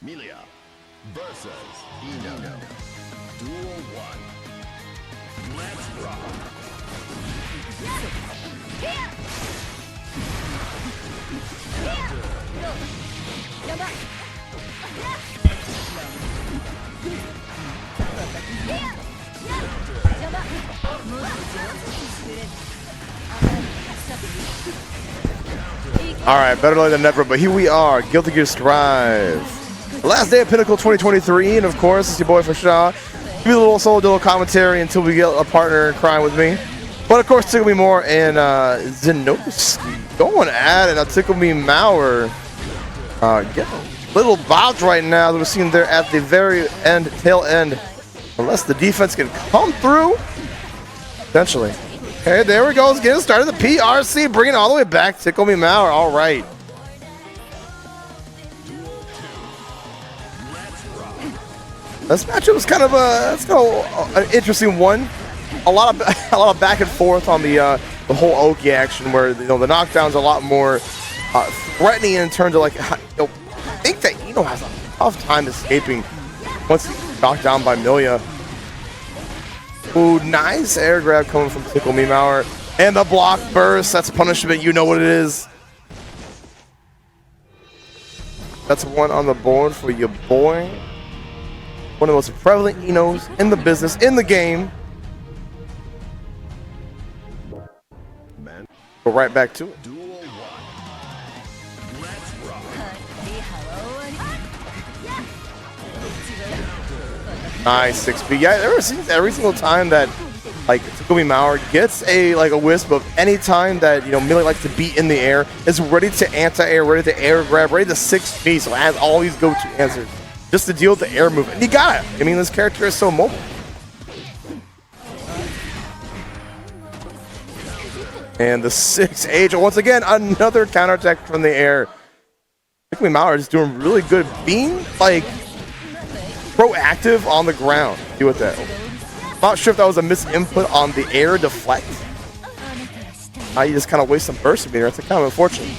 Millia versus Eno. Duel 1. Let's rock. All right, better late than never, but here we are, Guilty Gear Strive. Last day of Pinnacle 2023, and of course, it's your boy for Shaw. Give me a little solo commentary until we get a partner in crime with me. But of course, Ticklememour and Zennokiseki going at it. Now, Ticklememour getting a little bout right now that we're seeing there at the very end, tail end. Unless the defense can come through, potentially. Okay, there we go. Let's get it started. The PRC bringing it all the way back. Ticklememour. All right. This matchup was kind of an interesting one. A lot of back and forth on the whole Oki action, where the knockdowns are a lot more threatening in terms of like. I think that Eno has a tough time escaping once he's knocked down by Millia. Ooh, nice air grab coming from Ticklememour. And the block burst. That's punishment. You know what it is. That's one on the board for your boy. One of the most prevalent Enos in the business, in the game. Go right back to it. Nice 6B. Yeah, ever since every single time that like Ticklememour gets a wisp of any time that Millia likes to be in the air, is ready to anti-air, ready to air grab, ready to 6B, so it has all these go-to answers just to deal with the air move. And you got it. I mean, this character is so mobile. And the 6H, once again, another counterattack from the air. Ticklememour is doing really good being proactive on the ground. Deal with that. Not sure if that was a misinput on the air deflect. You just kind of waste some burst meter. That's kind of unfortunate.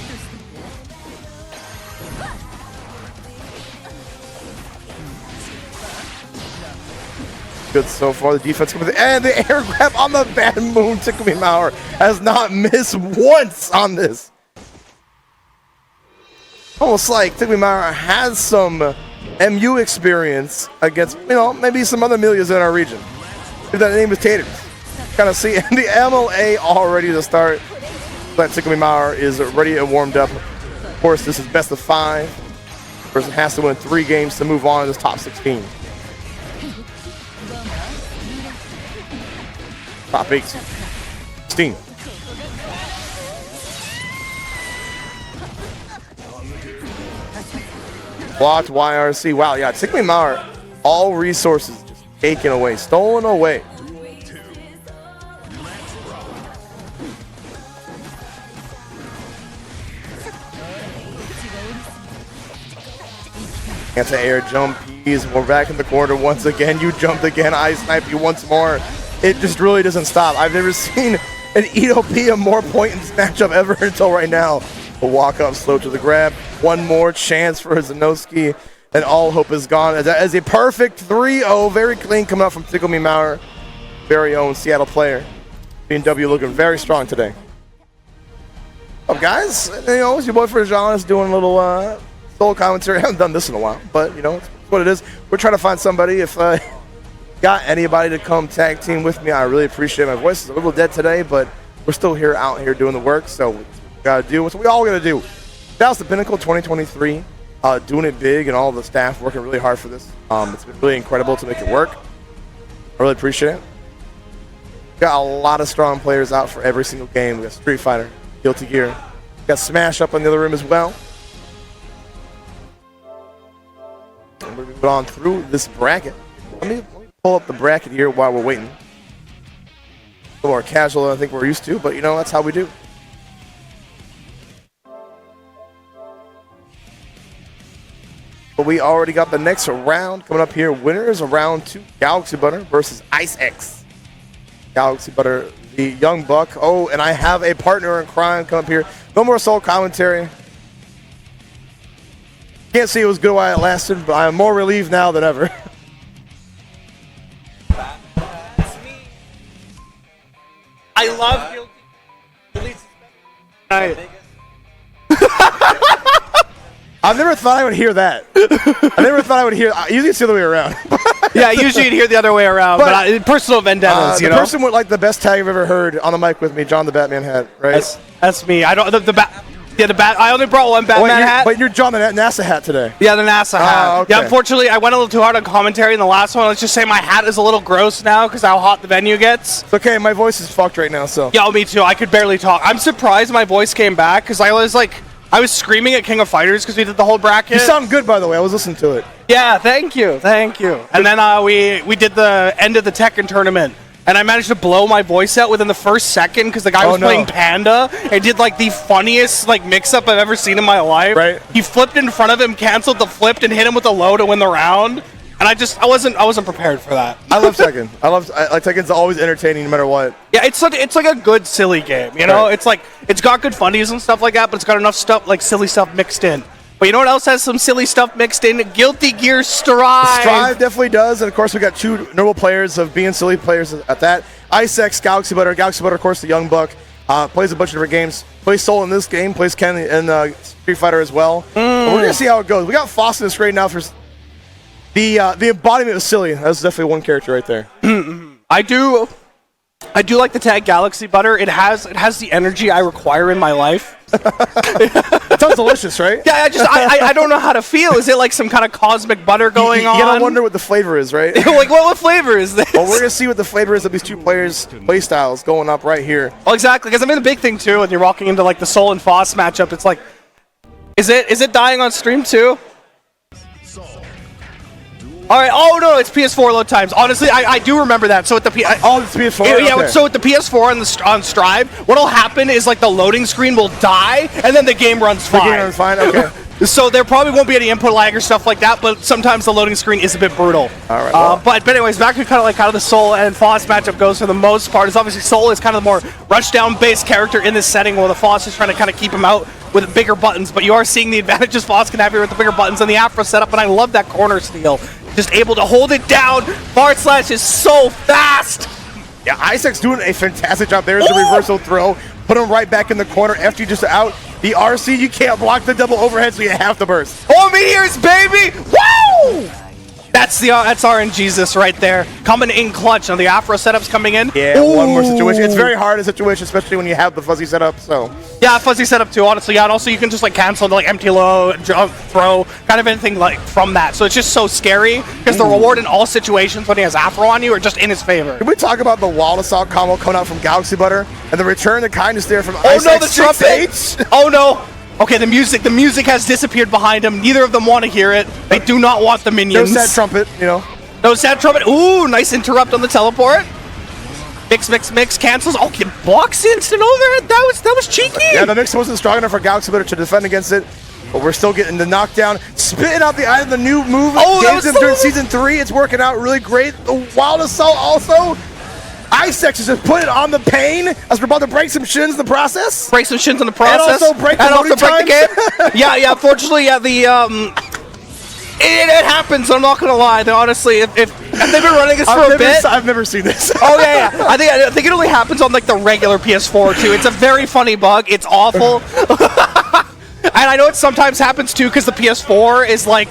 Good so far. The defense coming and the air grab on the bad moon. Ticklememour has not missed once on this. Almost like Ticklememour has some MU experience against, maybe some other Millias in our region. If that name is Taters. Kind of see, and the MLA all ready to start. But Ticklememour is ready and warmed up. Of course, this is best of 5. Person has to win 3 games to move on to this top 16. Top 8. 16. Blocked YRC. Wow, yeah, Ticklememour, all resources just taken away, stolen away. Anti-air jumpies. We're back in the corner once again. You jumped again. I snipe you once more. It just really doesn't stop. I've never seen an EOP a more point in this matchup ever until right now. A walk up slow to the grab. One more chance for Zennokiseki, and all hope is gone. As a perfect 3-0, very clean coming out from Ticklememour, very own Seattle player. B&W looking very strong today. What's up, guys? It's your boy for Giovanna doing a little solo commentary. I haven't done this in a while, but it's what it is. We're trying to find somebody. If got anybody to come tag team with me, I really appreciate it. My voice is a little dead today, but we're still out here doing the work, so we gotta do what we all gotta do. That's the Pinnacle 2023, doing it big, and all the staff working really hard for this. It's been really incredible to make it work. I really appreciate it. Got a lot of strong players out for every single game. We got Street Fighter, Guilty Gear, Got Smash up in the other room as well. And we're moving on through this bracket. Let me pull up the bracket here while we're waiting. A little more casual than I think we're used to, but you know, that's how we do. But we already got the next round coming up here. Winners of round 2, Galaxybutter versus IceX. Galaxybutter, the young buck. Oh, and I have a partner in crime come up here. No more solo commentary. Can't see it was good while it lasted, but I am more relieved now than ever. That's me. I love guilty. I've never thought I would hear that. I never thought I would hear. Usually it's the other way around. Yeah, usually you'd hear the other way around, but personal vendettas, you know. The person with like the best tag I've ever heard on the mic with me, John the Batman hat, right? That's me. I don't I only brought one Batman hat. Wait, you're John the NASA hat today. Yeah, the NASA hat. Okay. Yeah, unfortunately, I went a little too hard on commentary in the last one. Let's just say my hat is a little gross now because how hot the venue gets. It's okay, my voice is fucked right now, so. Yeah, me too. I could barely talk. I'm surprised my voice came back because I was screaming at King of Fighters because we did the whole bracket. You sound good, by the way. I was listening to it. Yeah, thank you. And then we did the end of the Tekken tournament. And I managed to blow my voice out within the first second because the guy was playing Panda and did like the funniest like mix-up I've ever seen in my life. Right. He flipped in front of him, canceled the flip, and hit him with a low to win the round. And I wasn't prepared for that. I love Tekken. Like Tekken's always entertaining no matter what. Yeah, it's like a good silly game, you know? Right. It's like it's got good funnies and stuff like that, but it's got enough stuff like silly stuff mixed in. But you know what else has some silly stuff mixed in? Guilty Gear Strive. Strive definitely does, and of course we got 2 notable players of being silly players at that. IceX, Galaxybutter. Galaxybutter, of course, the young buck. Plays a bunch of different games. Plays Soul in this game. Plays Ken in Street Fighter as well. But we're gonna see how it goes. We got Faust in this right now for the embodiment of silly. That's definitely one character right there. I do like the tag Galaxybutter. It has the energy I require in my life. It sounds delicious, right? Yeah, I don't know how to feel. Is it like some kind of cosmic butter going on? You gotta wonder what the flavor is, right? Like what flavor is this? Well, we're gonna see what the flavor is of these 2 players' play styles going up right here. Well, exactly, because I mean the big thing too, when you're walking into like the Soul and Faust matchup, it's like, is it dying on stream too? All right. Oh no, it's PS4 load times. Honestly, I do remember that. So at the it's PS4. Yeah. Okay. So at the PS4 on Strive, what'll happen is like the loading screen will die, and then the game runs fine. The game runs fine. Okay. So there probably won't be any input lag or stuff like that, but sometimes the loading screen is a bit brutal. All right. Well. But anyways, back to kind of the Soul and Faust matchup goes for the most part. Is obviously Soul is kind of the more rushdown based character in this setting, while the Faust is trying to kind of keep him out with bigger buttons. But you are seeing the advantages Faust can have here with the bigger buttons and the Afro setup, and I love that corner steal. Just able to hold it down. Forward slash is so fast. Yeah, IceX doing a fantastic job. There's the reversal throw. Put him right back in the corner after you just out. The RC, you can't block the double overhead, so you have to burst. Oh, meteors, baby! Woo! That's RNGesus right there. Coming in clutch. Now the Afro setup's coming in. Yeah, one more situation. It's very hard a situation, especially when you have the fuzzy setup, so. Yeah, fuzzy setup too, honestly. Yeah, and also you can just like cancel the like empty low, jump, throw, kind of anything like from that. So it's just so scary because the reward in all situations when he has Afro on you are just in his favor. Can we talk about the Wild Assault combo coming out from Galaxybutter and the return of kindness there from IceX? Oh no, the trumpet! Oh no! Okay, the music has disappeared behind him. Neither of them want to hear it. They do not want the minions. No sad trumpet, you know. No sad trumpet. Ooh, nice interrupt on the teleport. Mix, cancels. Oh, he blocks instant overhead. That was cheeky. Yeah, the mix wasn't strong enough for Galaxybutter to defend against it. But we're still getting the knockdown. Spitting out the eye of the new move. Oh, that was during Season 3. It's working out really great. The Wild Assault also. IceX is just putting on the pain as we're about to break some shins in the process. Break some shins in the process. And also break the game. Yeah, unfortunately, yeah, it happens, I'm not gonna lie. Honestly, if they've been running this for a bit. I've never seen this. Oh yeah. I think it only happens on like the regular PS4 too. It's a very funny bug. It's awful. And I know it sometimes happens too because the PS4 is like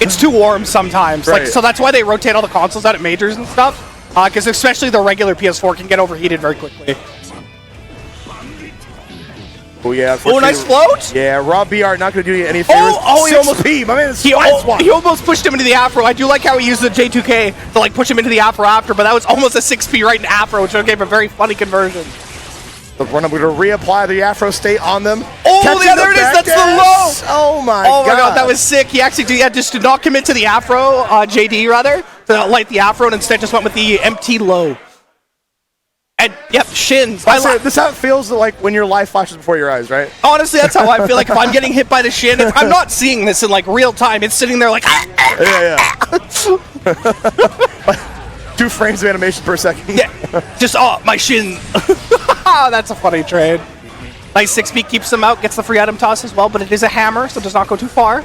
it's too warm sometimes. Right. Like so that's why they rotate all the consoles out at majors and stuff. Because especially the regular PS4 can get overheated very quickly. Oh yeah. Oh, nice float. Yeah, Raw BR not going to do you any favors. Oh, he almost P. My man, he almost pushed him into the Afro. I do like how he used the J2K to like push him into the Afro after, but that was almost a 6P right in Afro, which gave a very funny conversion. The run up, we're going to reapply the Afro State on them. Oh, Catching yeah, there it is. That's the low. Oh my God, that was sick. He actually just did not commit to the Afro, JD rather, to light the Afro, and instead just went with the empty low. And yep, shins. This is how it feels like when your life flashes before your eyes, right? Honestly, that's how I feel like if I'm getting hit by the shin. I'm not seeing this in like real time. It's sitting there like. Yeah. 2 frames of animation per second. Yeah, just my shin. That's a funny trade. Nice 6-beat keeps him out, gets the free item toss as well, but it is a hammer, so it does not go too far.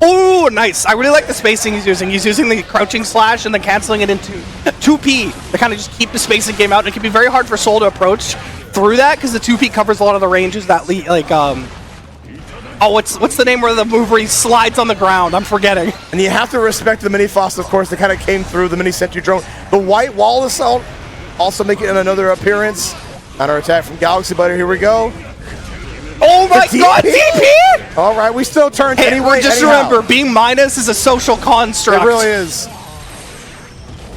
Oh, nice. I really like the spacing he's using. He's using the crouching slash and then canceling it into 2P to kind of just keep the spacing game out. And it can be very hard for Soul to approach through that because the 2P covers a lot of the ranges that what's the name where the move where he slides on the ground? I'm forgetting. And you have to respect the mini Faust, of course, that kind of came through the mini sentry drone. The white wall assault also making another appearance. Counter attack from Galaxybutter. Here we go. Oh my God, DP! All right, we still turned anyway. Just remember, being minus is a social construct. It really is.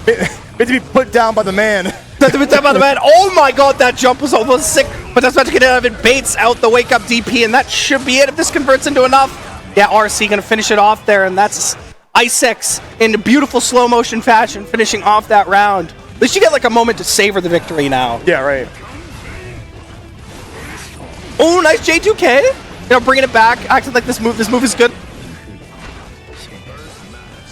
Meant to be put down by the man. Oh my God, that jump was almost sick, but that's about to get out of it. Baits out the wake up DP, and that should be it if this converts into enough. Yeah, RC gonna finish it off there, and that's IceX in a beautiful slow motion fashion, finishing off that round. At least you get like a moment to savor the victory now. Yeah, right. Oh, nice J2K. You know, bringing it back, acting like this move is good.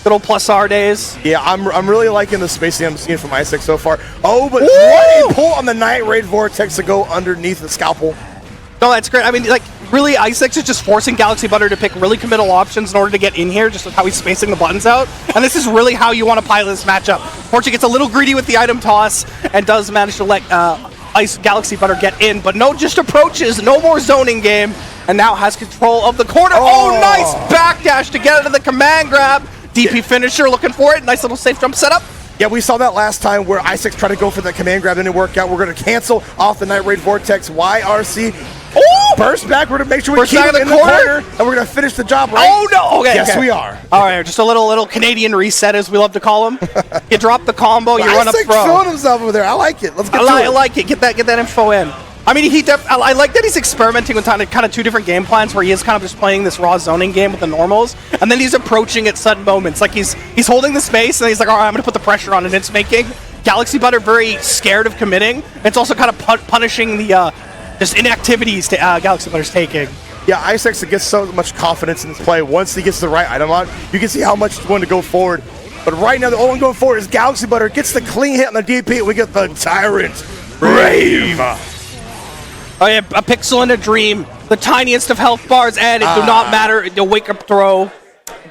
Good old plus R days. Yeah, I'm really liking the spacing I'm seeing from IceX so far. Oh, but what a pull on the Night Raid Vortex to go underneath the scalpel. No, that's great. I mean, like, really, IceX is just forcing Galaxybutter to pick really committal options in order to get in here, just with how he's spacing the buttons out. And this is really how you want to pilot this matchup. Fortune gets a little greedy with the item toss and does manage to let Galaxybutter get in, but no, just approaches, no more zoning game, and now has control of the corner. Oh, nice backdash to get into the command grab. DP finisher looking for it. Nice little safe jump setup. Yeah, we saw that last time where IceX tried to go for the command grab, didn't work out. We're going to cancel off the Night Raid Vortex. YRC. Oh! Burst back. We're going to make sure we keep it in the corner, and we're going to finish the job right. Oh, no. Okay. Yes, we are. All right, just a little Canadian reset, as we love to call him. You drop the combo, you run up throw. IceX showing himself over there. I like it. Let's get to it. I like it. Get that info in. I mean, I like that he's experimenting with kind of 2 different game plans where he is kind of just playing this raw zoning game with the normals, and then he's approaching at sudden moments. Like he's holding the space, and he's like, all right, I'm going to put the pressure on, and it's making Galaxybutter very scared of committing. It's also kind of punishing the just inactivities to Galaxybutter's taking. Yeah, IceX gets so much confidence in his play. Once he gets the right item on, you can see how much he's going to go forward. But right now, the only one going forward is Galaxybutter. Gets the clean hit on the DP, and we get the Tyrant Rave. Oh yeah, a pixel in a dream. The tiniest of health bars added. Do not matter. The wake up throw.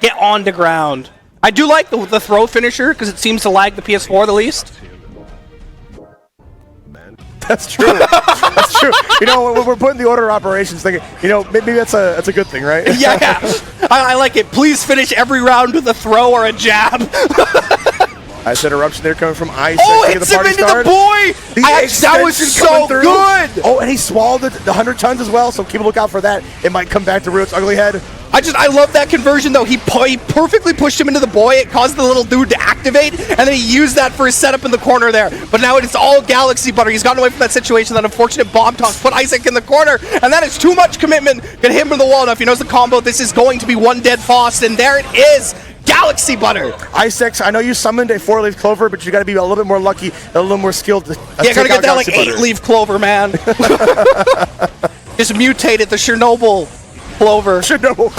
Get on the ground. I do like the throw finisher because it seems to lag the PS4 the least. That's true. That's true. You know, when we're putting the order of operations thinking, you know, maybe that's a good thing, right? Yeah. I like it. Please finish every round with a throw or a jab. Nice interruption there coming from IceX. Oh, hits him into the boy! That was so good! Oh, and he swallowed the 100 tons as well, so keep a lookout for that. It might come back to rear its ugly head. I love that conversion, though. He perfectly pushed him into the boy. It caused the little dude to activate, and then he used that for his setup in the corner there. But now it's all Galaxybutter. He's gotten away from that situation, that unfortunate bomb toss, put IceX in the corner, and that is too much commitment. Get him to the wall. Now, if he knows the combo, this is going to be one dead Faust, and there it is. Galaxybutter. IceX, I know you summoned a 4-leaf clover, but you got to be a little bit more lucky, a little more skilled to yeah, gotta get that like 8-leaf clover, man. Just mutate it, the Chernobyl clover. Chernobyl.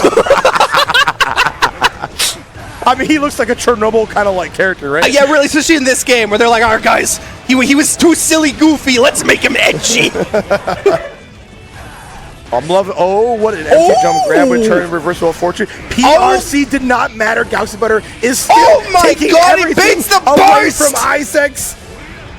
I mean, he looks like a Chernobyl kind of like character, right? Yeah, really, especially in this game where they're like, all right, guys, he was too silly goofy. Let's make him edgy. I'm loving. Oh, what an empty jump grab with turn reversal of fortune. PRC did not matter. Galaxybutter is still taking everything he baits the away burst from IceX.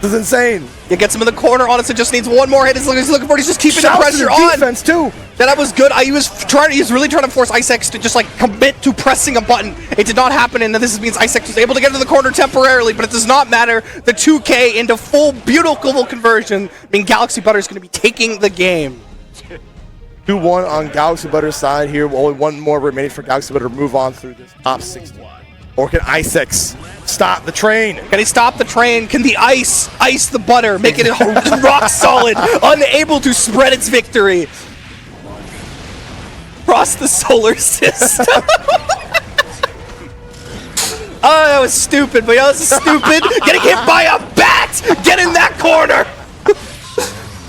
This is insane. It gets him in the corner. Honestly, just needs one more hit. He's looking for it. He's just keeping the pressure on. Defense too. That was good. He was really trying to force IceX to just like commit to pressing a button. It did not happen, and this means IceX was able to get into the corner temporarily, but it does not matter. The 2K into full beautiful conversion. I mean, Galaxybutter is going to be taking the game. 2-1 on Galaxybutter's side here. Only one more remaining for Galaxybutter to move on through this top 16. Or can IceX stop the train? Can he stop the train? Can the ice the butter, make it rock solid, unable to spread its victory across the solar system? Oh, that was stupid, but that was stupid. Getting hit by a bat! Get in that corner!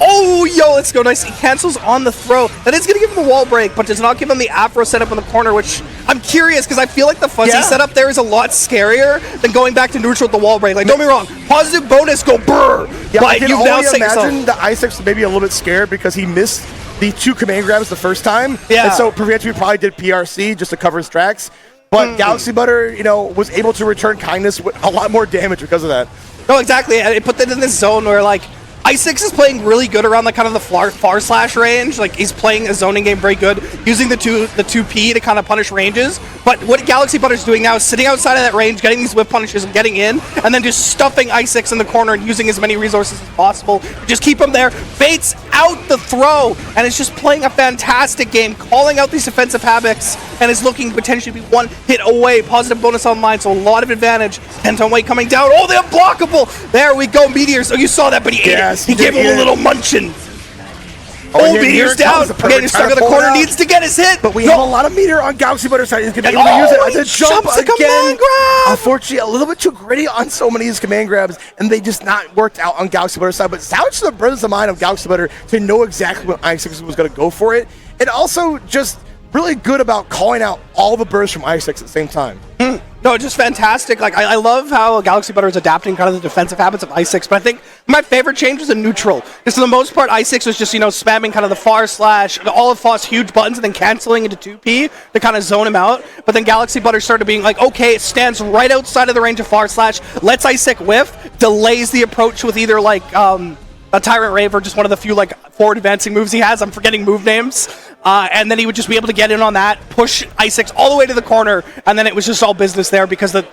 Oh, yo, let's go. Nice. He cancels on the throw. That is going to give him a wall break, but does not give him the afro setup in the corner, which I'm curious, because I feel like the fuzzy setup there is a lot scarier than going back to neutral with the wall break. Like, don't be wrong. Positive bonus, go brr! Yeah, but I can you've only now set imagine yourself. the IceX maybe a little bit scared because he missed the 2 command grabs the first time. Yeah. And so Prevention probably did PRC just to cover his tracks. But Galaxybutter, you know, was able to return kindness with a lot more damage because of that. No, exactly. It put that in this zone where, like, IceX is playing really good around the kind of the far slash range. Like, he's playing a zoning game very good, using the 2P to kind of punish ranges. But what Galaxybutter's doing now is sitting outside of that range, getting these whip punishes and getting in, and then just stuffing IceX in the corner and using as many resources as possible. Just keep him there, baits out the throw, and is just playing a fantastic game, calling out these defensive habits, and is looking to potentially be 1 hit away. Positive bonus online, so a lot of advantage. 10-ton weight coming down. Oh, the unblockable! There we go, Meteors. Oh, you saw that, but he ate it. He gave him a little munchin'. Oh, Meteor's down. Again, he's stuck in the corner, needs to get his hit. But we have a lot of Meteor on Galaxybutter's side. He's going to be able to use it as a jump again. Unfortunately, a little bit too gritty on so many of his command grabs, and they just not worked out on Galaxybutter's side. But salvage to the presence of mind of Galaxybutter to know exactly when IceX was going to go for it. And also just really good about calling out all the bursts from IceX at the same time. No, just fantastic. Like, I love how Galaxybutter is adapting kind of the defensive habits of IceX, but I think my favorite change was in neutral. Because for the most part, IceX was just, you know, spamming kind of the far slash, all of Faust's huge buttons, and then canceling into 2P to kind of zone him out. But then Galaxybutter started being like, okay, it stands right outside of the range of far slash, lets IceX whiff, delays the approach with either, like, a Tyrant Rave or just one of the few, like, forward advancing moves he has. I'm forgetting move names. And then he would just be able to get in on that, push IceX all the way to the corner, and then it was just all business there because the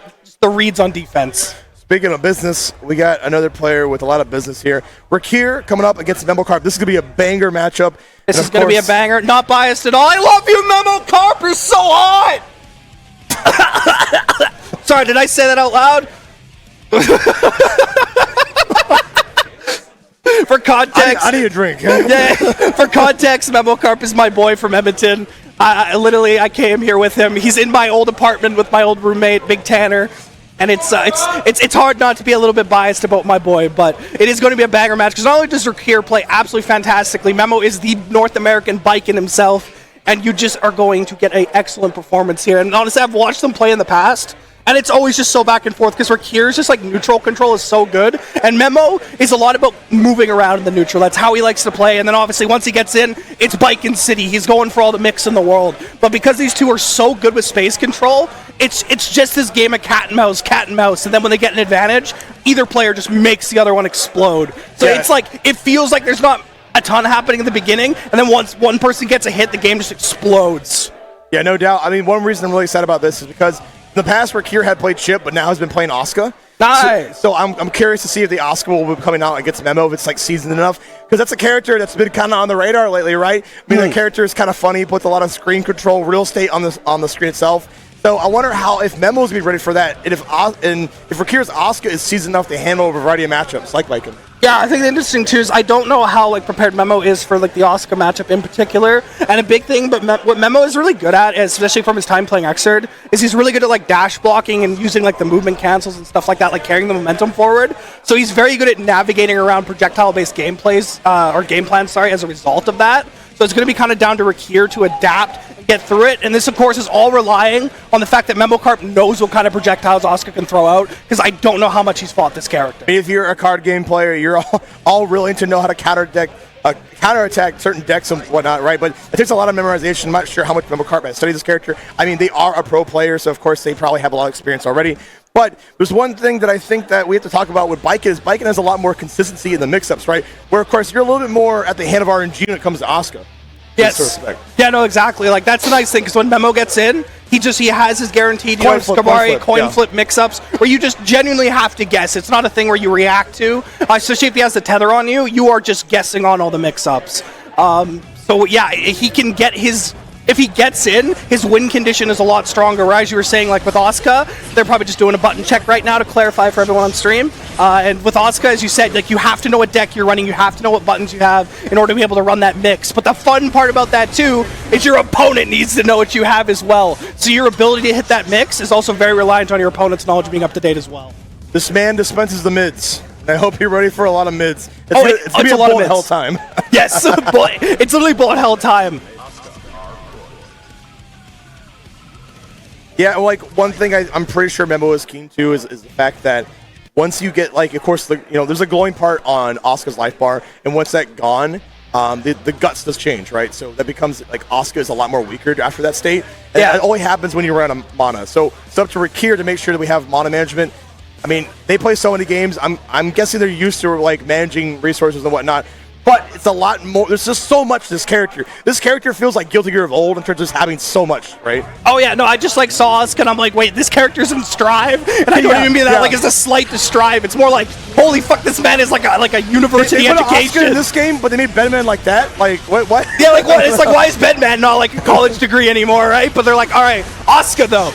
reads on defense. Speaking of business, we got another player with a lot of business here. Rikir coming up against Memokarp. This is going to be a banger matchup. This is going to be a banger. Not biased at all. I love you, Memokarp. You're so hot. Sorry, did I say that out loud? For context, I need a drink. Yeah, for context, Memokarp is my boy from Edmonton. I literally came here with him. He's in my old apartment with my old roommate, Big Tanner, and it's hard not to be a little bit biased about my boy, but it is going to be a banger match because not only does Rikir play absolutely fantastically, Memo is the North American Baiken himself, and you just are going to get an excellent performance here. And honestly, I've watched them play in the past. And it's always just so back and forth because Rikir's just like neutral control is so good. And Memo is a lot about moving around in the neutral. That's how he likes to play. And then obviously once he gets in, it's Baiken City. He's going for all the mix in the world. But because these two are so good with space control, it's just this game of cat and mouse. And then when they get an advantage, either player just makes the other one explode. So it's like, it feels like there's not a ton happening in the beginning. And then once one person gets a hit, the game just explodes. Yeah, no doubt. I mean, one reason I'm really excited about this is because in the past, Rikir had played Chipp, but now has been playing Asuka. Nice. So I'm curious to see if the Asuka will be coming out against Memo if it's like seasoned enough, because that's a character that's been kind of on the radar lately, right? I mean, the character is kind of funny, puts a lot of screen control, real estate on the screen itself. So I wonder if Memo's gonna be ready for that, and if Rikir's Asuka is seasoned enough to handle a variety of matchups like Baiken. Yeah, I think the interesting too is I don't know how like prepared Memo is for like the Asuka matchup in particular. And a big thing, but what Memo is really good at, especially from his time playing Xrd, is he's really good at like dash blocking and using like the movement cancels and stuff like that, like carrying the momentum forward. So he's very good at navigating around projectile-based gameplays or game plans, as a result of that. So it's going to be kind of down to Rikir to adapt and get through it. And this, of course, is all relying on the fact that Memokarp knows what kind of projectiles Asuka can throw out, because I don't know how much he's fought this character. If you're a card game player, you're all willing to know how to counterattack certain decks and whatnot, right? But it takes a lot of memorization. I'm not sure how much Memokarp has studied this character. I mean, they are a pro player, so of course they probably have a lot of experience already. But there's one thing that I think that we have to talk about with Baiken is Baiken has a lot more consistency in the mix-ups, right? Where, of course, you're a little bit more at the hand of RNG when it comes to Asuka. Yes. Yeah, no, exactly. Like, that's the nice thing, because when Memo gets in, he has his guaranteed, coin flip mix-ups, where you just genuinely have to guess. It's not a thing where you react to. Especially if he has the tether on you, you are just guessing on all the mix-ups. So, yeah, he can get his if he gets in, his win condition is a lot stronger. Whereas you were saying, like with Asuka, they're probably just doing a button check right now to clarify for everyone on stream. And with Asuka, as you said, like you have to know what deck you're running, you have to know what buttons you have in order to be able to run that mix. But the fun part about that too is your opponent needs to know what you have as well. So your ability to hit that mix is also very reliant on your opponent's knowledge being up to date as well. This man dispenses the mids. I hope you're ready for a lot of mids. It's gonna be a lot of bullet mids. hell time. Yes, it's literally bullet hell time. Yeah, like one thing I'm pretty sure Memo is keen to is the fact that once you get, like, of course, there's a glowing part on Asuka's life bar, and once that's gone, the guts does change, right? So that becomes like Asuka is a lot more weaker after that state. And yeah, it only happens when you run a mana. So it's up to Rikir to make sure that we have mana management. I mean, they play so many games. I'm guessing they're used to like managing resources and whatnot. But it's a lot more. There's just so much to this character. This character feels like Guilty Gear of old in terms of just having so much, right? Oh yeah, no, I just like saw Asuka and I'm like, wait, this character's in Strive? And I don't even mean that like it's a slight to Strive. It's more like, holy fuck, this man is like a university they put education. Asuka in this game, but they made Bedman like that? Like, what? Yeah, like what? It's like, why is Bedman not like a college degree anymore, right? But they're like, all right, Asuka though.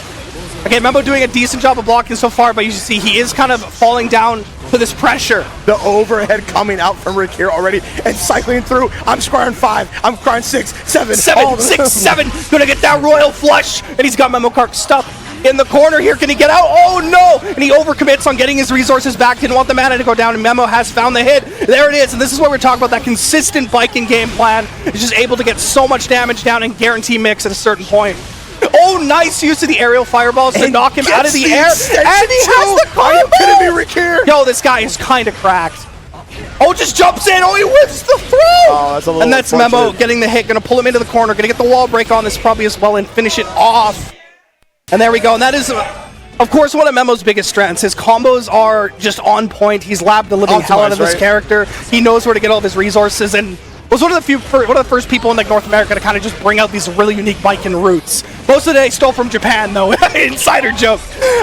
Okay, Memo doing a decent job of blocking so far, but you see he is kind of falling down to this pressure. The overhead coming out from Rikir already and cycling through. I'm scoring 5. I'm scoring 6, 7. 6, 7. Gonna get that royal flush, and he's got Memokarp stuck in the corner here. Can he get out? Oh no! And he overcommits on getting his resources back. Didn't want the mana to go down, and Memo has found the hit. There it is, and this is where we're talking about that consistent Baiken game plan. He's just able to get so much damage down and guarantee mix at a certain point. Oh, nice use of the aerial fireballs to knock him out of the air. And he has the combo! Are you kidding me, Rikir? Yo, this guy is kind of cracked. Oh, just jumps in. Oh, he whips the throw! Oh, that's a little and that's Memo getting the hit. Gonna pull him into the corner. Gonna get the wall break on this probably as well and finish it off. And there we go. And that is, of course, one of Memo's biggest strengths. His combos are just on point. He's labbed the living hell out of this character. He knows where to get all of his resources, and was one of the first people in like North America to kind of just bring out these really unique Baiken routes. Most of it I stole from Japan though, insider joke.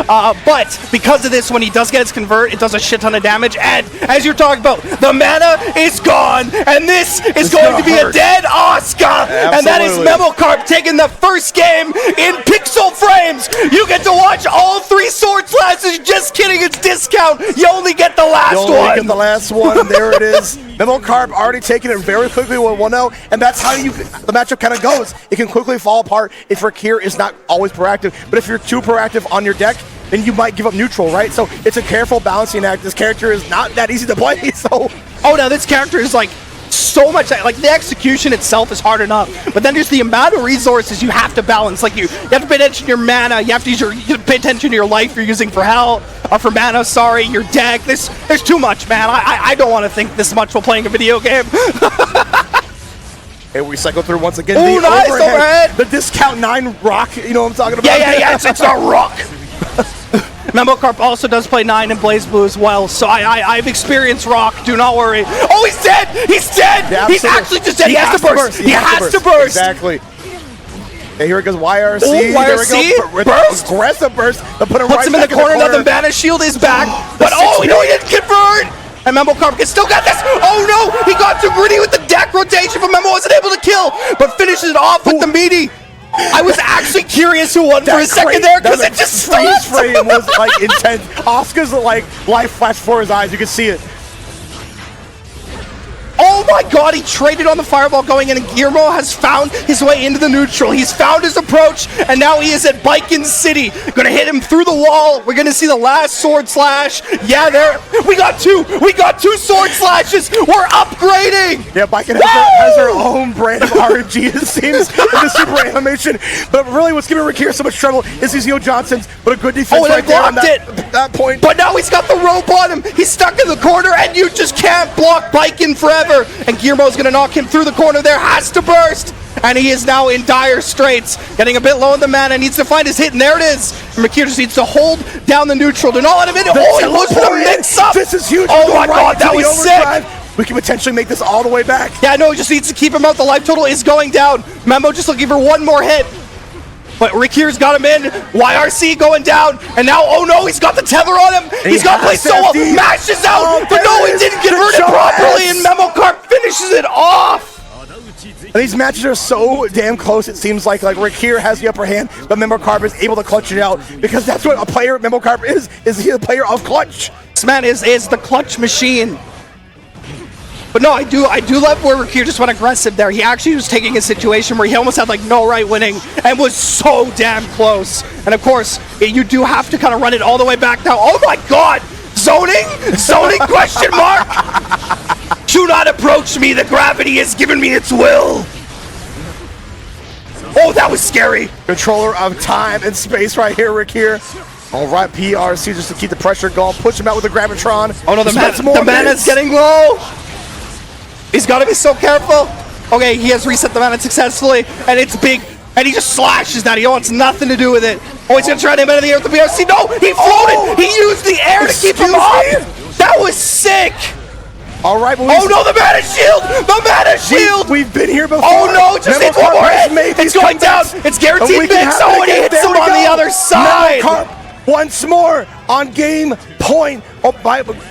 But because of this, when he does get his convert, it does a shit ton of damage. And as you're talking about, the mana is gone, and this is going to be a dead Asuka. And that is Memokarp taking the first game in pixel frames. You get to watch all 3 sword slashes. Just kidding, it's discount. You only get the last one. You only get the last one. There it is. Memokarp already taking it very quickly with 1-0, and that's how the matchup kind of goes. It can quickly fall apart if Rikir is not always proactive, but if you're too proactive on your deck, then you might give up neutral, right? So it's a careful balancing act. This character is not that easy to play, so... Oh, no, this character is like so much, like the execution itself is hard enough, but then just the amount of resources you have to balance. Like you have to pay attention to your mana, you have to pay attention to your life you're using for health, or for mana, sorry, your deck. There's too much, man. I don't want to think this much while playing a video game. And we cycle through once again. Oh, nice overhead. The discount 9 rock, you know what I'm talking about? Yeah, it's not rock. Memokarp also does play 9 in Blaze Blue as well, so I've experienced rock, do not worry. Oh, he's dead! He's dead! Yeah, he's actually just dead! He has to burst! He has to burst! Exactly. And here it goes, YRC. Oh, YRC, burst! Aggressive burst. Puts him in the corner, now the Vanish Shield is back, but oh, no, he didn't convert! And Memokarp can still got this! Oh no! He got too greedy with the deck rotation, but Memo wasn't able to kill, but finishes it off with the meaty. I was actually curious who won for a second there because it just freeze frame was like intense. Asuka's like life flashed before his eyes. You could see it. Oh my god, he traded on the fireball going in, and Guillermo has found his way into the neutral. He's found his approach, and now he is at Baiken City. Gonna hit him through the wall. We're gonna see the last sword slash. Yeah, there. We got 2 sword slashes. We're upgrading. Yeah, Baiken has her own brand of RNG, it seems, in the super animation. But really, what's giving Rikir so much trouble is these Yo Johnsons, but a good defense right there on that point. But now he's got the rope on him. He's stuck in the corner, and you just can't block Baiken forever. And Guillermo's gonna knock him through the corner there, has to burst, and he is now in dire straits, getting a bit low in the mana, needs to find his hit, and there it is. And Rikir just needs to hold down the neutral. Do not let him in. Oh, he looks for the mix-up. This is huge. Oh my god, that was sick. We can potentially make this all the way back. Yeah, no, he just needs to keep him out. The life total is going down. Memo just looking for one more hit. But Rikir's got him in, YRC going down, and now, oh no, he's got the tether on him! He's got to play solo, mashes out, but no, he didn't convert it properly, and Memokarp finishes it off! And these matches are so damn close, it seems like Rikir has the upper hand, but Memokarp is able to clutch it out because that's what a player Memokarp is he the player of clutch. This man is the clutch machine. But no, I do love where Rikir just went aggressive there. He actually was taking a situation where he almost had like no right winning and was so damn close. And of course, you do have to kind of run it all the way back now. Oh my god! Zoning? Zoning question mark? Do not approach me, the gravity has given me its will. Oh, that was scary. Controller of time and space right here, Rikir. All right, PRC just to keep the pressure going. Push him out with the Gravitron. Oh no, the mana's getting low. He's got to be so careful. Okay, he has reset the mana successfully, and it's big. And he just slashes that. He wants nothing to do with it. Oh, he's going to try to hit him out of the air with the BRC. No, he floated. Oh, he used the air to keep him up. That was sick. All right, but oh no, the mana shield! The mana shield! We've been here before. Oh no, just needs one more hit. It's going down. It's guaranteed mix. Oh, and he hits him on the other side. Once more on game point. Oh,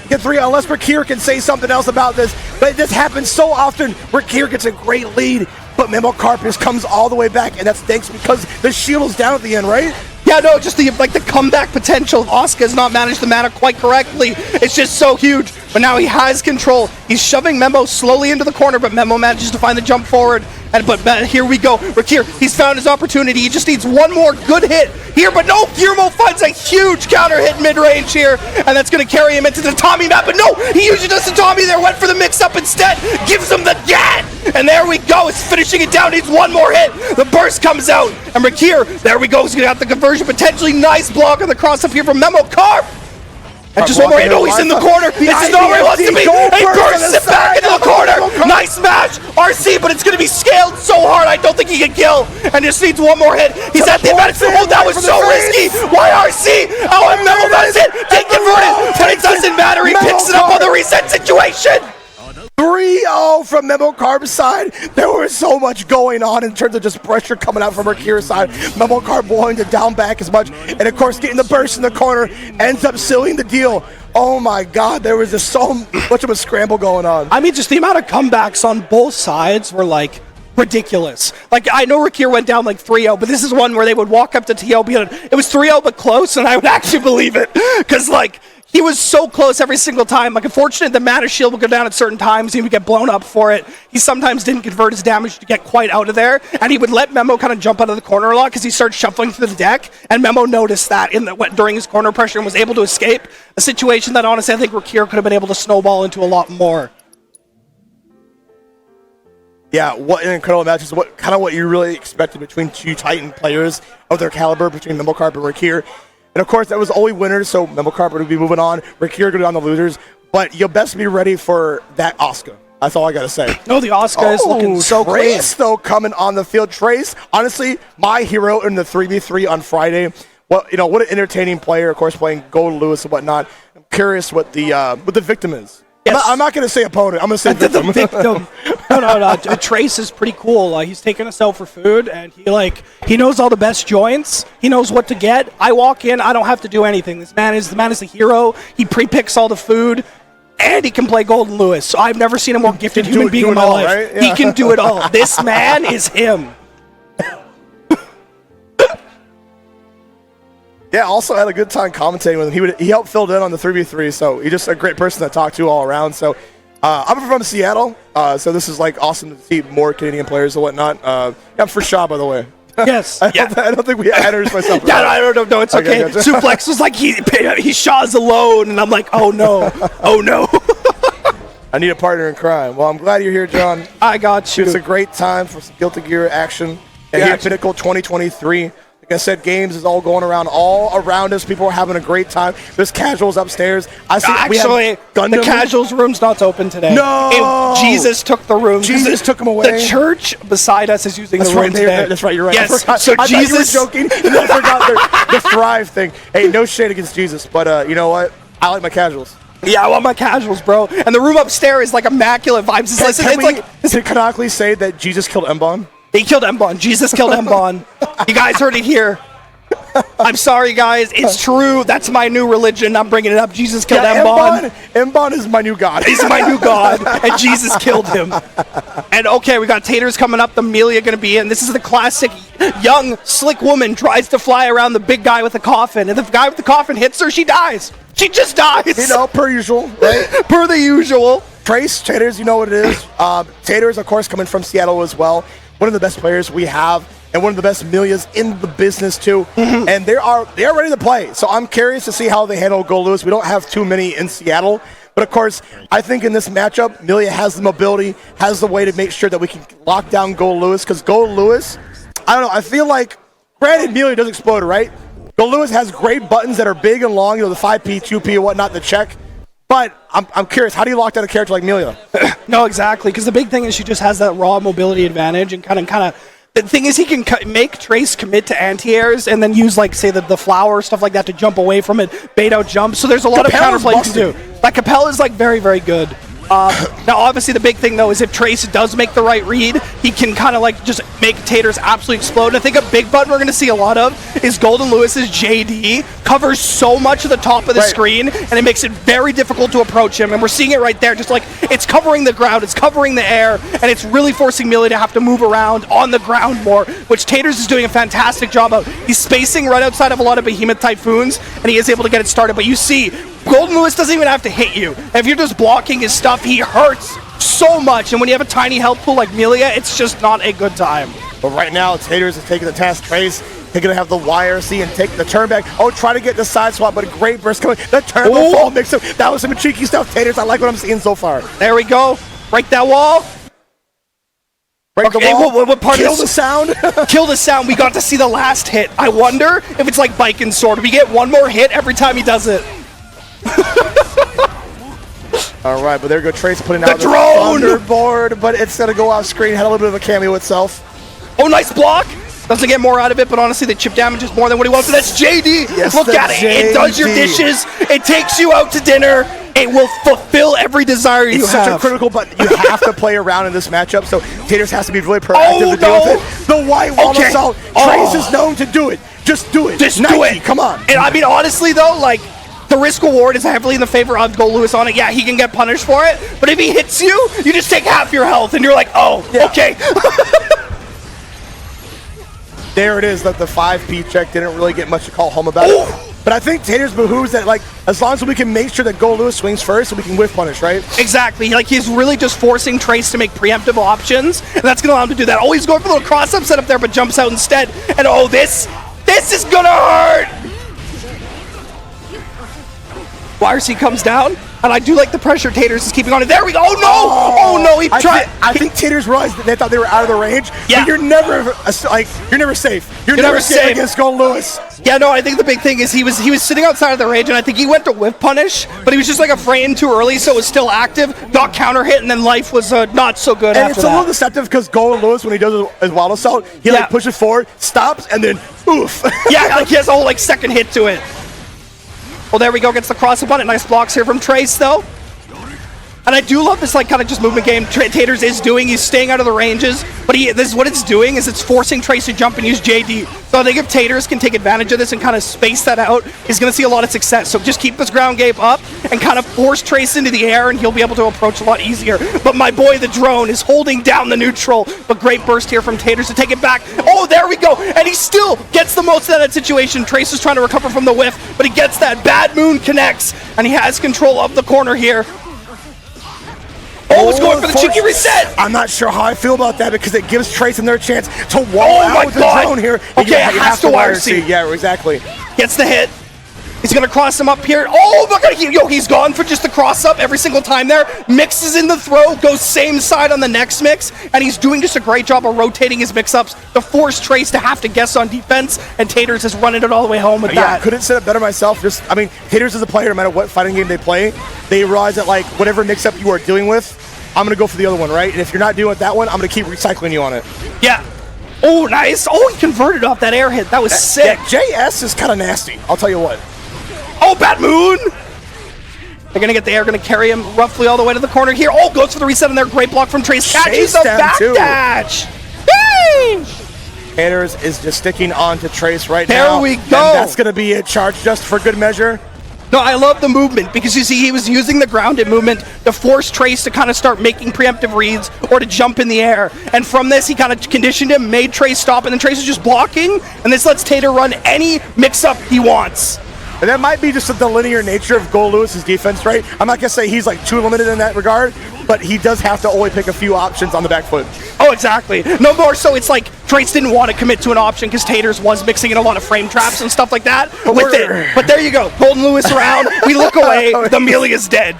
get 3 unless Rikir can say something else about this. But this happens so often. Rikir gets a great lead, but Memokarp just comes all the way back, and that's thanks because the shield is down at the end, right? Yeah, no, just the comeback potential of Asuka has not managed the mana quite correctly. It's just so huge. But now he has control. He's shoving Memo slowly into the corner, but Memo manages to find the jump forward. But here we go. Rikir, he's found his opportunity. He just needs one more good hit here. But no, Furmo finds a huge counter hit mid-range here. And that's going to carry him into the Tommy map. But no, he usually does the Tommy there. Went for the mix-up instead. Gives him the GAT. And there we go. It's finishing it down. Needs one more hit. The burst comes out. And Rikir, there we go. He's going to have the conversion. Potentially nice block on the cross-up here from Memokarp. And just one more hit. Oh, he's in the corner. This is not where he wants to be. He bursts it back into the corner. Nice match. RC, but it's going to be scaled so hard, I don't think he can kill. And just needs one more hit. He's at the advantage. Oh, that was so risky. Why RC? Oh, and Memo got his hit. Didn't convert it, but it doesn't matter. He picks it up on the reset situation. 3-0 from Memokarp's side. There was so much going on in terms of just pressure coming out from Rikir's side. Memokarp wanting to down back as much, and of course getting the burst in the corner ends up sealing the deal. Oh my god, there was just so much of a scramble going on. I mean, just the amount of comebacks on both sides were like ridiculous. Like, I know Rikir went down like 3-0, but this is one where they would walk up to TO, it was 3-0 but close, and I would actually believe it. Because like, he was so close every single time. Like, unfortunately, the mana shield would go down at certain times. He would get blown up for it. He sometimes didn't convert his damage to get quite out of there. And he would let Memo kind of jump out of the corner a lot because he started shuffling through the deck. And Memo noticed that during his corner pressure and was able to escape a situation that, honestly, I think Rikir could have been able to snowball into a lot more. Yeah, what an incredible match. Is what you really expected between two Titan players of their caliber, between Memokarp and Rikir. And of course, that was only winners, so Memokarp would be moving on. Rikir would be on the losers. But you'll best be ready for that Asuka. That's all I got to say. No, the Asuka is looking so clean. Trace, though, coming on the field. Trace, honestly, my hero in the 3v3 on Friday. Well, what an entertaining player, of course, playing Goldlewis and whatnot. I'm curious what the victim is. Yes. I'm not going to say opponent. I'm going to say victim. The victim. No. Trace is pretty cool. He's taking us out for food, and he knows all the best joints. He knows what to get. I walk in. I don't have to do anything. The man is the hero. He pre-picks all the food, and he can play Goldlewis. So I've never seen a more gifted human being in my life. Right? Yeah. He can do it all. This man is him. Yeah, also had a good time commentating with him. He helped fill in on the 3v3, so he's just a great person to talk to all around. So I'm from Seattle, so this is awesome to see more Canadian players and whatnot. I'm for Shaw, by the way. Yes. I don't think we enters myself. Yeah, I don't know. It's okay. Suplex was like he Shaw's alone, and I'm like, oh no, oh no. I need a partner in crime. Well, I'm glad you're here, John. I got you. It's a great time for some Guilty Gear action. And here at Pinnacle 2023. Like I said, games is all going around all around us. People are having a great time. There's casuals upstairs. Actually, the casuals room's not open today. No! Jesus took the room. Jesus took them away. The church beside us is using the room today. That's right, you're right. Yes, I Jesus... thought you were joking, and then I forgot the Thrive thing. Hey, no shade against Jesus, but you know what? I like my casuals. Yeah, I want my casuals, bro. And the room upstairs is like immaculate vibes. Can we canonically say that Jesus killed Mbon? He killed Mbon. Jesus killed Mbon. You guys heard it here. I'm sorry, guys. It's true. That's my new religion. I'm bringing it up. Jesus killed Mbon. Mbon is my new god. He's my new god, and Jesus killed him. And okay, we got Taters coming up. The Millia going to be in. This is the classic young, slick woman tries to fly around the big guy with the coffin. And if the guy with the coffin hits her, she dies. She just dies. You know, per usual, right? Per the usual. Trace, Taters, you know what it is. Taters, of course, coming from Seattle as well. One of the best players we have, and one of the best Millias in the business too. And they are ready to play. So I'm curious to see how they handle Goldlewis. We don't have too many in Seattle, but of course, I think in this matchup, Millia has the mobility, has the way to make sure that we can lock down Goldlewis. Because Goldlewis, I don't know, I feel like, granted, Millia does explode, right? Goldlewis has great buttons that are big and long, you know, the 5P, 2P, and whatnot to check. But I'm curious, how do you lock down a character like Millia? No, exactly, because the big thing is she just has that raw mobility advantage, and kind of. The thing is, he can make Trace commit to anti-airs and then use, like, say, the flower, stuff like that to jump away from it, bait out jump. So there's a lot of counterplay you can do. Like, Capel is, like, very, very good. Now, obviously, the big thing, though, is if Trace does make the right read, he can kind of, like, just make Taters absolutely explode. And I think a big button we're going to see a lot of is Goldlewis's JD covers so much of the top of the screen, and it makes it very difficult to approach him. And we're seeing it right there, just like it's covering the ground, it's covering the air, and it's really forcing Millia to have to move around on the ground more, which Taters is doing a fantastic job of. He's spacing right outside of a lot of Behemoth Typhoons, and he is able to get it started. But you see, Goldlewis doesn't even have to hit you. If you're just blocking his stuff, he hurts so much. And when you have a tiny health pool like Millia, it's just not a good time. But right now, Taters is taking the task. Trace, they're going to have the YRC and take the turn back. Oh, try to get the side swap, but a great burst coming. The turbo fall mix up. That was some cheeky stuff, Taters. I like what I'm seeing so far. There we go. Break that wall. Break the wall. What part Kill the sound. Kill the sound. We got to see the last hit. I wonder if it's like Baiken's sword. We get one more hit every time he does it. All right, but there go Trace putting out the drone board, but it's going to go off screen. Had a little bit of a cameo itself. Oh, nice block. Doesn't get more out of it, but honestly, the chip damage is more than what he wants. And that's JD. Yes, look at it. It does your dishes. It takes you out to dinner. It will fulfill every desire you have. It's such a critical button. You have to play around in this matchup, so Taters has to be really proactive to deal with it. The white wall assault. Trace is known to do it. Just do it. Just do it. Come on. And I mean, honestly, though, like, the risk reward is heavily in the favor of Goldlewis on it. Yeah, he can get punished for it, but if he hits you, you just take half your health, and you're like, oh, okay. There it is. That the 5P check didn't really get much to call home about it. But I think Taters behooves that, like, as long as we can make sure that Goldlewis swings first, so we can whiff punish, right? Exactly. Like, he's really just forcing Trace to make preemptive options, and that's going to allow him to do that. Oh, he's going for a little cross-up setup there, but jumps out instead. And oh, this is going to hurt! YRC comes down, and I do like the pressure Taters is keeping on it. There we go. Oh, no! Oh, no, he tried. I think Taters realized that they thought they were out of the range. Yeah. But you're never safe. You're never safe against Goldlewis. Yeah, no, I think the big thing is he was sitting outside of the range, and I think he went to whiff punish, but he was just like afraid too early, so it was still active, got counter hit, and then life was not so good and after it's a little deceptive because Goldlewis, when he does his wild assault, he like pushes forward, stops, and then oof. Yeah, like he has a whole like second hit to it. Well, there we go, gets the cross-up on it. Nice blocks here from Trace, though. And I do love this, like, kind of just movement game Taters is doing. He's staying out of the ranges, but this is what it's doing is it's forcing Trace to jump and use JD. So I think if Taters can take advantage of this and kind of space that out, he's going to see a lot of success. So just keep this ground game up and kind of force Trace into the air, and he'll be able to approach a lot easier. But my boy, the drone, is holding down the neutral. But great burst here from Taters to take it back. Oh, there we go. And he still gets the most out of that situation. Trace is trying to recover from the whiff, but he gets that. Bad Moon connects, and he has control of the corner here. Oh, it's going for the cheeky reset! I'm not sure how I feel about that because it gives Trace and their chance to wall out with the drone here. Okay, it has to YRC. Yeah, exactly. Gets the hit. He's going to cross him up here. Oh, look at him. Yo, he's gone for just the cross-up every single time there. Mixes in the throw, goes same side on the next mix, and he's doing just a great job of rotating his mix-ups to force Trace to have to guess on defense, and Taters is running it all the way home with that. Couldn't set it better myself. I mean, Taters is a player, no matter what fighting game they play, they realize that, like, whatever mix-up you are dealing with, I'm going to go for the other one, right? And if you're not doing that one, I'm going to keep recycling you on it. Yeah. Oh, nice. Oh, he converted off that air hit. That was sick. Yeah, JS is kind of nasty. I'll tell you what. Oh, Bad Moon! They're going to get the air, going to carry him roughly all the way to the corner here. Oh, goes for the reset in there. Great block from Trace. Catches the back dash. Taters is just sticking on to Trace right There now. we go. And that's going to be a charge just for good measure. No, I love the movement because you see he was using the grounded movement to force Trace to kind of start making preemptive reads or to jump in the air. And from this, he kind of conditioned him, made Trace stop, and then Trace is just blocking, and this lets Tater run any mix-up he wants. And that might be just the linear nature of Goldlewis' defense, right? I'm not going to say he's like too limited in that regard, but he does have to only pick a few options on the back foot. Oh, exactly. No more so it's like Trace didn't want to commit to an option because Taters was mixing in a lot of frame traps and stuff like that with it. But there you go. Golden Lewis around. We look away. The Millia's dead.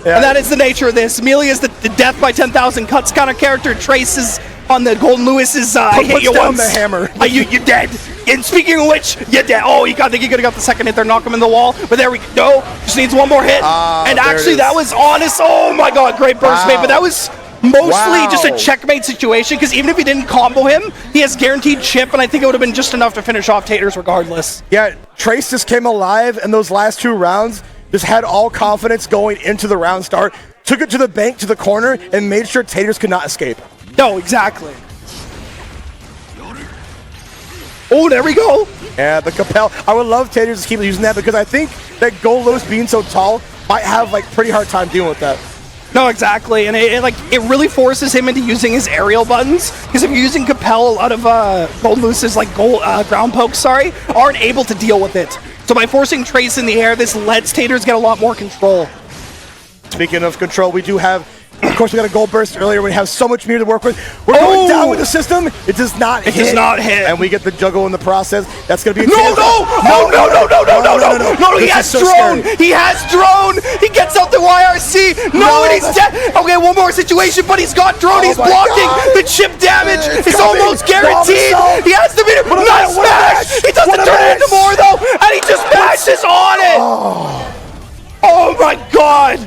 Yeah. And that is the nature of this. Millia is the death by 10,000 cuts kind of character. Trace is on the Golden Lewis's I hit you once. The hammer. You're dead. And speaking of which, you're dead. Oh, I think he could have got the second hit there, knock him in the wall. But there we go. Just needs one more hit. And actually, that was honest. Oh my god, great burst mate. But that was mostly just a checkmate situation because even if he didn't combo him, he has guaranteed chip, and I think it would have been just enough to finish off Taters regardless. Yeah, Trace just came alive in those last 2 rounds. Just had all confidence going into the round start. Took it to the bank, to the corner, and made sure Taters could not escape. No, exactly. Oh, there we go. Yeah, the Capel. I would love Taters to keep using that because I think that Goldlewis being so tall might have like pretty hard time dealing with that. No, exactly, and it really forces him into using his aerial buttons because if you're using Capel, a lot of Goldlewis's like ground pokes, aren't able to deal with it. So by forcing Trace in the air, this lets Taters get a lot more control. Speaking of control, we do have, of course, we got a gold burst earlier. We have so much meter to work with. We're going down with the system. It does not hit. It does not hit. And we get the juggle in the process. That's going to be a No, he has drone. He has drone. He gets out the YRC. No, and he's dead. Okay, one more situation, but he's got drone. He's blocking. The chip damage is almost guaranteed. He has the meter. Nice smash. He doesn't turn it into more, though, and he just mashes on it. Oh, my God.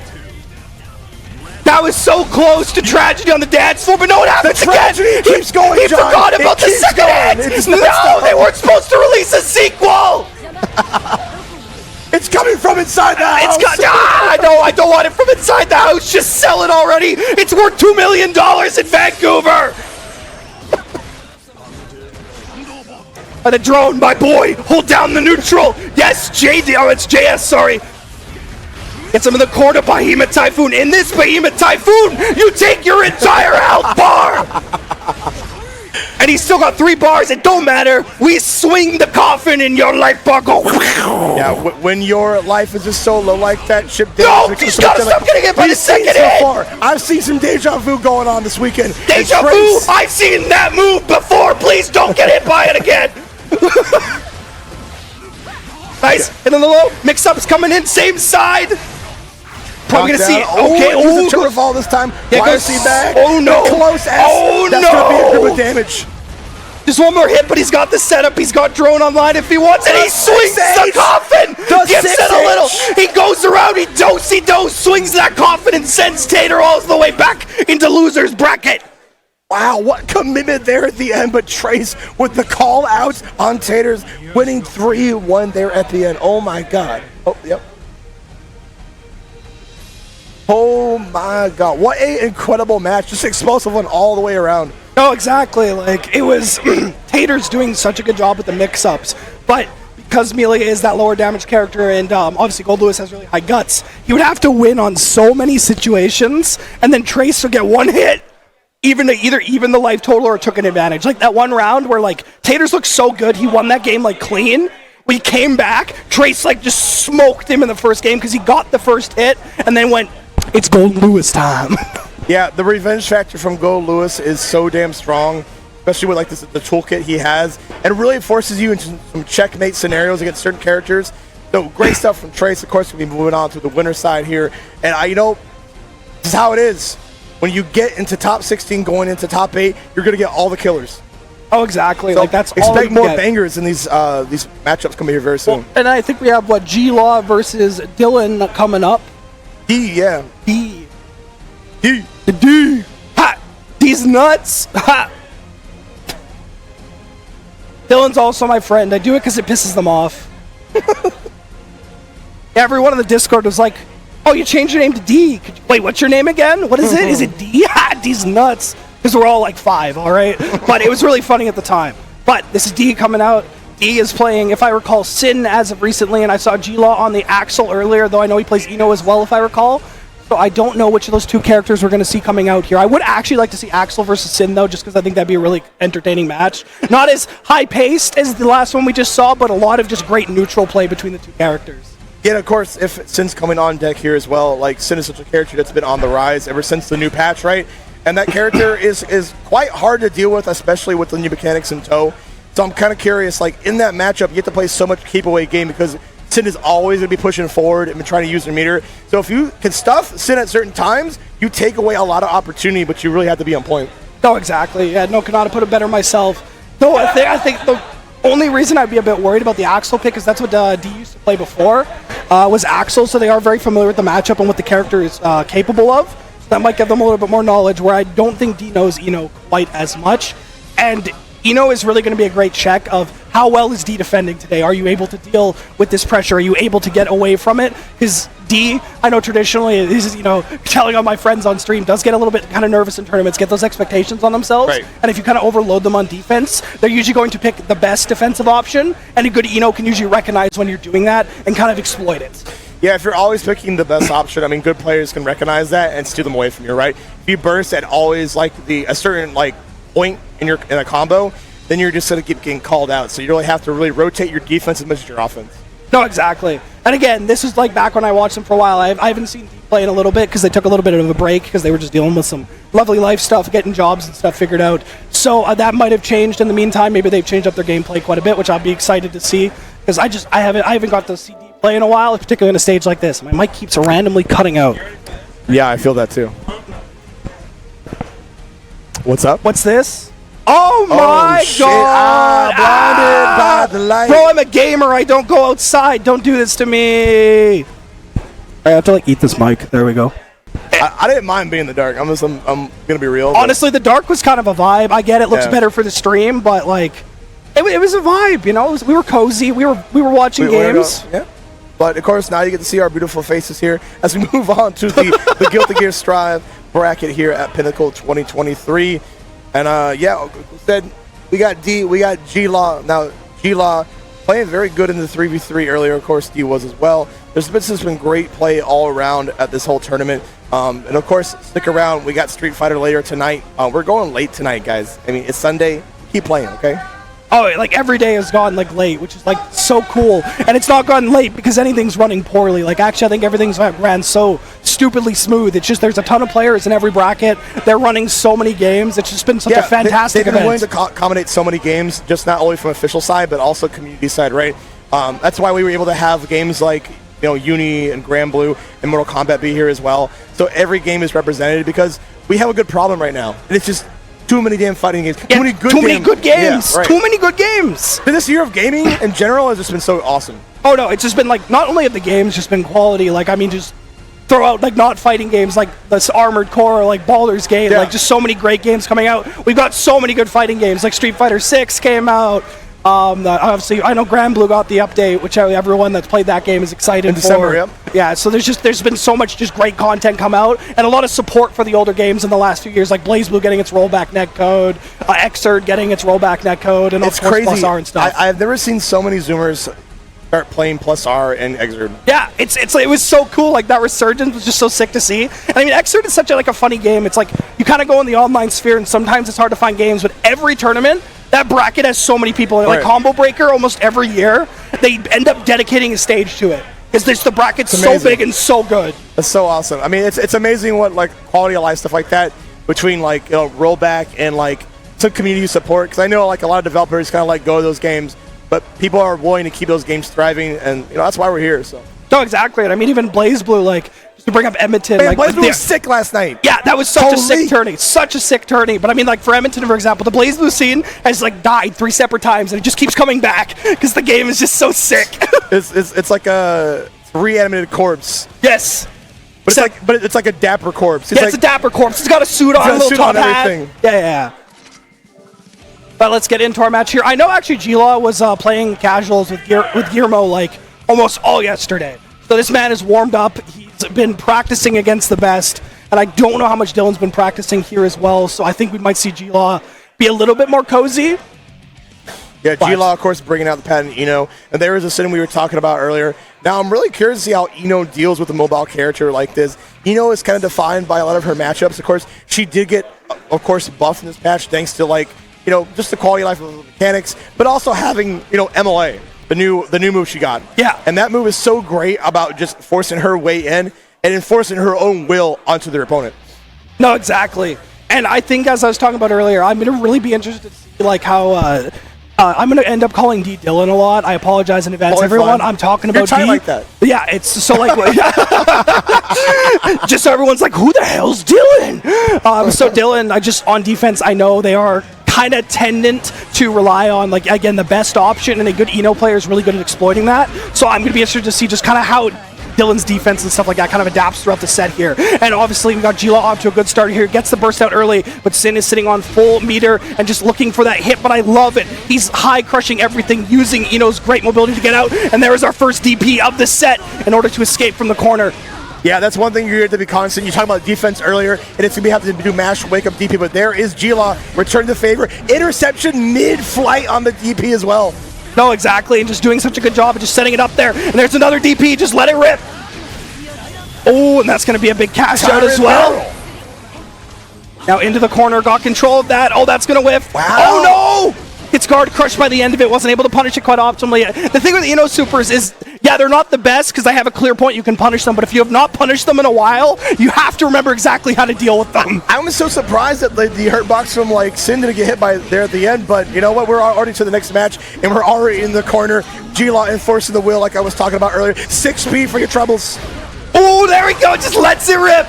That was so close to tragedy on the dance floor, but no, it happens again. Keeps going, He forgot about the second hit. No, they weren't supposed to release a sequel. It's coming from inside the house. I don't want it from inside the house. Just sell it already. It's worth $2 million in Vancouver. And a drone, my boy. Hold down the neutral. Yes, JD. Oh, it's JS. Sorry. Gets him in the corner, Behemoth Typhoon. In this Behemoth Typhoon, you take your entire health bar! And he's still got 3 bars, it don't matter. We swing the coffin and your life bar go. Yeah, when your life is just so low like that, Chip. No, he's gotta stop getting hit by the second hit! I've seen some deja vu going on this weekend. Deja vu? I've seen that move before. Please don't get hit by it again. Nice, hit on the low. Mix-up's coming in, same side. Probably gonna see it. Okay, oh, to revolve this time. YRC back. Oh no! Close edge. Oh That's gonna be a grip of damage. Just one more hit, but he's got the setup. He's got drone online if he wants, and he swings the coffin. Gives it a little. He goes around. He do-si-do, swings that coffin, and sends Tater all the way back into loser's bracket. Wow, what commitment there at the end, but Trace with the call out on Taters, winning 3-1 there at the end. Oh my God. Oh, yep. Oh my God, what an incredible match. Just explosive one all the way around. No, exactly. Like, it was Taters doing such a good job with the mix-ups, but because Millia is that lower damage character and obviously Goldlewis has really high guts, he would have to win on so many situations, and then Trace would get one hit, either the life total or took an advantage. Like that one round where like Taters looked so good, he won that game like clean. We came back, Trace like just smoked him in the first game because he got the first hit and then went, it's Goldlewis time. Yeah, the revenge factor from Goldlewis is so damn strong, especially with like this, the toolkit he has, and really forces you into some checkmate scenarios against certain characters. So great stuff from Trace. Of course, we'll be moving on to the winner side here, and this is how it is. When you get into top 16, going into top 8, you're gonna get all the killers. Oh, exactly. So like that's all expect more bangers in these matchups coming here very soon. Well, and I think we have Glaw versus Dylan coming up. D. Ha! These nuts! Ha! Dylan's also my friend. I do it because it pisses them off. Everyone in the Discord was like, oh, you changed your name to D. Wait, what's your name again? What is it? Is it D? Ha! D's nuts. because we're all like 5, all right? But it was really funny at the time. But this is D coming out. D is playing, if I recall, Sin as of recently, and I saw G-Law on the Axel earlier, though I know he plays Eno as well, if I recall. So I don't know which of those two characters we're going to see coming out here. I would actually like to see Axel versus Sin, though, just because I think that'd be a really entertaining match. Not as high-paced as the last one we just saw, but a lot of just great neutral play between the two characters. Yeah, and of course, if Sin's coming on deck here as well, like, Sin is such a character that's been on the rise ever since the new patch, right? And that character is quite hard to deal with, especially with the new mechanics in tow. So I'm kind of curious, like, in that matchup, you have to play so much keep-away game because Sin is always going to be pushing forward and trying to use their meter. So if you can stuff Sin at certain times, you take away a lot of opportunity, but you really have to be on point. No, exactly. Yeah, no, cannot put it better myself. Though I think the only reason I'd be a bit worried about the Axel pick is that's what D used to play before, was Axel, so they are very familiar with the matchup and what the character is capable of. So that might give them a little bit more knowledge, where I don't think D knows Eno quite as much. And Eno is really going to be a great check of how well is D defending today. Are you able to deal with this pressure? Are you able to get away from it? Because D, I know traditionally, this is, telling on my friends on stream, does get a little bit kind of nervous in tournaments, get those expectations on themselves. Right. And if you kind of overload them on defense, they're usually going to pick the best defensive option. And a good Eno can usually recognize when you're doing that and kind of exploit it. Yeah, if you're always picking the best option, I mean, good players can recognize that and steal them away from you, right? If you burst at always like a certain point in a combo, then you're just going to keep getting called out. So you really have to really rotate your defense as much as your offense. No, exactly. And again, this is like back when I watched them for a while. I haven't seen D play in a little bit because they took a little bit of a break because they were just dealing with some lovely life stuff, getting jobs and stuff figured out. So that might have changed in the meantime. Maybe they've changed up their gameplay quite a bit, which I'll be excited to see because I haven't got to see D play in a while, particularly on a stage like this. My mic keeps randomly cutting out. Yeah, I feel that too. What's up? What's this? Oh my god! Blinded by the light. Bro, I'm a gamer. I don't go outside. Don't do this to me. I have to eat this mic. There we go. I didn't mind being in the dark. I'm gonna be real. Honestly, the dark was kind of a vibe. I get it looks better for the stream, but it was a vibe. We were cozy. We were watching games. Yeah. But of course, now you get to see our beautiful faces here as we move on to the Guilty Gear Strive bracket here at Pinnacle 2023. And we got D, we got G-Law. Now, G-Law playing very good in the 3v3 earlier. Of course, D was as well. There's been great play all around at this whole tournament. And of course, stick around. We got Street Fighter later tonight. We're going late tonight, guys. I mean, it's Sunday. Keep playing, okay? Oh, every day has gone late, which is so cool. And it's not gone late because anything's running poorly. Actually, I think everything's ran so stupidly smooth. It's just there's a ton of players in every bracket. They're running so many games. It's just been such a fantastic event. They've been willing to accommodate so many games, just not only from official side, but also community side, right? That's why we were able to have games like Uni and Grand Blue and Mortal Kombat be here as well. So every game is represented because we have a good problem right now. And it's just too many damn fighting games. Too many good games. Yeah, right. Too many good games. This year of gaming in general has just been so awesome. Oh no, it's just been not only have the games just been quality, just throw out not fighting games like this Armored Core or Baldur's Gate, just so many great games coming out. We've got so many good fighting games, Street Fighter 6 came out. Obviously, I know Grand Blue got the update, which everyone that's played that game is excited for. December, yep. Yeah, so there's been so much just great content come out, and a lot of support for the older games in the last few years, like BlazBlue getting its rollback netcode, Xrd getting its rollback netcode, and it's of course crazy. Plus R and stuff. I've never seen so many Zoomers start playing Plus R and Xrd. Yeah, it was so cool. That resurgence was just so sick to see. And I mean, Xrd is such a funny game. It's you kind of go in the online sphere, and sometimes it's hard to find games, but every tournament, that bracket has so many people. Right. Combo Breaker, almost every year, they end up dedicating a stage to it. Because the bracket's so big and so good. That's so awesome. I mean, it's amazing what quality of life stuff like that between rollback and some community support. Because I know a lot of developers kind of go to those games, but people are willing to keep those games thriving, and that's why we're here. So. No, exactly. And I mean, even BlazBlue, just to bring up Edmonton. Man, BlazBlue was sick last night. Yeah, that was such a sick tourney. Such a sick tourney. But I mean, for Edmonton, for example, the BlazBlue scene has died 3 separate times, and it just keeps coming back because the game is just so sick. It's like a reanimated corpse. Yes. But it's like a dapper corpse. It's a dapper corpse. It's got a suit on, a little top hat. Everything. Yeah. But let's get into our match here. I know actually G-Law was playing casuals with Guillermo almost all yesterday. So this man is warmed up. He's been practicing against the best. and I don't know how much Dylan's been practicing here as well, so I think we might see Glaw be a little bit more cozy. Yeah, Glaw, of course, bringing out the patent Eno, and there is a setting we were talking about earlier. Now, I'm really curious to see how Eno deals with a mobile character like this. Eno is kind of defined by a lot of her matchups. Of course, she did get, of course, buffed in this patch thanks to, like, you know, just the quality of life of the mechanics, but also having, you know, MLA, the new move she got. Yeah. And that move is so great about just forcing her way in and enforcing her own will onto their opponent. No, exactly. And I think, as I was talking about earlier, I'm going to really be interested to see, like, how... I'm going to end up calling D Dylan a lot. I apologize in advance, everyone. I'm talking about You're D. like that. Yeah, it's so like... just so everyone's like, who the hell's Dylan? So Dylan, on defense, I know they are kind of tendent to rely on, like, again, the best option, and a good Eno player is really good at exploiting that. So I'm going to be interested to see just kind of how Dylan's defense and stuff like that kind of adapts throughout the set here. And obviously we got Glaw off to a good start here, gets the burst out early, but Sin is sitting on full meter and just looking for that hit, but I love it. He's high crushing everything, using Eno's great mobility to get out, and there is our first DP of the set in order to escape from the corner. Yeah, that's one thing you're going to be constant. You talked about defense earlier, and it's going to be having to do mash wake up DP, but there is Glaw returning the favor. Interception mid-flight on the DP as well. No, exactly, and just doing such a good job of just setting it up there. And there's another DP, just let it rip. Oh, and that's going to be a big cash out as well. Now into the corner, got control of that. Oh, that's going to whiff. Wow. Oh, no! Gets guard crushed by the end of it. Wasn't able to punish it quite optimally. The thing with the Eno Supers is, yeah, they're not the best because they have a clear point you can punish them, but if you have not punished them in a while, you have to remember exactly how to deal with them. I was so surprised that the hurt box from, like, Sin didn't get hit by there at the end, but you know what? We're already to the next match, and we're already in the corner. Glaw enforcing the will like I was talking about earlier. 6P for your troubles. Oh, there we go. Just lets it rip.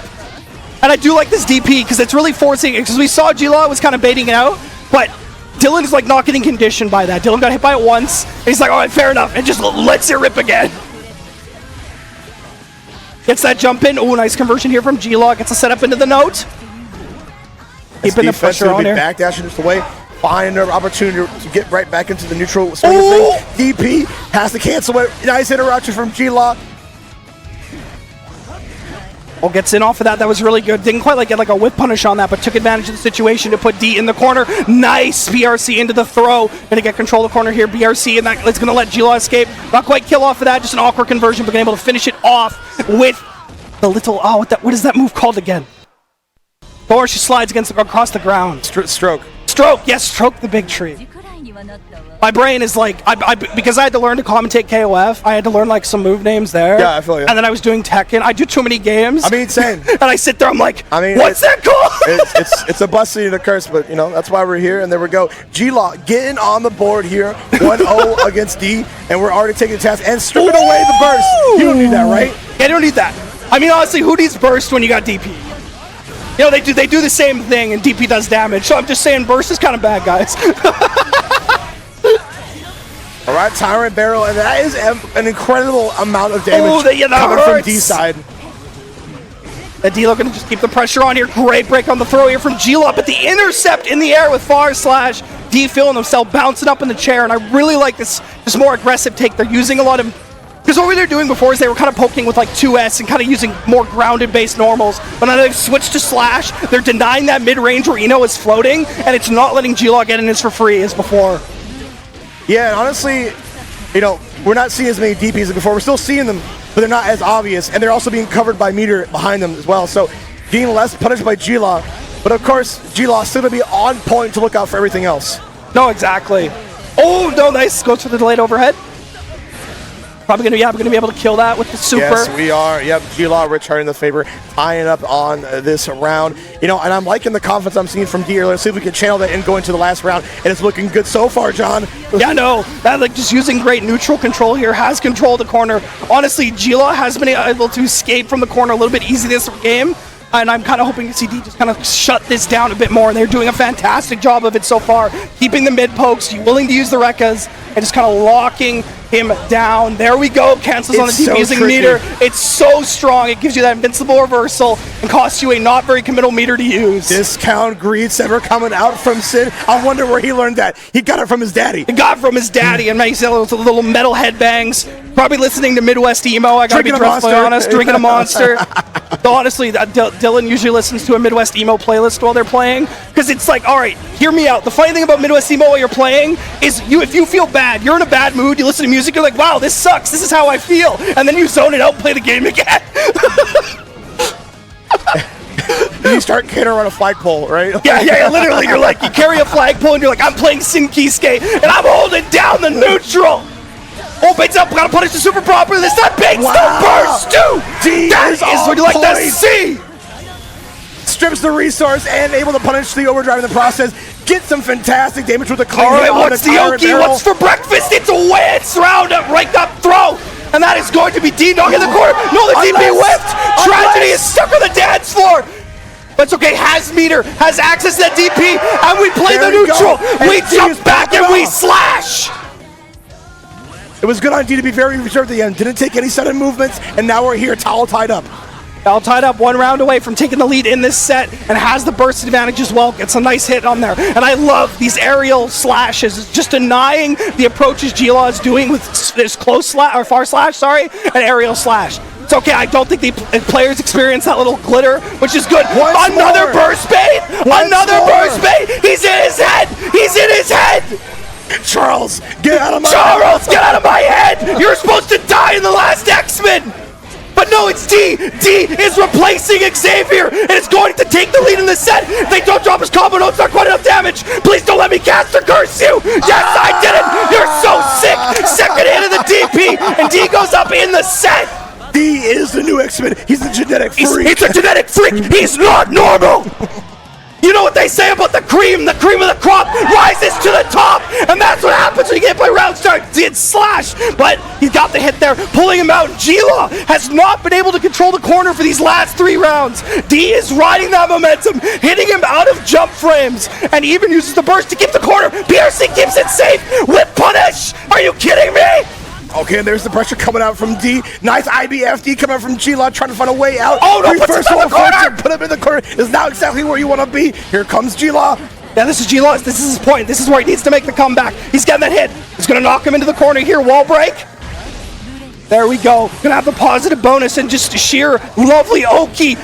And I do like this DP because it's really forcing it, because we saw Glaw was kind of baiting it out, but Dylan is like not getting conditioned by that. Dylan got hit by it once, and he's like, all right, fair enough, and just lets it rip again. Gets that jump in. Oh, nice conversion here from Glaw. Gets a setup into the note. Keeping the pressure on here. Backdashing just away. Find an opportunity to get right back into the neutral swing of thing. DP has to cancel it. Nice interaction from Glaw. Oh, gets in off of that. That was really good. Didn't quite like get like a whip punish on that, but took advantage of the situation to put D in the corner. Nice BRC into the throw. Gonna get control of the corner here. BRC, and that's gonna let Glaw escape. Not quite kill off of that. Just an awkward conversion, but able to finish it off with the little, what is that move called again? Or she slides across the ground. Stroke. Stroke, yes, stroke the big tree. My brain is like, because I had to learn to commentate KOF, I had to learn like some move names there. Yeah, I feel you. And then I was doing Tekken. I do too many games. I mean, same. And I sit there, I'm like, what's that called? It's a blessing and a curse, but you know, that's why we're here, and there we go. Glaw getting on the board here, 1-0 against D, and we're already taking the task and stripping away the burst. You don't need that, right? Yeah, you don't need that. I mean, honestly, who needs burst when you got DP? You know, they do the same thing, and DP does damage, so I'm just saying burst is kind of bad, guys. All right, Tyrant Barrel, and that is an incredible amount of damage coming from D side. The D looking to just keep the pressure on here. Great break on the throw here from Glaw, but the intercept in the air with /. D feeling himself bouncing up in the chair, and I really like this more aggressive take. They're using a lot of, because what they were doing before is they were kind of poking with like 2S and kind of using more grounded-based normals, but now they've switched to /. They're denying that mid-range where Eno is floating, and it's not letting Glaw get in his for free as before. Yeah, and honestly, you know, we're not seeing as many DPs as before. We're still seeing them, but they're not as obvious, and they're also being covered by meter behind them as well. So being less punished by Glaw, but of course, Glaw still going to be on point to look out for everything else. No, exactly. Oh, no, nice. Goes for the delayed overhead. Probably going to be able to kill that with the super. Yes, we are. Yep, Glaw returning the favor, tying up on this round. You know, and I'm liking the confidence I'm seeing from D earlier. Let's see if we can channel that and go into the last round. And it's looking good so far, John. Yeah, no, that like just using great neutral control here, has controlled the corner. Honestly, Glaw has been able to escape from the corner a little bit easy this game. And I'm kind of hoping to see D just kind of shut this down a bit more. And they're doing a fantastic job of it so far. Keeping the mid pokes, willing to use the Rekkas, and just kind of locking him down. There we go. Cancels on the It's so defusing tricky. meter. It's so strong. It gives you that invincible reversal and costs you a not very committal meter to use. Discount greets ever coming out from Sid. I wonder where he learned that. He got it from his daddy. He got it from his daddy and makes little metal headbangs. Probably listening to Midwest emo. I gotta be Drinking a truthfully Monster. honest. Drinking a Monster. Though honestly, Dylan usually listens to a Midwest emo playlist while they're playing, because it's like, all right, hear me out. The funny thing about Midwest emo while you're playing is if you feel bad, you're in a bad mood, you listen to music, you're like, wow, this sucks. This is how I feel. And then you zone it out and play the game again. You start catering on a flagpole, right? Yeah, literally. You're like, you carry a flagpole and you're like, I'm playing snkz and I'm holding down the neutral. Oh, Bait's up, gotta punish the super proper. This time Bait's the burst too. That is what you like to see. Strips the resource and able to punish the overdrive in the process. Get some fantastic damage with the clean. All right, hit on what's the tyrant Oki? barrel. What's for breakfast? It's a wedge round up, right up throw. And that is going to be D-Dog in the corner. No, the DP whipped. Tragedy is stuck on the dance floor. But it's okay, has meter, has access to that DP, and we play the neutral. We jump back and we slash. It was good on D to be very reserved at the end. Didn't take any sudden movements, and now we're here, towel tied up. All tied up, 1 round away from taking the lead in this set, and has the burst advantage as well. Gets a nice hit on there. And I love these aerial slashes, just denying the approaches Glaw is doing with this close slash, or far slash, an aerial slash. It's okay, I don't think the players experience that little glitter, which is good. Another burst bait! Another burst bait! He's in his head! He's in his head! Charles, get out of my Charles, get out of my head! You're supposed to die in the last X-Men! But no, it's D! D is replacing Xavier, and it's going to take the lead in the set! If they don't drop his combo, no, it's not quite enough damage! Please don't let me cast or curse you! Yes, I did it! You're so sick! Second hit of the DP, and D goes up in the set! D is the new X-Men. He's a genetic freak. He's a genetic freak! He's not normal! You know what they say about the cream of the crop rises to the top, and that's what happens when you can't play round start. It's slash, but he got the hit there, pulling him out. Glaw has not been able to control the corner for these last 3 rounds. D is riding that momentum, hitting him out of jump frames, and even uses the burst to keep the corner. PRC keeps it safe with punish. Are you kidding me? Okay, and there's the pressure coming out from D. Nice IBFD coming out from Glaw, trying to find a way out. Oh no, puts him in the corner! Put him in the corner is now exactly where you want to be. Here comes Glaw. Yeah, this is Glaw. This is his point. This is where he needs to make the comeback. He's getting that hit. He's going to knock him into the corner here. Wall break. There we go. Going to have the positive bonus and just sheer lovely Oki.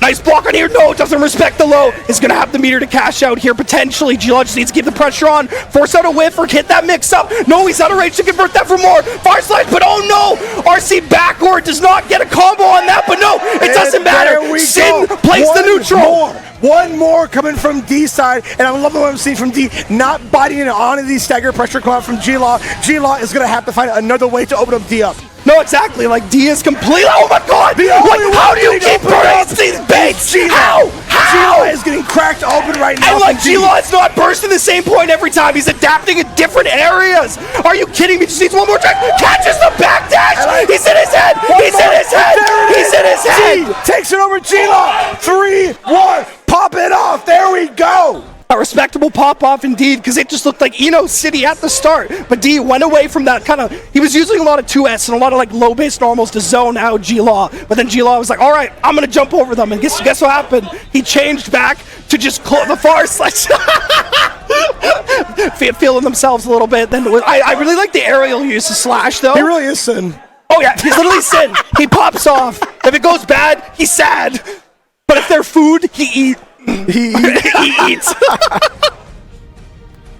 Nice block on here. No, doesn't respect the low. Is going to have the meter to cash out here potentially. Glaw just needs to keep the pressure on. Force out a whiff or hit that mix up. No, he's out of range to convert that for more. Far slide, but oh no! RC backward does not get a combo on that, but no, it doesn't matter. Sin plays the neutral. One more coming from D side, and I'm loving what I'm seeing from D, not biting it on these stagger pressure coming out from Glaw. Glaw is going to have to find another way to open up D up. No, exactly. Like, D is completely. Oh my god! Like, how do you keep burning these baits? How? Glaw is getting cracked open right now. And like, Glaw is not bursting the same point every time. He's adapting in different areas. Are you kidding me? Just needs one more track. Catches the back dash. He's in his head. He's in his head. He's in his head. D takes it over Glaw. 3, 1. Pop it off. There we go. A respectable pop-off indeed, because it just looked like Eno City at the start, but D went away from that kind of, he was using a lot of 2S and a lot of like low-base normals to zone out Glaw, but then Glaw was like, all right, I'm going to jump over them, and guess what happened? He changed back to just the far slash, feeling themselves a little bit. Then I really like the aerial use of slash though. He really is Sin. Oh yeah, he's literally Sin. He pops off. If it goes bad, he's sad, but if they're food, he eats. He eats.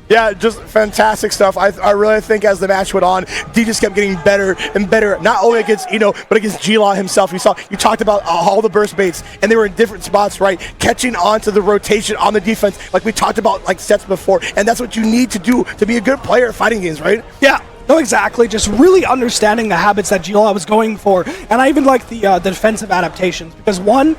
Yeah, just fantastic stuff. I really think as the match went on, D just kept getting better and better, not only against Eno, but against Glaw himself. You talked about all the burst baits, and they were in different spots, right? Catching on to the rotation on the defense, like we talked about like sets before, and that's what you need to do to be a good player at fighting games, right? Yeah. No, exactly. Just really understanding the habits that Glaw was going for, and I even like the defensive adaptations because one,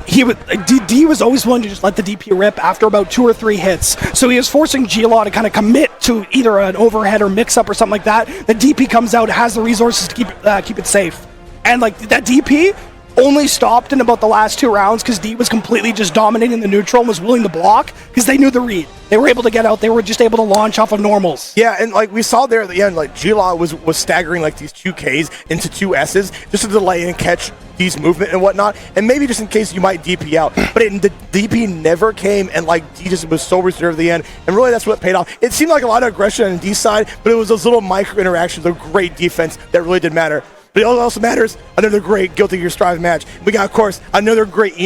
D was always willing to just let the DP rip after about 2 or 3 hits, so he was forcing Glaw to kind of commit to either an overhead or mix-up or something like that. The DP comes out, has the resources to keep it safe, and like that DP, only stopped in about the last 2 rounds because D was completely just dominating the neutral and was willing to block because they knew the read. They were able to get out. They were just able to launch off of normals. Yeah, and like we saw there at the end, like Glaw was staggering like these 2 Ks into 2 S's just to delay and catch D's movement and whatnot, and maybe just in case you might DP out. But the DP never came, and like D just was so reserved at the end, and really that's what paid off. It seemed like a lot of aggression on D's side, but it was those little micro interactions of great defense that really did matter. But it also matters, another great Guilty Gear Strive match. We got, of course, another great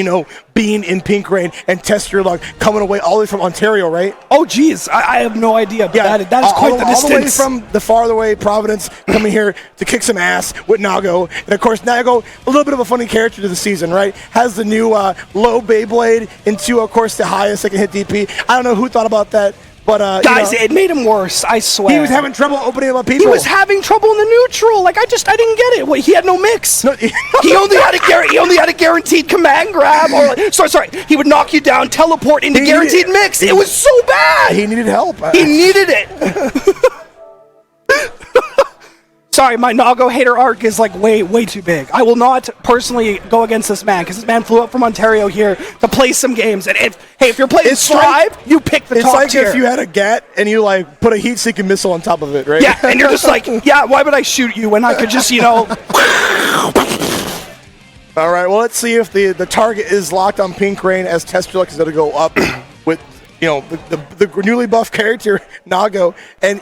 being in Pink Rain and Test Your Luck coming away all the way from Ontario, right? Oh, geez. I have no idea. But yeah, that is quite the distance. All the way from the farther away Providence coming here to kick some ass with Nago. And, of course, Nago, a little bit of a funny character to the season, right? Has the new low Beyblade into, of course, the highest that can hit DP. I don't know who thought about that. But, guys, it made him worse, I swear. He was having trouble opening up people. He was having trouble in the neutral. Like, I didn't get it. Wait, he had no mix. No, he only had a guaranteed command grab. Or sorry. He would knock you down, teleport into guaranteed mix. It was so bad. He needed help. He needed it. Sorry, my Nago hater arc is like way too big. I will not personally go against this man because this man flew up from Ontario here to play some games. And if you're playing Strive, you pick the top tier. It's like if you had a GAT and you like put a heat-seeking missile on top of it, right? Yeah, and you're just like, yeah, why would I shoot you when I could just, All right, well, let's see if the target is locked on Pink Rain as Test Your Luck is going to go up with the newly buffed character Nago. And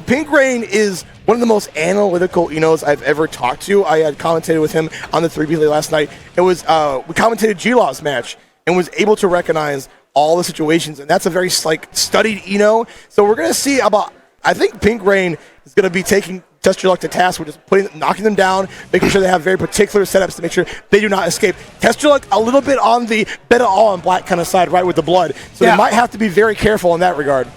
Pink Rain is one of the most analytical I've ever talked to. I had commentated with him on the 3B last night. It was we commentated Glaw's match and was able to recognize all the situations, and that's a very studied So we're gonna see about. I think Pink Rain is gonna be taking Test Your Luck to task. We're just knocking them down, making sure they have very particular setups to make sure they do not escape. Test Your Luck a little bit on the bet all on black kind of side, right, with the blood. So they might have to be very careful in that regard.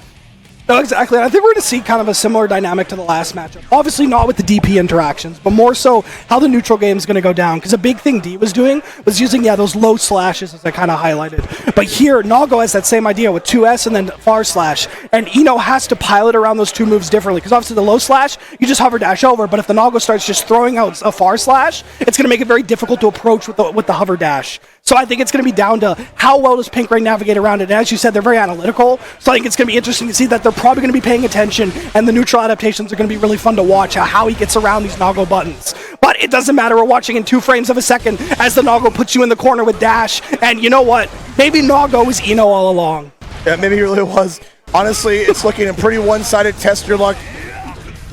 No, exactly. I think we're going to see kind of a similar dynamic to the last matchup. Obviously not with the DP interactions, but more so how the neutral game is going to go down. Because a big thing D was doing was using, those low slashes as I kind of highlighted. But here, Nago has that same idea with 2S and then far slash. And has to pilot around those 2 moves differently. Because obviously the low slash, you just hover dash over. But if the Nago starts just throwing out a far slash, it's going to make it very difficult to approach with the hover dash. So I think it's going to be down to how well does Pink Rain navigate around it. And as you said, they're very analytical. So I think it's going to be interesting to see that they're probably going to be paying attention, and the neutral adaptations are going to be really fun to watch, how he gets around these Nago buttons. But it doesn't matter. We're watching in 2 frames of a second as the Nago puts you in the corner with dash. And you know what? Maybe Nago was all along. Yeah, maybe he really was. Honestly, it's looking a pretty one-sided. Test Your Luck.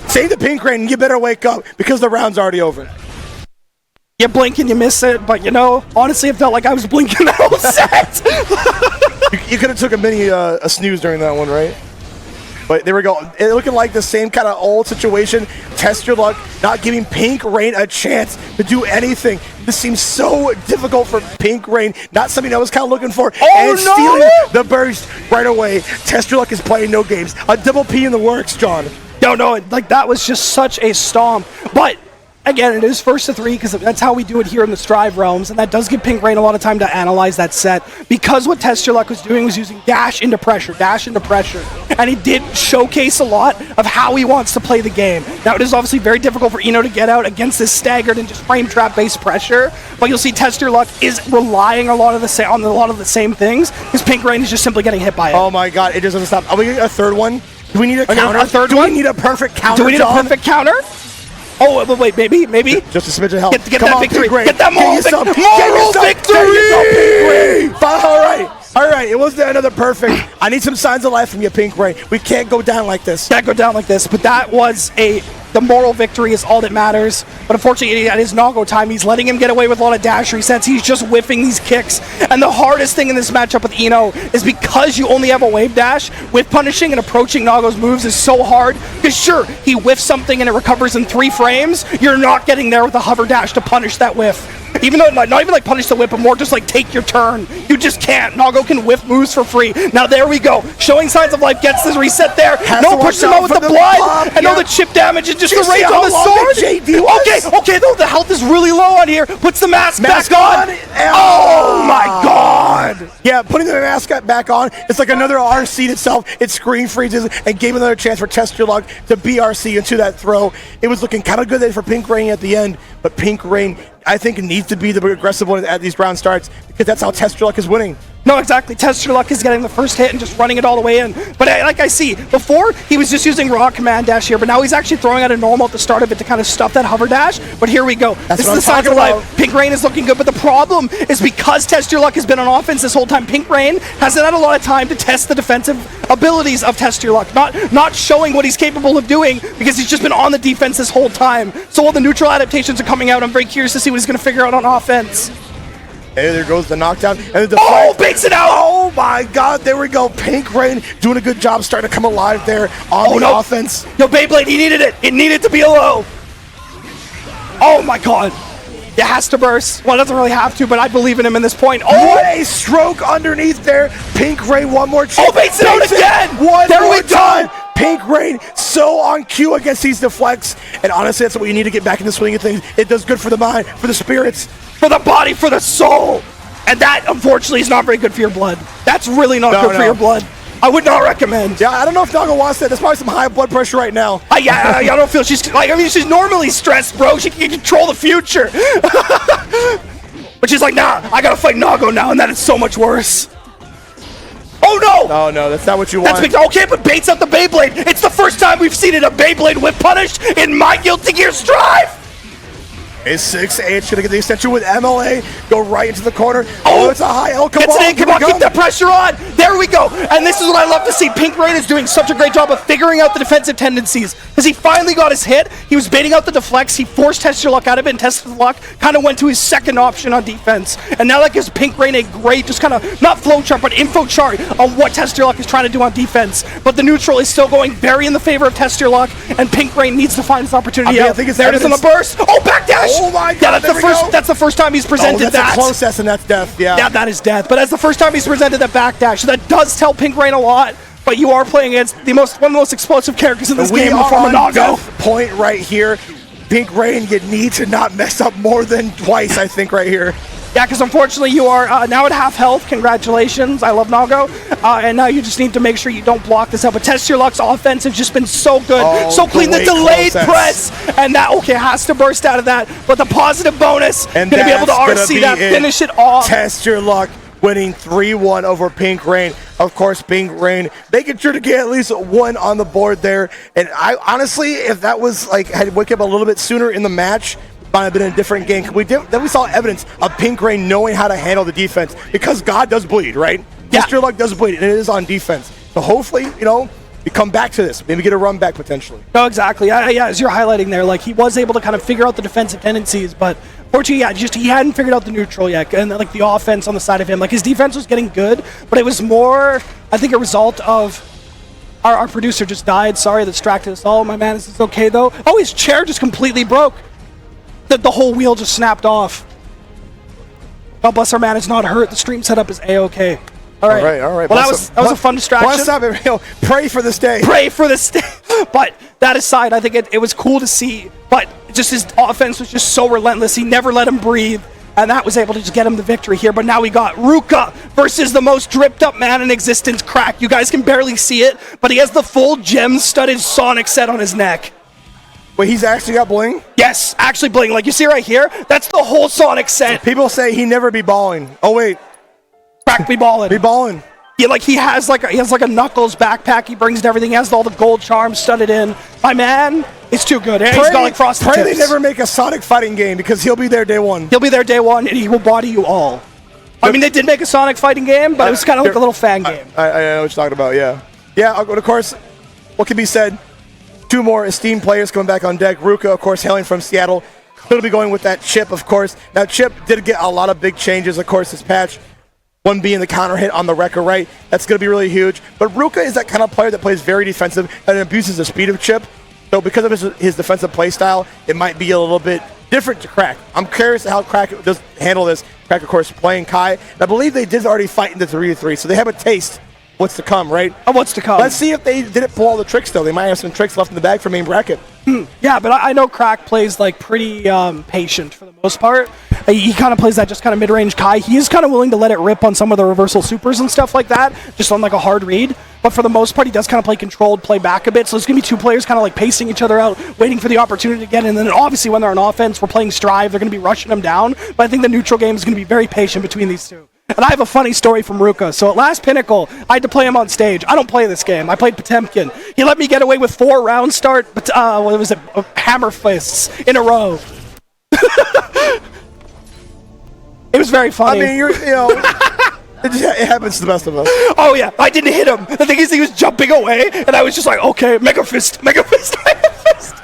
Save the Pink Rain and you better wake up because the round's already over. You blink and you miss it, but honestly, it felt like I was blinking the whole set. you could have took a mini a snooze during that one, right? But there we go. It looking like the same kind of old situation. Test Your Luck, not giving Pink Rain a chance to do anything. This seems so difficult for Pink Rain. Not something I was kind of looking for. And stealing the burst right away. Test Your Luck is playing no games. A double P in the works, John. No, that was just such a stomp. But again, it is first to 3 because that's how we do it here in the Strive realms, and that does give Pink Rain a lot of time to analyze that set because what Test Your Luck was doing was using dash into pressure, and he did showcase a lot of how he wants to play the game. Now, it is obviously very difficult for to get out against this staggered and just frame trap-based pressure, but you'll see Test Your Luck is relying on a lot of the same things because Pink Rain is just simply getting hit by it. Oh my god, it just doesn't stop. Are we getting a third one? Do we need a counter? A third one? Do we need a perfect counter, Do we need a perfect counter? Oh, but wait, maybe. Just a smidge of help. Get that victory. Get that moral victory. All right. It wasn't another perfect. I need some signs of life from you, Pink Rain. We can't go down like this. But that was the moral victory is all that matters. But unfortunately, at his Nago time, he's letting him get away with a lot of dash resets. He's just whiffing these kicks. And the hardest thing in this matchup with is because you only have a wave dash, with punishing and approaching Nago's moves is so hard. Because sure, he whiffs something and it recovers in 3 frames. You're not getting there with a hover dash to punish that whiff. Even though, not even like punish the whip, but more just like take your turn. You just can't. Nago can whiff moves for free. Now there we go. Showing signs of life, gets this reset there. Pushes him out with the blood. And the chip damage and just the rage on the sword. Okay, though the health is really low on here. Puts the mask back on. Oh my god. Yeah, putting the mask back on, it's like another RC itself. It screen freezes and gave another chance for Test Your Luck to BRC into that throw. It was looking kind of good there for Pink Rain at the end, but Pink Rain, I think, needs to be the aggressive one at these round starts because that's how TestYourLuck is winning. No, exactly. TestYourLuck is getting the first hit and just running it all the way in. But like I see, before he was just using raw command dash here, but now he's actually throwing out a normal at the start of it to kind of stuff that hover dash. But here we go. That's this is the signs of life. Pink Rain is looking good, but the problem is because TestYourLuck has been on offense this whole time, Pink Rain hasn't had a lot of time to test the defensive abilities of TestYourLuck. Not showing what he's capable of doing because he's just been on the defense this whole time. So while the neutral adaptations are coming out, I'm very curious to see what he's going to figure out on offense. Hey, there goes the knockdown. And the baits it out! Oh my god, there we go. Pink Rain doing a good job starting to come alive there on the offense. Yo, Beyblade, he needed it. It needed to be a low. Oh my god. It has to burst. Well, it doesn't really have to, but I believe in him in this point. Oh! What a stroke underneath there. Pink Rain, one more chip. Oh, baits it out again! One there more we time. go! Pink Rain so on cue against these deflects. And honestly, that's what you need to get back in the swing of things. It does good for the mind, for the spirits, for the body, for the soul. And that, unfortunately, is not very good for your blood. That's really not good for your blood. I would not recommend. Yeah, I don't know if Nago wants that. There's probably some high blood pressure right now. I don't feel she's like. I mean, she's normally stressed, bro. She can control the future. But she's like, nah, I gotta fight Nago now, and that is so much worse. Oh no! Oh no, that's not what you want. That's okay, but baits out the Beyblade. It's the first time we've seen it a Beyblade whip punished in my Guilty Gear Strive. snkz gonna get the extension with MLA, go right into the corner. Oh, it's a high L. Come on, keep that pressure on. There we go. And this is what I love to see. Pink Rain is doing such a great job of figuring out the defensive tendencies. Because he finally got his hit. He was baiting out the deflects. He forced TestYourLuck out of it, and TestYourLuck kind of went to his second option on defense. And now that gives Pink Rain a great, just kind of, not flowchart, but info chart on what TestYourLuck is trying to do on defense. But the neutral is still going very in the favor of TestYourLuck, and Pink Rain needs to find his opportunity out. I think it's there it is on the burst. Oh, backdash! Oh my god, that's the first time he's presented that's a close S, and that's death, Yeah, that is death. But that's the first time he's presented that backdash. So that does tell Pink Rain a lot. But you are playing against one of the most explosive characters in this game. We are on death point right here. Pink Rain, you need to not mess up more than twice, I think, right here. Yeah, because unfortunately you are now at half health. Congratulations. I love Nago. And now you just need to make sure you don't block this out. But TestYourLuck's offense has just been so good. So clean. The delayed press. And that, has to burst out of that. But the positive bonus, going to be able to RC that, finish it off. TestYourLuck winning 3-1 over Pink Rain. Of course, Pink Rain making sure to get at least one on the board there. And I honestly, if that was like, had wake up a little bit sooner in the match, might have been a different game. Then we saw evidence of Pink Rain knowing how to handle the defense because God does bleed, right? Yeah. TestYourLuck does bleed, and it is on defense. So hopefully, we come back to this. Maybe get a run back potentially. No, exactly. Yeah, as you're highlighting there, like he was able to kind of figure out the defensive tendencies, but fortunately, he hadn't figured out the neutral yet, and like the offense on the side of him. Like his defense was getting good, but it was more, I think, a result of our producer just died. Sorry, that distracted us all. My man, is this okay though? Oh, his chair just completely broke. The whole wheel just snapped off. God bless our man, is not hurt. The stream setup is A-okay. All right. Well, that was a fun distraction. Pray for this day. Pray for this day. But that aside, I think it was cool to see. But just his offense was just so relentless. He never let him breathe. And that was able to just get him the victory here. But now we got Ruka versus the most dripped up man in existence, Crack. You guys can barely see it, but he has the full gem-studded Sonic set on his neck. Wait, he's actually got bling? Yes, actually bling. Like you see right here, that's the whole Sonic set. People say he never be balling. Oh wait, Crack be balling. Be balling. Yeah, like he has like a Knuckles backpack. He brings everything. He has all the gold charms studded in. My man, it's too good. He's got like frosted tips. Pray they never make a Sonic fighting game because he'll be there day one. He'll be there day one, and he will body you all. I mean, they did make a Sonic fighting game, but it was kind of like a little fan game. I know what you're talking about. Yeah. Yeah. Of course, what can be said? Two more esteemed players coming back on deck. Ruka, of course, hailing from Seattle. He'll be going with that Chipp, of course. Now, Chipp did get a lot of big changes, of course, this patch. One being the counter hit on the Wrecker, right? That's going to be really huge. But Ruka is that kind of player that plays very defensive and abuses the speed of Chipp. So because of his defensive play style, it might be a little bit different to Crack. I'm curious how Crack does handle this. Crack, of course, playing Kai. And I believe they did already fight in the 3-3, so they have a taste what's to come, right? Of what's to come. Let's see if they didn't pull all the tricks, though. They might have some tricks left in the bag for main bracket. Yeah, but I know Crack plays like pretty patient for the most part. He kind of plays that just kind of mid-range Kai. He is kind of willing to let it rip on some of the reversal supers and stuff like that, just on like a hard read. but for the most part, he does kind of play controlled, play back a bit. So there's going to be two players kind of like pacing each other out, waiting for the opportunity to get in. And then obviously when they're on offense, we're playing Strive. They're going to be rushing them down. But I think the neutral game is going to be very patient between these two. And I have a funny story from Ruka. So at last Pinnacle, I had to play him on stage. I don't play this game. I played Potemkin. He let me get away with 4 round start, but what was it? Hammer fists in a row. It was very funny. I mean, you know, it happens to the best of us. Oh yeah, I didn't hit him. The thing is, he was jumping away, and I was just like, okay, Mega Fist, Mega Fist, Mega Fist.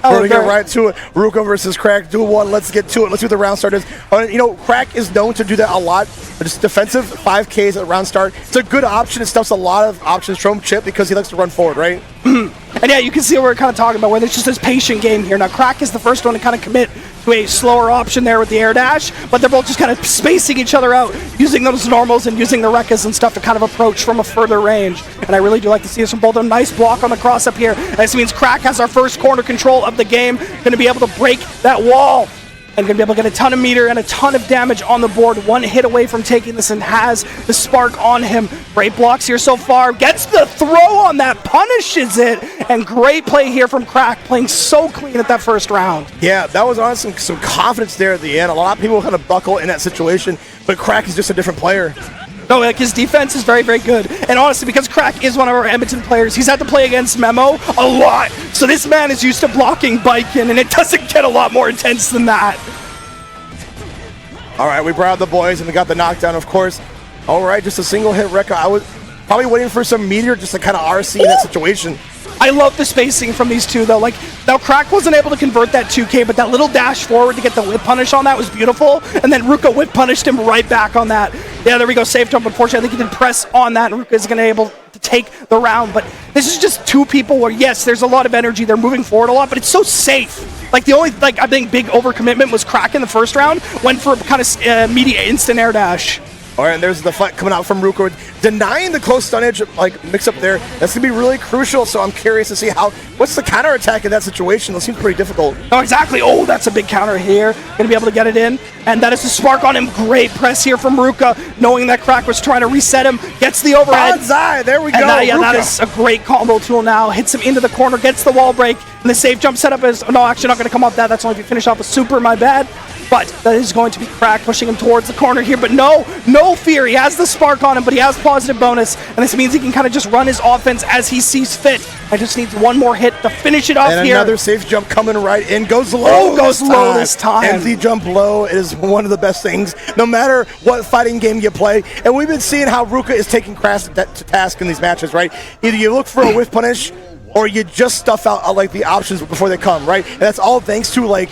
We're gonna get right to it. Ruka versus Crack, duel 1. Let's get to it. Let's see what the round start is. You know, Crack is known to do that a lot. Just defensive 5Ks at round start. It's a good option. It stuffs a lot of options from Chipp because he likes to run forward, right? And yeah, you can see what we're kind of talking about, where there's just this patient game here. Now, Crack is the first one to kind of commit to a slower option there with the air dash, but they're both just kind of spacing each other out, using those normals and using the Rekkas and stuff to kind of approach from a further range. And I really do like to see this from both of them. Nice block on the cross up here. This means Crack has our first corner control of the game, going to be able to break that wall. And going to be able to get a ton of meter and a ton of damage on the board. 1 hit away from taking this and has the spark on him. Great blocks here so far. Gets the throw on that, punishes it. And great play here from Crack, playing so clean at that first round. Yeah, that was on some confidence there at the end. A lot of people kind of buckle in that situation, but Crack is just a different player. No, like his defense is very, very good. And honestly, because Crack is one of our Edmonton players, he's had to play against Memo a lot. So this man is used to blocking Baiken, and it doesn't get a lot more intense than that. All right, we brought out the boys, and we got the knockdown, of course. All right, just a single hit Rekka. I was probably waiting for some meteor just to kind of RC in that situation. I love the spacing from these two, though. Like, now Crack wasn't able to convert that 2K, but that little dash forward to get the whip punish on that was beautiful. And then Ruka whip punished him right back on that. Yeah, there we go, safe jump. Unfortunately, I think he did press on that, and Ruka is going to be able to take the round. But this is just two people where, yes, there's a lot of energy. They're moving forward a lot, but it's so safe. Like, the only, like, I think big overcommitment was Crack in the first round. Went for a kind of immediate instant air dash. All right, and there's the fight coming out from Ruka, denying the close stun edge, like, mix up there. That's going to be really crucial, so I'm curious to see what's the counterattack in that situation? That seems pretty difficult. Oh, exactly. Oh, that's a big counter here. Going to be able to get it in, and that is the spark on him. Great press here from Ruka, knowing that Crack was trying to reset him. Gets the overhead. Banzai, there we go. Yeah, that is a great combo tool now. Hits him into the corner, gets the wall break, and the safe jump setup is, no, actually not going to come off that. That's only if you finish off a super, my bad. But that is going to be Crack pushing him towards the corner here. But no fear. He has the spark on him, but he has positive bonus. And this means he can kind of just run his offense as he sees fit. I just need one more hit to finish it off and here. Another safe jump coming right in. Goes low. Oh, goes low this time. Empty jump low is one of the best things, no matter what fighting game you play. And we've been seeing how Ruka is taking Crash to task in these matches, right? Either you look for a whiff punish, or you just stuff out like the options before they come, right? And that's all thanks to like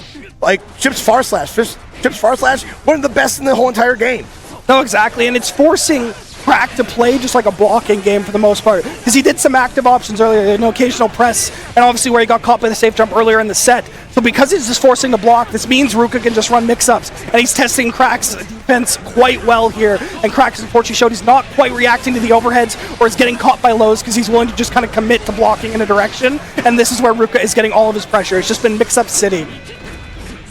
Chipp's Far Slash. Chipp's Far Slash, one of the best in the whole entire game. No, exactly, and it's forcing Crack to play just like a blocking game for the most part, because he did some active options earlier, an occasional press, and obviously where he got caught by the safe jump earlier in the set. So because he's just forcing the block, this means Ruka can just run mix-ups, and he's testing Crack's defense quite well here, and Crack unfortunately showed he's not quite reacting to the overheads or is getting caught by lows because he's willing to just kind of commit to blocking in a direction, and this is where Ruka is getting all of his pressure. It's just been mix-up city.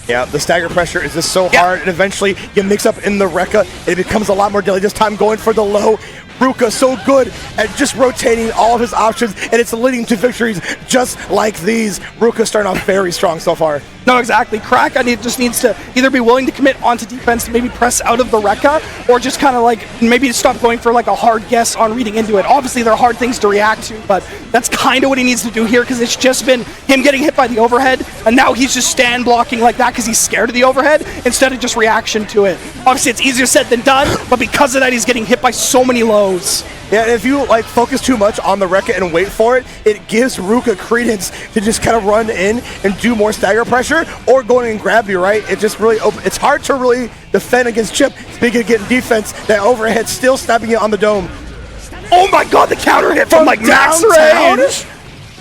Yeah, the stagger pressure is just so hard, and eventually you mix up in the Rekka, and it becomes a lot more deadly. This time going for the low. Ruka so good at just rotating all of his options, and it's leading to victories just like these. Ruka starting off very strong so far. No, exactly. Crack, just needs to either be willing to commit onto defense to maybe press out of the Rekka, or just kind of like maybe stop going for like a hard guess on reading into it. Obviously, they're hard things to react to, but that's kind of what he needs to do here, because it's just been him getting hit by the overhead, and now he's just stand blocking like that because he's scared of the overhead instead of just reaction to it. Obviously, it's easier said than done, but because of that, he's getting hit by so many lows. Yeah, and if you like focus too much on the Rekka and wait for it, it gives Ruka credence to just kind of run in and do more stagger pressure or go in and grab you, right? It just really it's hard to really defend against Chipp. Speaking of getting defense, that overhead still snapping you on the dome. Oh my god, the counter hit from like max range!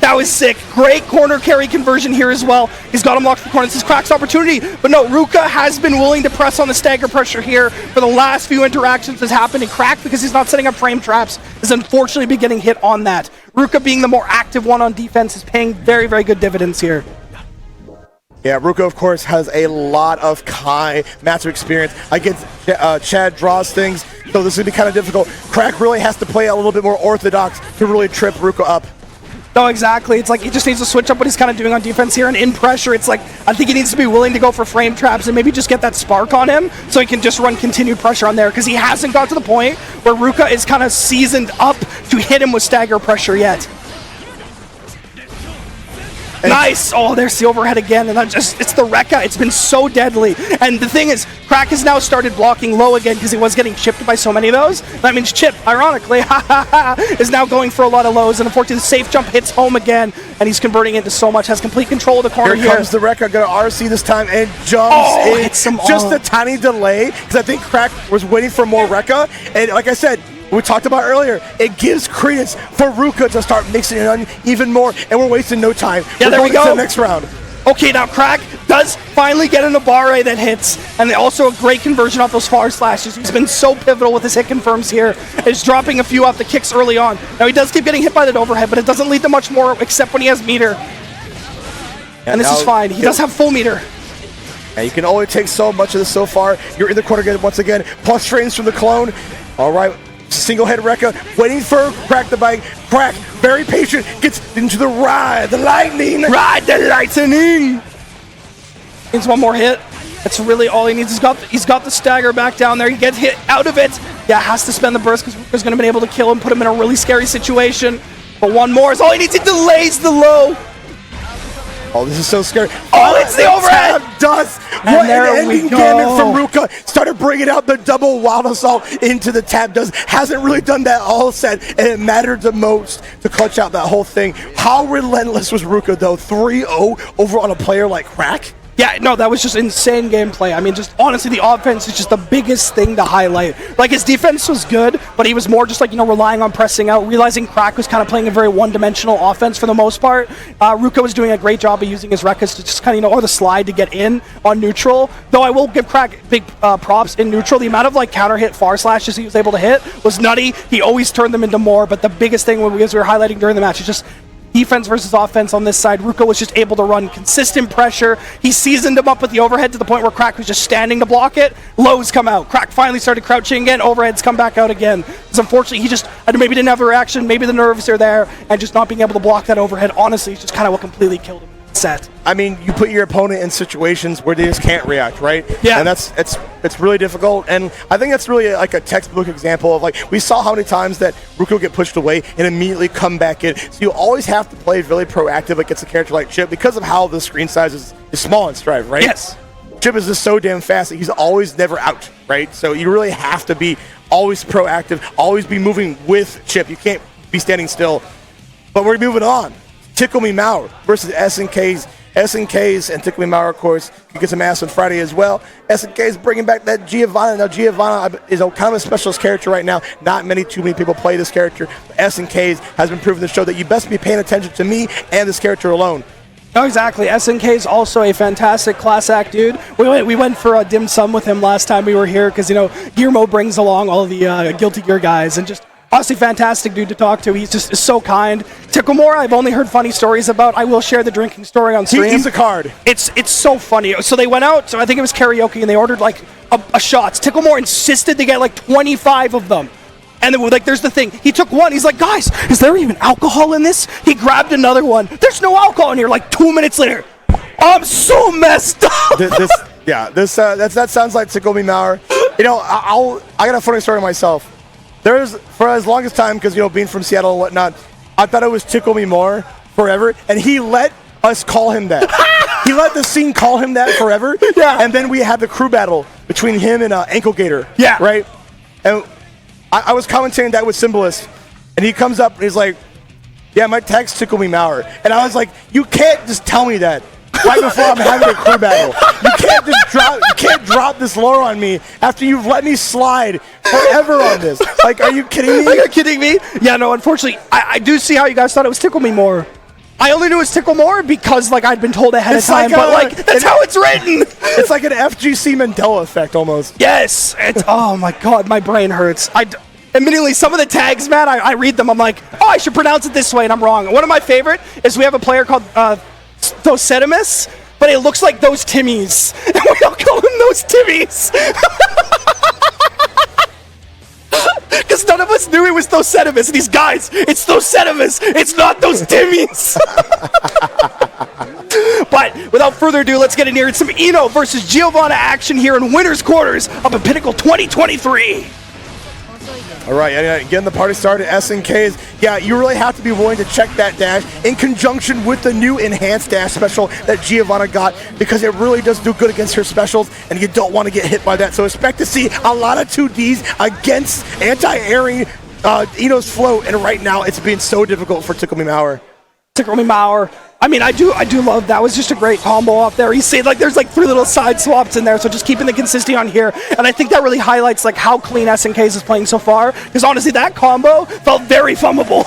That was sick. Great corner carry conversion here as well. He's got him locked for the corner. This is Crack's opportunity. But no, Ruka has been willing to press on the stagger pressure here for the last few interactions that's happened. And Crack, because he's not setting up frame traps, has unfortunately been getting hit on that. Ruka being the more active one on defense is paying very, very good dividends here. Yeah, Ruka, of course, has a lot of Kai matchup experience against Chad draws things, so this is going to be kind of difficult. Crack really has to play a little bit more orthodox to really trip Ruka up. No, exactly. It's like he just needs to switch up what he's kind of doing on defense here, and in pressure, it's like I think he needs to be willing to go for frame traps and maybe just get that spark on him so he can just run continued pressure on there, because he hasn't got to the point where Ruka is kind of seasoned up to hit him with stagger pressure yet. Nice! Oh, there's the overhead again, and it's the Rekka. It's been so deadly. And the thing is, Crack has now started blocking low again because he was getting chipped by so many of those. That means Chipp, ironically, is now going for a lot of lows, and unfortunately the safe jump hits home again, and he's converting into so much, has complete control of the corner here. Here comes the Rekka, got an RC this time, and jumps in. Hits him just a tiny delay, because I think Crack was waiting for more Rekka, and like I said, we talked about earlier, it gives credence for Ruka to start mixing it on even more, and we're wasting no time. Yeah, there we go. To the next round. Okay, now Crack does finally get an Abare that hits, and also a great conversion off those far slashes. He's been so pivotal with his hit confirms here. He's dropping a few off the kicks early on. Now he does keep getting hit by that overhead, but it doesn't lead to much more except when he has meter. And this is fine. He does have full meter. And you can only take so much of this so far. You're in the corner again once again. Plus frames from the clone. All right. Single head Rekka, waiting for Crack the bike. Crack, very patient, gets into the ride, the lightning. Ride the lightning! Needs one more hit. That's really all he needs. He's got the stagger back down there. He gets hit out of it. Yeah, has to spend the burst because Ruka's going to be able to kill him, put him in a really scary situation. But one more is all he needs. He delays the low. Oh, this is so scary. Oh, it's the overhead! Dust! And what there an ending we go. gamut from Ruka. Started bringing out the double wild assault into the tab. Hasn't really done that all set, and it mattered the most to clutch out that whole thing. How relentless was Ruka, though? 3-0 over on a player like Crack? Yeah, no, that was just insane gameplay. I mean, just honestly, the offense is just the biggest thing to highlight. Like, his defense was good, but he was more just like, relying on pressing out, realizing Crack was kind of playing a very one-dimensional offense for the most part. Ruka was doing a great job of using his Rekkas to just kind of, or the slide to get in on neutral. Though I will give Crack big props in neutral. The amount of, like, counter-hit far slashes he was able to hit was nutty. He always turned them into more, but the biggest thing, as we were highlighting during the match, is just defense versus offense on this side. Ruka was just able to run consistent pressure. He seasoned him up with the overhead to the point where Crack was just standing to block it. Lows come out. Crack finally started crouching again. Overheads come back out again. Because unfortunately, he just maybe didn't have a reaction. Maybe the nerves are there. And just not being able to block that overhead, honestly, is just kind of what completely killed him. Set. I mean, you put your opponent in situations where they just can't react, right? Yeah. And it's really difficult. And I think that's really like a textbook example of, like, we saw how many times that Ruka will get pushed away and immediately come back in. So you always have to play really proactive against a character like Chipp because of how the screen size is small in Strive, right? Yes. Chipp is just so damn fast that he's always never out, right? So you really have to be always proactive, always be moving with Chipp. You can't be standing still. But we're moving on. Ticklememour versus snkz. snkz and Ticklememour, of course, can get some ass on Friday as well. SNK is bringing back that Giovanna. Now, Giovanna is a kind of a specialist character right now. Not too many people play this character. snkz has been proven to show that you best be paying attention to me and this character alone. No, exactly. SNK is also a fantastic class act dude. We went for a dim sum with him last time we were here because, Guillermo brings along all of the Guilty Gear guys, and just honestly fantastic dude to talk to. He's just so kind. Ticklememour, I've only heard funny stories about. I will share the drinking story on stream. He's a card. It's so funny. So they went out, so I think it was karaoke, and they ordered like a shots. Ticklememour insisted they get like 25 of them. And then, like, there's the thing. He took one. He's like, guys, is there even alcohol in this? He grabbed another one. There's no alcohol in here. Like 2 minutes later, I'm so messed up. That sounds like Ticklememour. I got a funny story myself. For as long as time, because, being from Seattle and whatnot, I thought it was Ticklememour forever, and he let us call him that. He let the scene call him that forever. Yeah. And then we had the crew battle between him and Ankle Gator. Yeah. Right? And I was commentating that with Symbolist, and he comes up and he's like, yeah, my tag's Ticklememour. And I was like, you can't just tell me that right before I'm having a crew battle. You can't drop this lore on me after you've let me slide forever on this. Like, are you kidding me? Are you kidding me? Yeah, no, unfortunately, I do see how you guys thought it was Ticklememour. I only knew it was Ticklememour because, like, I'd been told ahead of time, but, like, that's how it's written. It's like an FGC Mandela effect, almost. Yes. Oh, my God, my brain hurts. Immediately, some of the tags, man, I read them. I'm like, oh, I should pronounce it this way, and I'm wrong. One of my favorite is we have a player called Dosetimus, but it looks like those Timmies. And we all call them those Timmies. Because none of us knew it was those Sentimus. And these guys, it's those Sentimus. It's not those Timmies. But without further ado, let's get in here. It's some Eno versus Giovanna action here in winner's quarters up in Pinnacle 2023. All right, getting the party started, snkz. Yeah, you really have to be willing to check that dash in conjunction with the new enhanced dash special that Giovanna got, because it really does do good against her specials, and you don't want to get hit by that. So expect to see a lot of 2Ds against anti-airing Eno's float, and right now it's being so difficult for Ticklememour. Ticklememour. I mean, I do love that. Was just a great combo off there. You see, like, there's like 3 little side swaps in there, so just keeping the consistency on here. And I think that really highlights like how clean snkz is playing so far. Because honestly, that combo felt very fummable.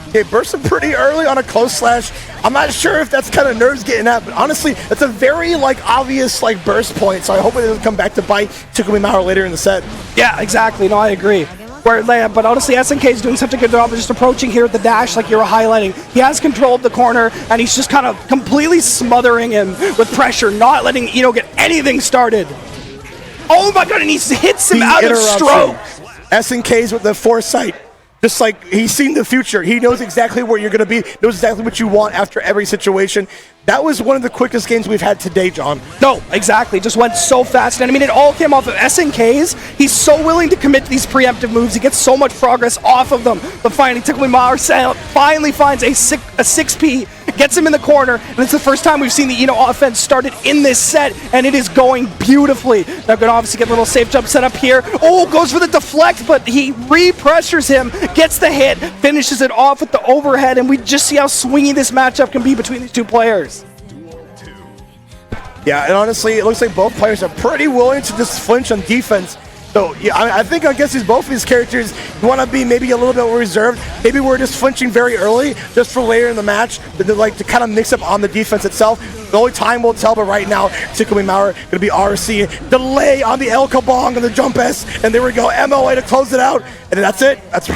Okay, bursting pretty early on a close slash. I'm not sure if that's kind of nerves getting at, but honestly, that's a very like obvious like burst point. So I hope it doesn't come back to bite Ticklememour later in the set. Yeah, exactly. No, I agree. But honestly, snkz is doing such a good job of just approaching here at the dash like you were highlighting. He has controlled the corner, and he's just kind of completely smothering him with pressure, not letting Eno get anything started. Oh my god, and he hits him out of stroke. snkz with the foresight. Just like he's seen the future. He knows exactly where you're going to be, knows exactly what you want after every situation. That was one of the quickest games we've had today, John. No, exactly. Just went so fast. And I mean, it all came off of snkz. He's so willing to commit to these preemptive moves. He gets so much progress off of them. But finally, Ticklememour finally finds a 6P, gets him in the corner, and it's the first time we've seen the Eno offense started in this set, and it is going beautifully. Now, going to obviously get a little safe jump set up here. Oh, goes for the deflect, but he re-pressures him, gets the hit, finishes it off with the overhead, and we just see how swingy this matchup can be between these two players. Yeah, and honestly, it looks like both players are pretty willing to just flinch on defense. So, yeah, I think against both of these characters, you want to be maybe a little bit more reserved. Maybe we're just flinching very early, just for later in the match, to kind of mix up on the defense itself. The only time will tell, but right now, Ticklememour going to be RC. Delay on the El Kabong and the jump S, and there we go, MOA to close it out. And that's it. That's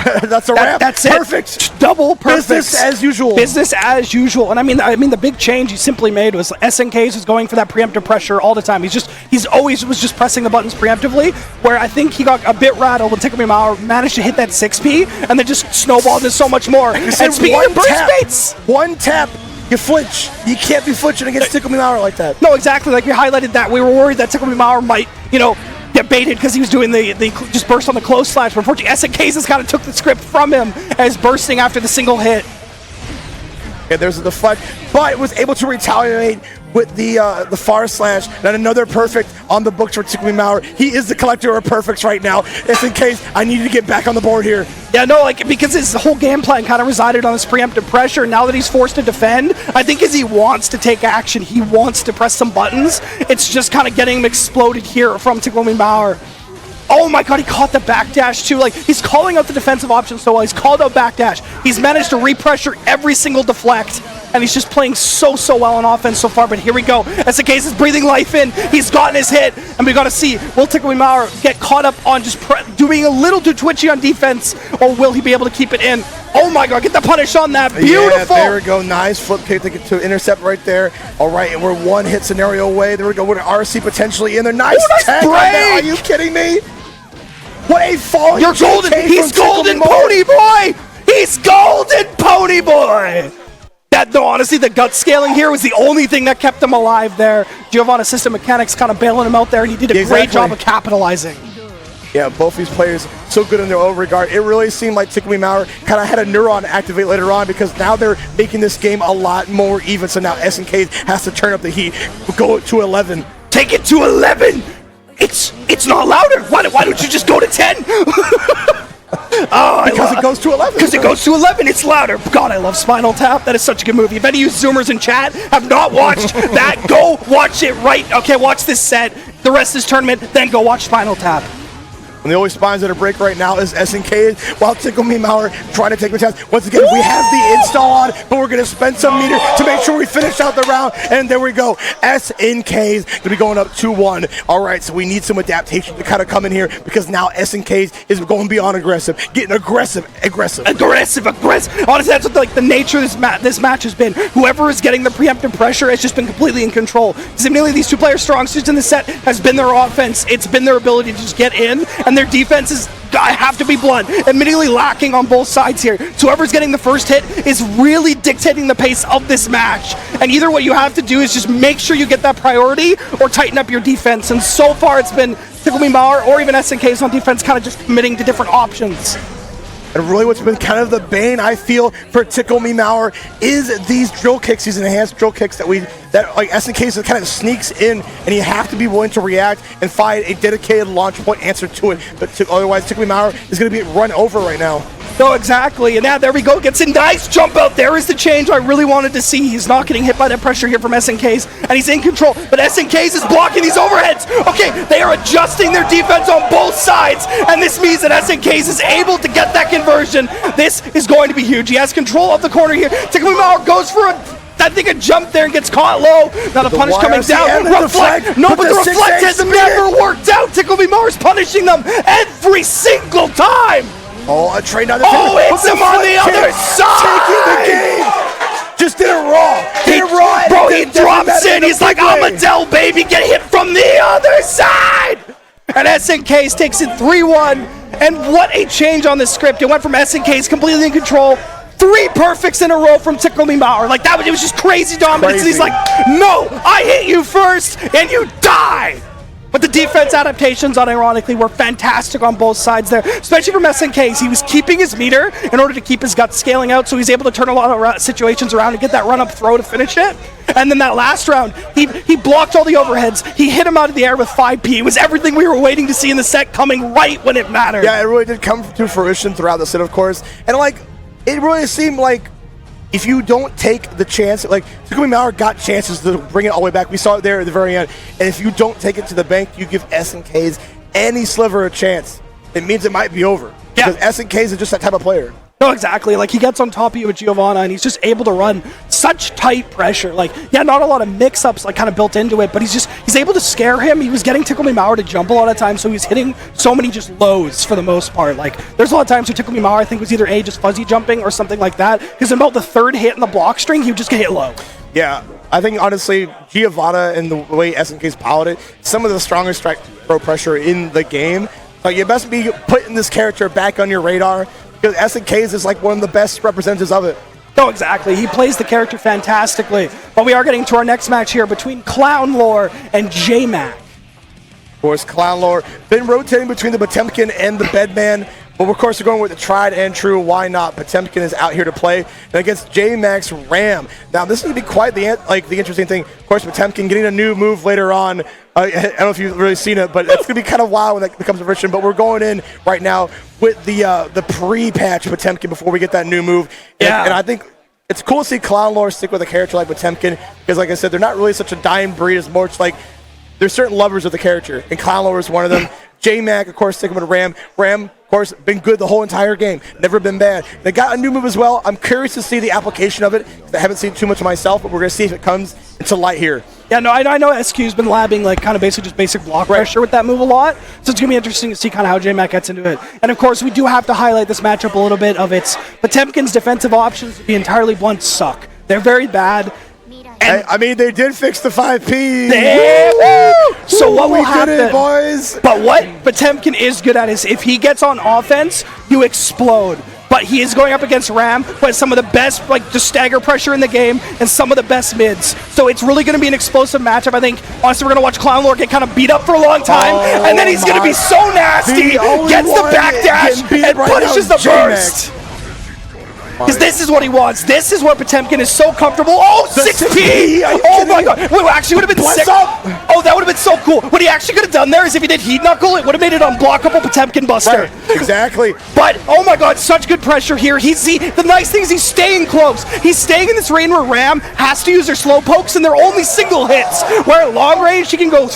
a wrap. That's perfect. It. Double perfect. Business as usual. Business as usual. And I mean, the big change he simply made was snkz was going for that preemptive pressure all the time. He's always was just pressing the buttons preemptively, where I think he got a bit rattled when Ticklememour managed to hit that 6P, and then just snowballed it so much more. And speaking of burst baits, one tap, you flinch. You can't be flinching against Ticklememour like that. No, exactly. Like you highlighted that. We were worried that Ticklememour might, get baited because he was doing the just burst on the close slash. But unfortunately, snkz has kind of took the script from him as bursting after the single hit. Yeah, there's a deflect, but was able to retaliate with the far slash, and another perfect on the books for Ticklememour. He is the collector of perfects right now. snkz, I need to get back on the board here. Yeah, no, because his whole game plan kind of resided on this preemptive pressure. Now that he's forced to defend, I think as he wants to take action, he wants to press some buttons. It's just kind of getting him exploded here from Ticklememour. Oh my god, he caught the backdash too. Like, he's calling out the defensive options so well. He's called out backdash. He's managed to re-pressure every single deflect. And he's just playing so well on offense so far. But here we go. snkz is breathing life in. He's gotten his hit. And we got to see, will Ticklememour get caught up on just doing a little too twitchy on defense? Or will he be able to keep it in? Oh my god, get the punish on that. Beautiful. Yeah, there we go. Nice flip kick to intercept right there. All right, and we're one hit scenario away. There we go. With an RC potentially in there. Nice tag on that. Are you kidding me? What a fall! You're golden! He's golden pony boy! He's golden pony boy! No, honestly, the gut scaling here was the only thing that kept him alive there. Giovanna's system mechanics kind of bailing him out there, and he did a great job of capitalizing. Yeah, both these players so good in their own regard. It really seemed like Ticklememour kind of had a neuron activate later on, because now they're making this game a lot more even. So now snkz has to turn up the heat. Go to 11. Take it to 11! It's not louder. Why don't you just go to 10? Because it goes to 11. Because it goes to 11, it's louder. God, I love Spinal Tap. That is such a good movie. If any of you Zoomers in chat have not watched that, go watch it right. Okay, watch this set, the rest of this tournament, then go watch Spinal Tap. And the only spines that are break right now is snkz, while Ticklememour trying to take the test. Once again, we have the install on, but we're going to spend some meter to make sure we finish out the round. And there we go. snkz going to be going up 2-1. All right, so we need some adaptation to kind of come in here because now snkz is going beyond aggressive, getting aggressive. Honestly, that's what like the nature of this match has been. Whoever is getting the preemptive pressure has just been completely in control. Seemingly, these two players' strong suits in the set has been their offense. It's been their ability to just get in, and their defense is, I have to be blunt, admittedly lacking on both sides here. So whoever's getting the first hit is really dictating the pace of this match. And either what you have to do is just make sure you get that priority or tighten up your defense. And so far, it's been Ticklememour or even snkz on defense kind of just committing to different options. And really what's been kind of the bane, I feel, for Ticklememour is these drill kicks, these enhanced drill kicks that like snkz kind of sneaks in, and you have to be willing to react and find a dedicated launch point answer to it. But otherwise, Ticklememour is going to be run over right now. No, exactly, and now there we go, gets a nice jump out. There is the change I really wanted to see. He's not getting hit by that pressure here from snkz, and he's in control, but snkz is blocking these overheads. Okay, they are adjusting their defense on both sides, and this means that snkz is able to get that conversion. This is going to be huge. He has control of the corner here. Ticklememour goes for a jump there and gets caught low. Now the punish coming down. Reflect. No, but the reflect has never worked out. Ticklememour is punishing them every single time. Oh, a train down the it's him on the other side! Taking the game! Just did it raw. Bro, he drops in. He's like, I'm Adele, baby. Get hit from the other side! And snkz takes it 3-1. And what a change on the script. It went from snkz completely in control. 3 perfects in a row from Ticklememour. Like, it was just crazy dominance. And he's like, no, I hit you first, and you die! But the defense adaptations, unironically, were fantastic on both sides there, especially from snkz. He was keeping his meter in order to keep his guts scaling out, so he's able to turn a lot of situations around and get that run-up throw to finish it. And then that last round, he blocked all the overheads. He hit him out of the air with 5P. It was everything we were waiting to see in the set coming right when it mattered. Yeah, it really did come to fruition throughout the set, of course. And, like, it really seemed like if you don't take the chance, like Ticklememour got chances to bring it all the way back. We saw it there at the very end. And if you don't take it to the bank, you give snkz any sliver of chance. It means it might be over. Yeah. Because snkz is just that type of player. No, exactly. Like, he gets on top of you with Giovanna, and he's just able to run such tight pressure. Like, yeah, not a lot of mix-ups, like, kind of built into it, but he's able to scare him. He was getting Ticklememour to jump a lot of times, so he's hitting so many just lows for the most part. Like, there's a lot of times where Ticklememour, I think, was either just fuzzy jumping or something like that, because about the 3rd hit in the block string, he would just get hit low. Yeah, I think, honestly, Giovanna and the way snkz piloted, some of the strongest strike throw pressure in the game. Like, you best be putting this character back on your radar, because snkz is like one of the best representatives of it. No, exactly. He plays the character fantastically. But we are getting to our next match here between Clownlore and Jmac. Of course, Clownlore been rotating between the Potemkin and the Bedman. But of course, we're going with the tried and true. Why not? Potemkin is out here to play and against Jmac's Ram. Now, this is going to be quite the interesting thing. Of course, Potemkin getting a new move later on. I don't know if you've really seen it, but it's going to be kind of wild when that becomes a version. But we're going in right now with the pre-patch Potemkin before we get that new move. Yeah. And I think it's cool to see Clownlore stick with a character like Potemkin because, like I said, they're not really such a dying breed. It's more just like there's certain lovers of the character, and Clownlore is one of them. Jmac, of course, sticking with Ram. Ram, of course, been good the whole entire game. Never been bad. They got a new move as well. I'm curious to see the application of it. I haven't seen too much myself, but we're going to see if it comes into light here. Yeah, no, I know SQ's been labbing like kind of basically just basic block pressure with that move a lot. So it's going to be interesting to see kind of how Jmac gets into it. And of course, we do have to highlight this matchup a little bit of its Potemkin's defensive options, to be entirely blunt, suck. They're very bad. And I mean, they did fix the 5P. So what will happen? We did it, boys. But what Potemkin is good at is if he gets on offense, you explode. But he is going up against Ram, who has some of the best, like, just stagger pressure in the game and some of the best mids. So it's really going to be an explosive matchup. I think, honestly, we're going to watch Clownlore get kind of beat up for a long time. And then he's going to be so nasty, gets the backdash, and punishes the burst. Because this is what he wants. This is where Potemkin is so comfortable. Oh, 6P! Oh my god. Wait, actually would have been sick. Oh, that would have been so cool. What he actually could have done there is if he did Heat Knuckle, it would have made it unblockable Potemkin Buster. Right, exactly. But, oh my god, such good pressure here. The nice thing is he's staying close. He's staying in this range where Ram has to use their slow pokes and they're only single hits. Where at long range, he can go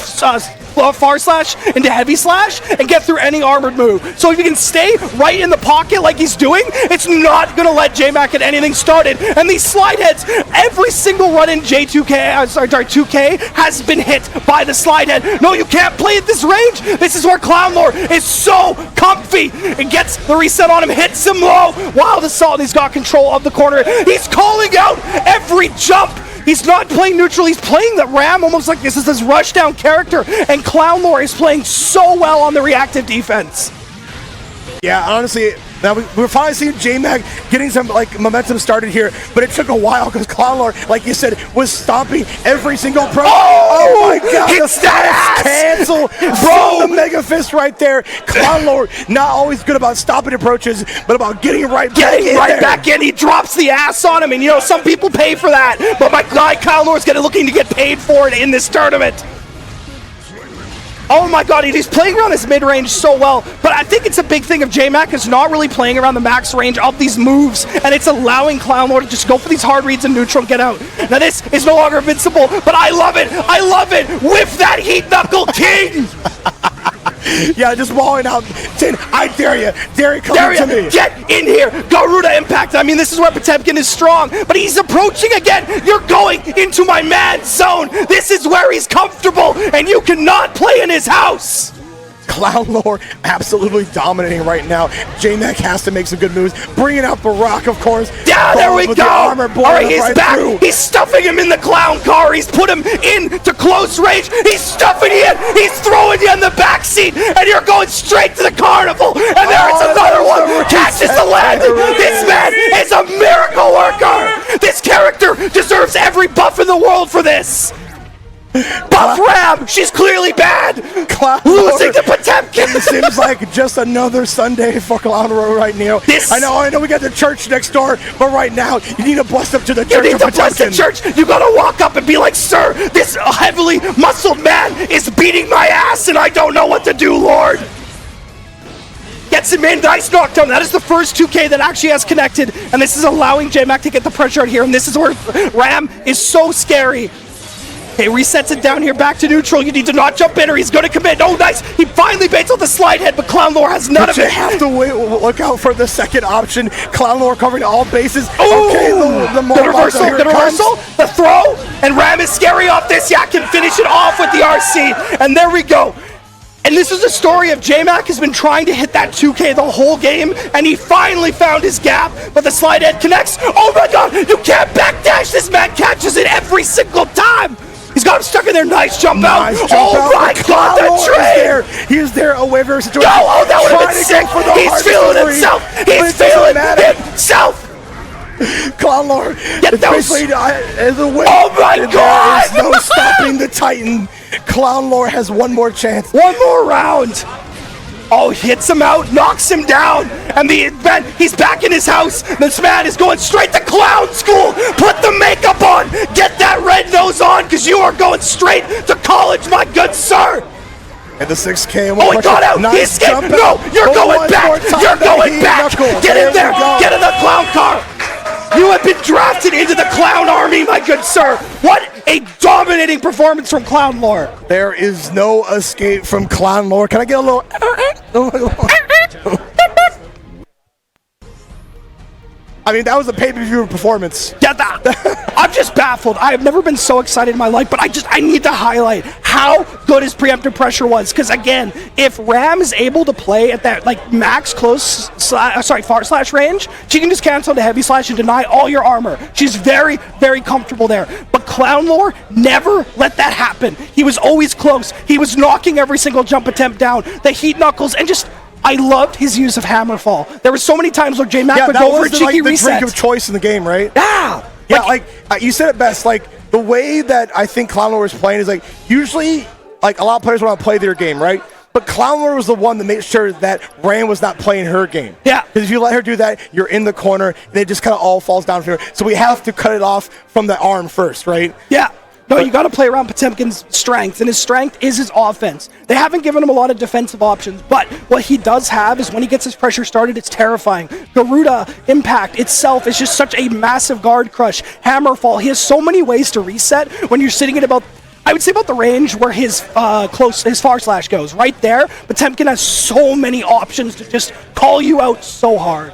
far slash into heavy slash and get through any armored move. So if you can stay right in the pocket like he's doing, it's not going to let Jmac get anything started. And these slide heads, every single run in 2K has been hit by the slide head. No, you can't play at this range. This is where Clownlore is so comfy. It gets the reset on him, hits him low. Wow, the Salt, he's got control of the corner. He's calling out every jump. He's not playing neutral, he's playing the Ram almost like this is his rush down character, and Clownlore is playing so well on the reactive defense. Yeah, honestly, now we're finally seeing Jmac getting some like momentum started here, but it took a while because Clownlore, like you said, was stomping every single pro. Oh my god, hits that cancel from the Mega Fist right there. Clownlore not always good about stopping approaches, but about getting right back in. He drops the ass on him, and you know, some people pay for that, but my guy Clownlore's looking to get paid for it in this tournament. Oh my god, he's playing around his mid-range so well, but I think it's a big thing of Jmac is not really playing around the max range of these moves, and it's allowing Clownlore to just go for these hard reads and neutral and get out. Now this is no longer invincible, but I love it! I love it! Whiff that Heat Knuckle King! Yeah, just walling out, saying, I dare you, come to me. Get in here, Garuda impact. I mean, this is where Potemkin is strong, but he's approaching again. You're going into my man zone. This is where he's comfortable, and you cannot play in his house. Clownlore absolutely dominating right now. Jmac has to make some good moves. Bringing out the rock, of course. Yeah, there we go. All right, he's right back. Through. He's stuffing him in the clown car. He's put him into close range. He's stuffing you in. He's throwing you in the back seat, and you're going straight to the carnival. And there's another one. Catches the land. This man is a miracle worker. This character deserves every buff in the world for this. Buff Ram! She's clearly bad! Losing to Potemkin! It seems like just another Sunday for Clownlore right now. I know we got the church next door, but right now, you need to bust up to the church. You need to bust the church! You gotta walk up and be like, sir, this heavily muscled man is beating my ass and I don't know what to do, Lord! Gets him in, nice knockdown. That is the first 2K that actually has connected, and this is allowing Jmac to get the pressure out here, and this is where Ram is so scary. Okay, resets it down here, back to neutral. You need to not jump in or he's going to commit. Oh, nice. He finally baits out the slide head, but Clownlore has none of it. You have to wait, look out for the second option. Clownlore covering all bases. Ooh, okay, the reversal, the throw, and Ram is scary off this. Yeah, can finish it off with the RC, and there we go. And this is the story of Jmac has been trying to hit that 2K the whole game, and he finally found his gap, but the slide head connects. Oh my god, you can't backdash. This man catches it every single time. He's got him stuck in there. Nice jump out. Oh my god, the trade! He is there away from situation. No, oh, that would have been sick. He's feeling himself. He's feeling himself. Clownlore, get those. Oh my god! There is no stopping the Titan. Clownlore has one more chance. One more round. Oh, hits him out, knocks him down, and he's back in his house. This man is going straight to clown school. Put the makeup on. Get that red nose on, because you are going straight to college, my good sir. And the 6K. Oh, he got out. Nice he's getting. No, you're going back. You're going back. Get in there. Get in the clown car. You have been drafted into the clown army, my good sir. What a dominating performance from Clownlore. There is no escape from Clownlore. Can I get a little... I mean, that was a pay-per-view performance. Yeah, I'm just baffled. I have never been so excited in my life, but I need to highlight how good his preemptive pressure was. Because again, if Ram is able to play at that like max far slash range, she can just cancel the heavy slash and deny all your armor. She's very, very comfortable there. But Clownlore never let that happen. He was always close. He was knocking every single jump attempt down. The heat knuckles and just... I loved his use of Hammerfall. There were so many times where Jmac would go for a cheeky reset. The drink of choice in the game, right? Yeah. Yeah, like you said it best. Like the way that I think Clownlore is playing is like usually like a lot of players want to play their game, right? But Clownlore was the one that made sure that Ram was not playing her game. Yeah. Because if you let her do that, you're in the corner and it just kind of all falls down for her. So we have to cut it off from the arm first, right? Yeah. No, you got to play around Potemkin's strength, and his strength is his offense. They haven't given him a lot of defensive options, but what he does have is when he gets his pressure started, it's terrifying. Garuda impact itself is just such a massive guard crush. Hammerfall, he has so many ways to reset when you're sitting at about I would say about the range where his his far slash goes. Right there, Potemkin has so many options to just call you out so hard.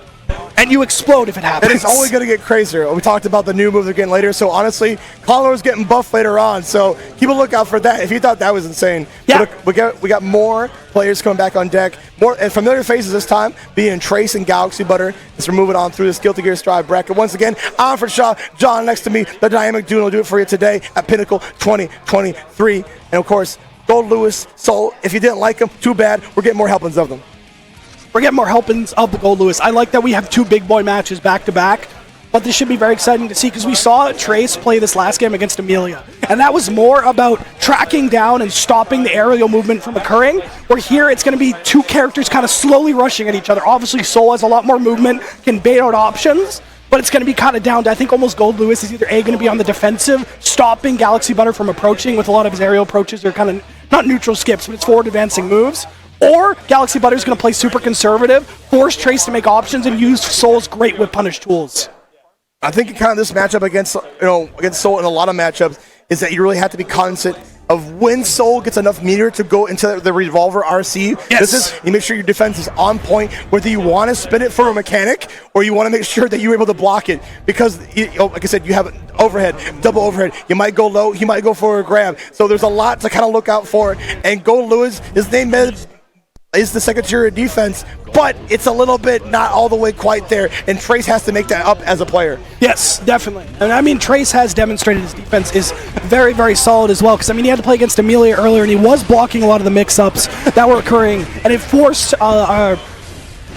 And you explode if it happens. And it's only going to get crazier. We talked about the new move they're getting later, so honestly, Clownlore is getting buffed later on, so keep a lookout for that if you thought that was insane. Yeah. We got more players coming back on deck, more and familiar faces this time, being Trace and Galaxybutter, as we're moving on through this Guilty Gear Strive bracket. Once again, I'm for Shaw, John next to me, the Dynamic Duo will do it for you today at Pinnacle 2023. And of course, Goldlewis, Soul, if you didn't like them, too bad, we're getting more helpings of them. We're getting more helpings of the Goldlewis. I like that we have 2 big boy matches back to back, but this should be very exciting to see because we saw Trace play this last game against Millia, and that was more about tracking down and stopping the aerial movement from occurring, where here it's going to be 2 characters kind of slowly rushing at each other. Obviously, Soul has a lot more movement, can bait out options, but it's going to be kind of down to, I think, almost Goldlewis is either A, going to be on the defensive, stopping Galaxybutter from approaching with a lot of his aerial approaches, or kind of not neutral skips, but it's forward advancing moves. Or Galaxybutter is going to play super conservative, force Trace to make options, and use Soul's great whip punish tools. I think kind of this matchup against Soul in a lot of matchups is that you really have to be cognizant of when Soul gets enough meter to go into the revolver RC. Yes. You make sure your defense is on point, whether you want to spin it for a mechanic or you want to make sure that you're able to block it. Because, like I said, you have overhead, double overhead. You might go low, you might go for a grab. So there's a lot to kind of look out for. And Goldlewis, his name is the Secretary of Defense, but it's a little bit not all the way quite there, and Trace has to make that up as a player. Yes, definitely. And I mean, Trace has demonstrated his defense is very, very solid as well, because I mean, he had to play against Millia earlier, and he was blocking a lot of the mix-ups that were occurring, and it forced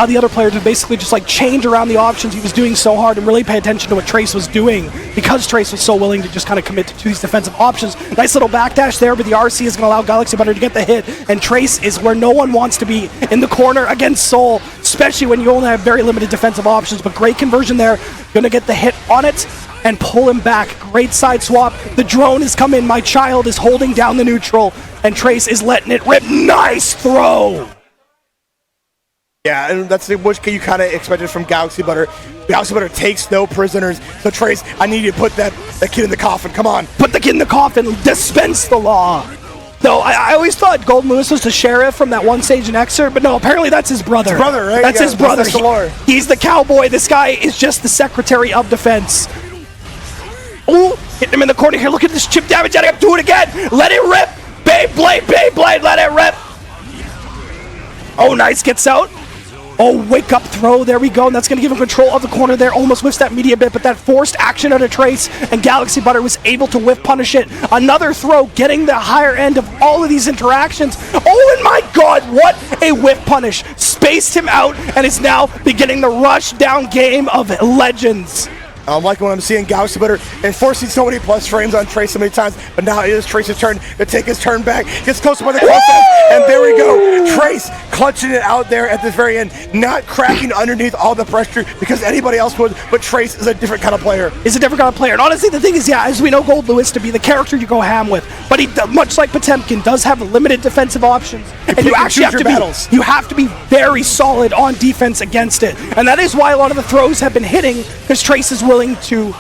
the other player to basically just like change around the options he was doing so hard and really pay attention to what Trace was doing, because Trace was so willing to just kind of commit to these defensive options. Nice little backdash there, but the RC is going to allow Galaxybutter to get the hit, and Trace is where no one wants to be, in the corner against Soul, especially when you only have very limited defensive options. But great conversion there, going to get the hit on it and pull him back. Great side swap. The drone has come in. My child is holding down the neutral, and Trace is letting it rip. Nice throw! Yeah, and that's what you kind of expected from Galaxybutter. Galaxybutter takes no prisoners. So Trace, I need you to put that kid in the coffin. Come on. Put the kid in the coffin. Dispense the law. No, I always thought Goldlewis was the sheriff from that one stage in excerpt, but no, apparently that's his brother. His brother, right? That's his brother. That's the lore. He's the cowboy. This guy is just the Secretary of Defense. Ooh, hit him in the corner here. Look at this chip damage. Do it again. Let it rip. Beyblade, let it rip. Oh, nice. Gets out. Oh, wake up throw, there we go, and that's going to give him control of the corner there. Almost whiffs that media bit, but that forced action out of Trace, and Galaxybutter was able to whiff punish it. Another throw, getting the higher end of all of these interactions. Oh, and my God, what a whiff punish. Spaced him out, and is now beginning the rush down game of legends. I'm liking what I'm seeing, Galaxybutter enforcing so many plus frames on Trace so many times, but now it is Trace's turn to take his turn back. Gets close by the cross, and there we go. Trace clutching it out there at the very end, not cracking underneath all the pressure because anybody else would, but Trace is a different kind of player. Is a different kind of player, and honestly, the thing is, yeah, as we know Goldlewis to be the character you go ham with, but he, much like Potemkin, does have limited defensive options, and you actually have to be very solid on defense against it, and that is why a lot of the throws have been hitting, because Trace is willing to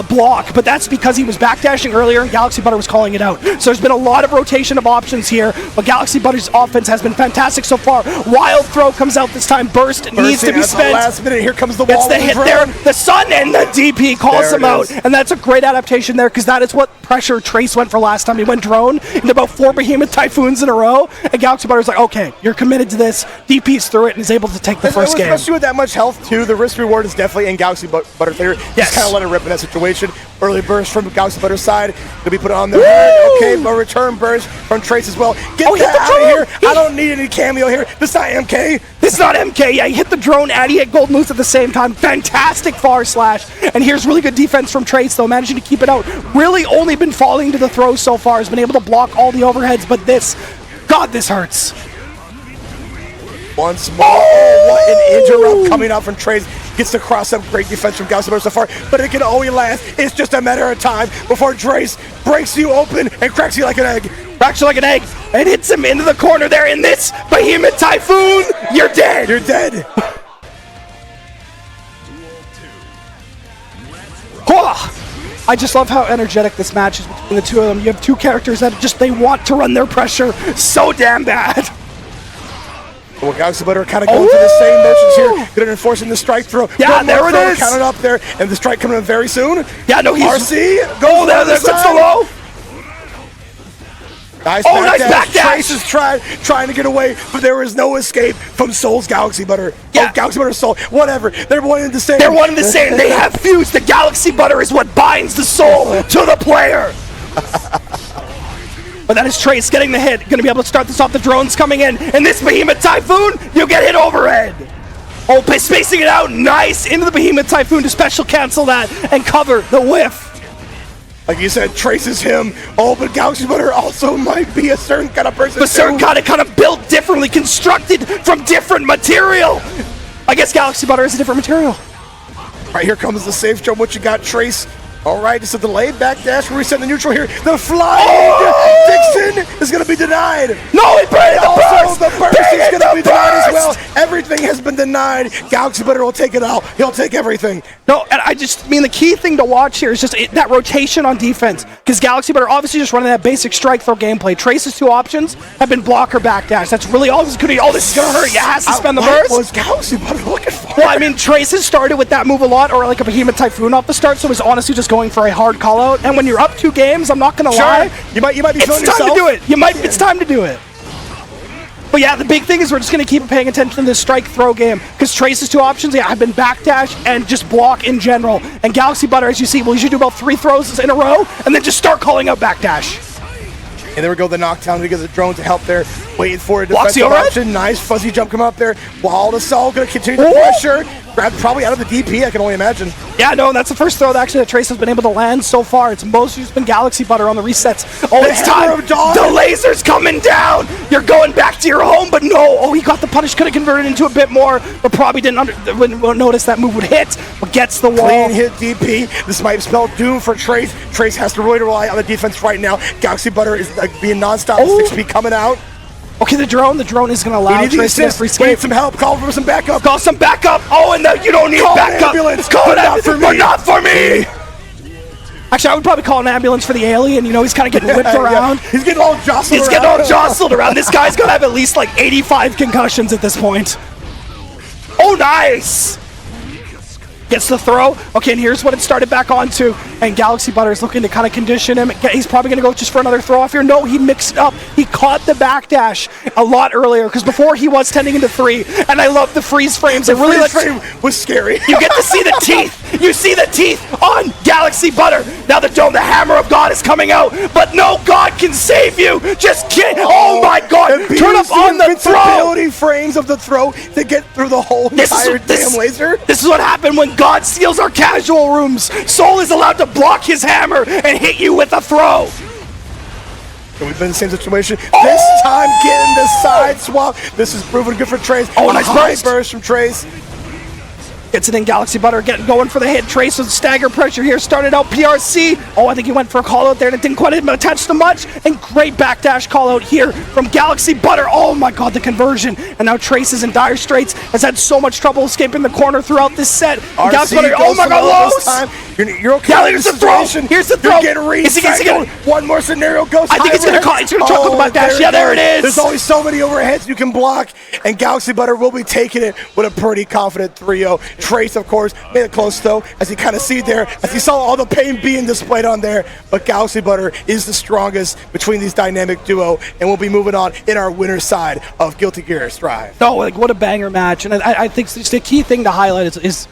block, but that's because he was backdashing earlier and Galaxybutter was calling it out. So there's been a lot of rotation of options here, but Galaxybutter's offense has been fantastic so far. Wild throw comes out this time, burst needs to be spent. Last minute, here comes the wall. Gets the hit there, the sun, and the DP calls him out. And that's a great adaptation there, because that is what pressure Trace went for last time. He went drone into about 4 Behemoth Typhoons in a row, and Galaxybutter's like, okay, you're committed to this. DP's through it and is able to take the first game. Especially with that much health too, the risk reward is definitely in Galaxybutter theory. Yes. Just kind of let it rip in that situation. Early burst from Galaxybutter's side to be put on the head. Okay, but return burst from Trace as well. Get that out of here. I don't need any cameo here. This is not MK. This is not MK. Yeah, he hit the drone and he hit Goldlewis at the same time. Fantastic far slash. And here's really good defense from Trace, though, managing to keep it out. Really only been falling to the throws so far. Has been able to block all the overheads, but this, God, this hurts. Once more, oh, what an interrupt coming out from Trace. Gets the cross up, great defense from Galaxybutter so far, but it can only last. It's just a matter of time before Trace breaks you open and cracks you like an egg. Cracks you like an egg, and hits him into the corner there in this Behemoth Typhoon. You're dead. You're dead. I just love how energetic this match is between the two of them. You have two characters that they want to run their pressure so damn bad. Well, Galaxybutter kind of going through the same motions here. Good at enforcing the strike throw. Yeah, there it is. Counted up there, and the strike coming in very soon. Yeah, no, he's... RC, go there, that's the low. Nice back dash. Trace is trying to get away, but there is no escape from Soul's Galaxybutter. Yeah. Oh, Galaxybutter Soul, whatever. They're one and the same. They're one and the same. They have fused. The Galaxybutter is what binds the soul to the player. But that is Trace getting the hit. Going to be able to start this off. The drones coming in. And this Behemoth Typhoon, you get hit overhead. Oh, spacing it out. Nice. Into the Behemoth Typhoon to special cancel that and cover the whiff. Like you said, Trace is him. Oh, but Galaxybutter also might be a certain kind of person. But certain kind of built differently, constructed from different material. I guess Galaxybutter is a different material. Right, here comes the safe jump. What you got, Trace? All right, it's a delayed backdash. We're resetting the neutral here. The flying Dixon is going to be denied. No, he buried the burst. The burst is going to be denied as well. Everything has been denied. Galaxybutter will take it out. He'll take everything. No, and I mean, the key thing to watch here is just that rotation on defense. Because Galaxybutter obviously just running that basic strike throw gameplay. Trace's two options have been block or backdash. That's really all this could be. Oh, this is going to hurt. You have to spend the burst. What was Galaxybutter looking for? Well, I mean, Trace has started with that move a lot, or like a Behemoth Typhoon off the start, so it was honestly just going for a hard call out. And when you're up 2 games, I'm not gonna lie, you might be feeling yourself. It's time to do it. It's time to do it. But yeah, the big thing is we're just gonna keep paying attention to this strike throw game because Trace's two options, have been backdash and just block in general. And Galaxybutter, as you see, will usually do about 3 throws in a row and then just start calling out backdash. And there we go, the knockdown. We get the drone to help there. Waiting for a defensive option. Nice fuzzy jump come up there. Wall to Soul, gonna continue the pressure. Grab probably out of the DP, I can only imagine. Yeah, no, and that's the first throw that Trace has been able to land so far. It's mostly just been Galaxybutter on the resets. Oh, it's time! The laser's coming down! You're going back to your home, but no! Oh, he got the punish, could have converted into a bit more, but probably wouldn't notice that move would hit, but gets the wall. Clean hit DP. This might spell doom for Trace. Trace has to really rely on the defense right now. Galaxybutter is being non-stop. 6P coming out. Okay, the drone is going to allow Trace to free escape. We need some help. Call for some backup. Call some backup. Oh, and you don't need backup. Ambulance. Call but not for me. Actually, I would probably call an ambulance for the alien. You know, he's kind of getting whipped around. He's getting all jostled around. Getting all jostled around. This guy's going to have at least like 85 concussions at this point. Oh, nice. Gets the throw. Okay, and here's what it started back onto. And Galaxybutter is looking to kind of condition him. He's probably going to go just for another throw off here. No, he mixed it up. He caught the backdash a lot earlier because before he was tending into 3. And I love the freeze frames. The freeze frame was scary. You get to see the teeth. You see the teeth on Galaxybutter. Now the dome, the hammer of God is coming out. But no God can save you. Just kidding. Oh my God. Turn up on the throw. Frames of the throw to get through the whole entire damn laser. This is what happened when God steals our casual rooms. Soul is allowed to block his hammer and hit you with a throw. And we've been in the same situation. This time getting the side swap. This is proving good for Trace. Oh, nice burst from Trace. Gets it in. Galaxybutter getting going for the hit. Trace with stagger pressure here. Started out PRC. Oh, I think he went for a call out there and it didn't quite attach to much. And great backdash call out here from Galaxybutter. Oh my God, the conversion. And now Trace is in dire straits. Has had so much trouble escaping the corner throughout this set. Galaxybutter, oh my God, lows. You're okay. Yeah, here's the throw. Here's the throw. You're getting is he gonna, one more scenario goes. I think it's gonna call. It's gonna choke the backdash. Yeah, there it is. There's always so many overheads you can block, and Galaxybutter will be taking it with a pretty confident 3-0. Trace, of course, made it close though, as he kind of see there, as he saw all the pain being displayed on there. But Galaxybutter is the strongest between these dynamic duo, and we'll be moving on in our winner's side of Guilty Gear Strive. Oh, like what a banger match! And I think the key thing to highlight is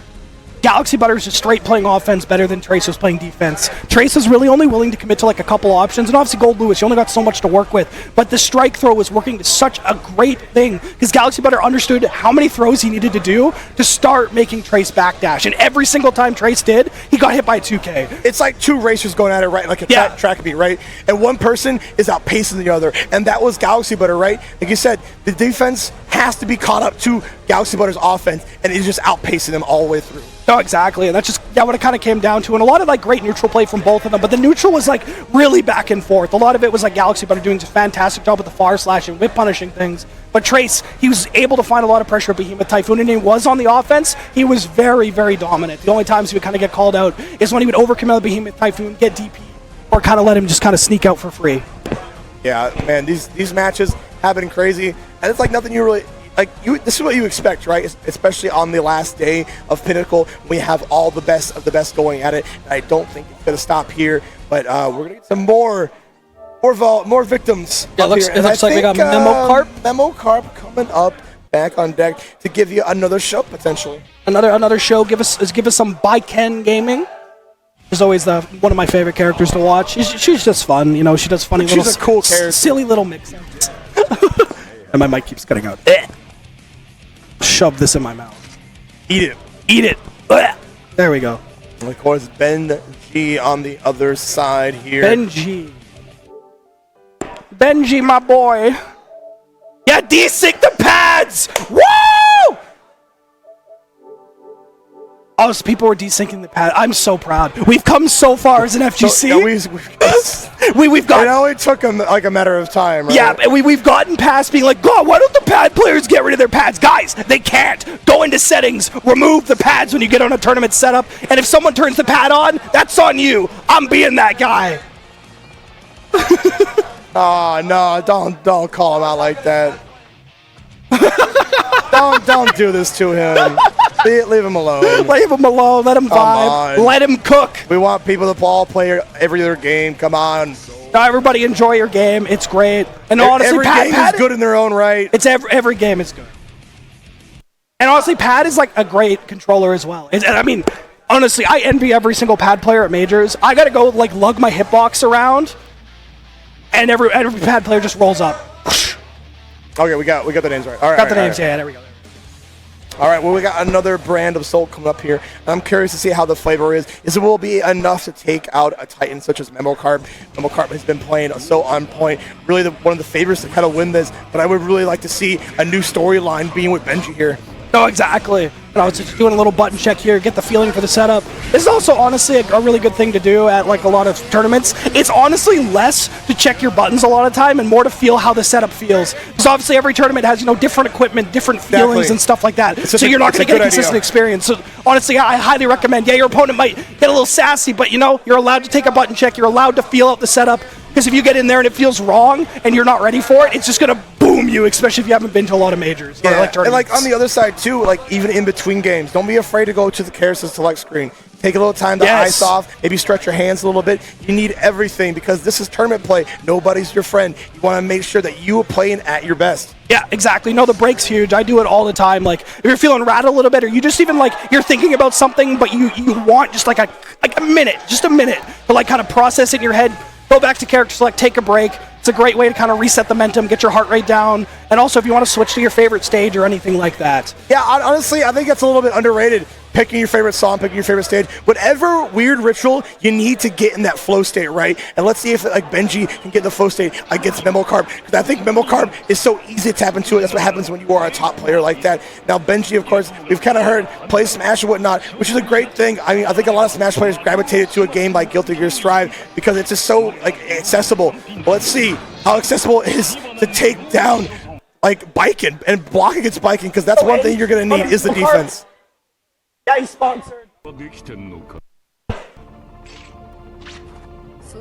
Galaxybutter is just straight playing offense better than Trace was playing defense. Trace is really only willing to commit to like a couple options, and obviously Goldlewis, you only got so much to work with, but the strike throw was working to such a great thing because Galaxybutter understood how many throws he needed to do to start making Trace backdash, and every single time Trace did, he got hit by a 2K. It's like two racers going at it, right? Like a track meet, right? And one person is outpacing the other, and that was Galaxybutter, right? Like you said, the defense has to be caught up to Galaxybutter's offense, and he's just outpacing them all the way through. No, exactly, and that's just what it kind of came down to, and a lot of like great neutral play from both of them, but the neutral was like really back and forth. A lot of it was like Galaxybutter doing a fantastic job with the far slash and whip punishing things, but Trace, he was able to find a lot of pressure at Behemoth Typhoon, and he was on the offense, he was very, very dominant. The only times he would kind of get called out is when he would overcommit the Behemoth Typhoon, get DP, or kind of let him just kind of sneak out for free. Yeah, man, these matches have been crazy, and it's like nothing you really... this is what you expect, right? Especially on the last day of Pinnacle, we have all the best of the best going at it. And I don't think it's going to stop here, but we're going to get some more victims. Yeah, it looks like we got Memokarp. Memokarp coming up back on deck to give you another show potentially. Another show. Give us some Baiken gaming. She's always one of my favorite characters to watch. She's just fun, you know. She does funny She's a cool character. Silly little mix-ups. And my mic keeps cutting out. Shove this in my mouth. Eat it. There we go. And of course, Benjy on the other side here. Benjy, my boy. Yeah, desync the pads. Woo! Oh, so people were desyncing the pad. I'm so proud. We've come so far as an FGC. We've got. It only took them like a matter of time, right? Yeah, we've gotten past being like, God, why don't the pad players get rid of their pads? Guys, they can't. Go into settings, remove the pads when you get on a tournament setup, and if someone turns the pad on, that's on you. I'm being that guy. Oh, no, don't call him out like that. don't do this to him. Leave him alone. Leave him alone. Let him vibe. Let him cook. We want people to ball play every other game. Come on. Now everybody enjoy your game. It's great. And honestly, every game is good in their own right. It's every game is good. And honestly, Pad is like a great controller as well. I mean, honestly, I envy every single Pad player at Majors. I gotta go like lug my hitbox around, and every Pad player just rolls up. Okay, we got the names right. All right, got the names. Yeah, there we go. All right, well, we got another brand of Soul coming up here. I'm curious to see how the flavor is. It will be enough to take out a Titan such as Memokarp. Memokarp has been playing so on point. Really one of the favorites to kind of win this, but I would really like to see a new storyline being with Benjy here. No, exactly. I was just doing a little button check here, get the feeling for the setup. This is also honestly a really good thing to do at like a lot of tournaments. It's honestly less to check your buttons a lot of time and more to feel how the setup feels. Because obviously every tournament has, you know, different equipment, different feelings and stuff like that. So you're not going to get a consistent experience. So honestly, I highly recommend, yeah, your opponent might get a little sassy, but you know, you're allowed to take a button check, you're allowed to feel out the setup. Because if you get in there and it feels wrong and you're not ready for it, it's just going to boom you, especially if you haven't been to a lot of majors. Yeah, or like and like on the other side too, like even in between games, don't be afraid to go to the character select screen. Take a little time to ice off, maybe stretch your hands a little bit. You need everything because this is tournament play. Nobody's your friend. You want to make sure that you are playing at your best. Yeah, exactly. No, the break's huge. I do it all the time. Like, if you're feeling rattled a little bit, or you just even like you're thinking about something, but you want just like a minute to like kind of process it in your head. Go back to character select, take a break. It's a great way to kind of reset the momentum, get your heart rate down, and also if you want to switch to your favorite stage or anything like that. Yeah, honestly, I think that's a little bit underrated. Picking your favorite song, picking your favorite stage, whatever weird ritual, you need to get in that flow state, right? And let's see if like Benjy can get the flow state against Memokarp, because I think Memokarp is so easy to tap into it. That's what happens when you are a top player like that. Now Benjy, of course, we've kind of heard play Smash and whatnot, which is a great thing. I mean, I think a lot of Smash players gravitated to a game like Guilty Gear Strive because it's just so like accessible. But let's see how accessible it is to take down like Baiken and block against Baiken, because that's one thing you're going to need is the defense. Yeah, he's sponsored.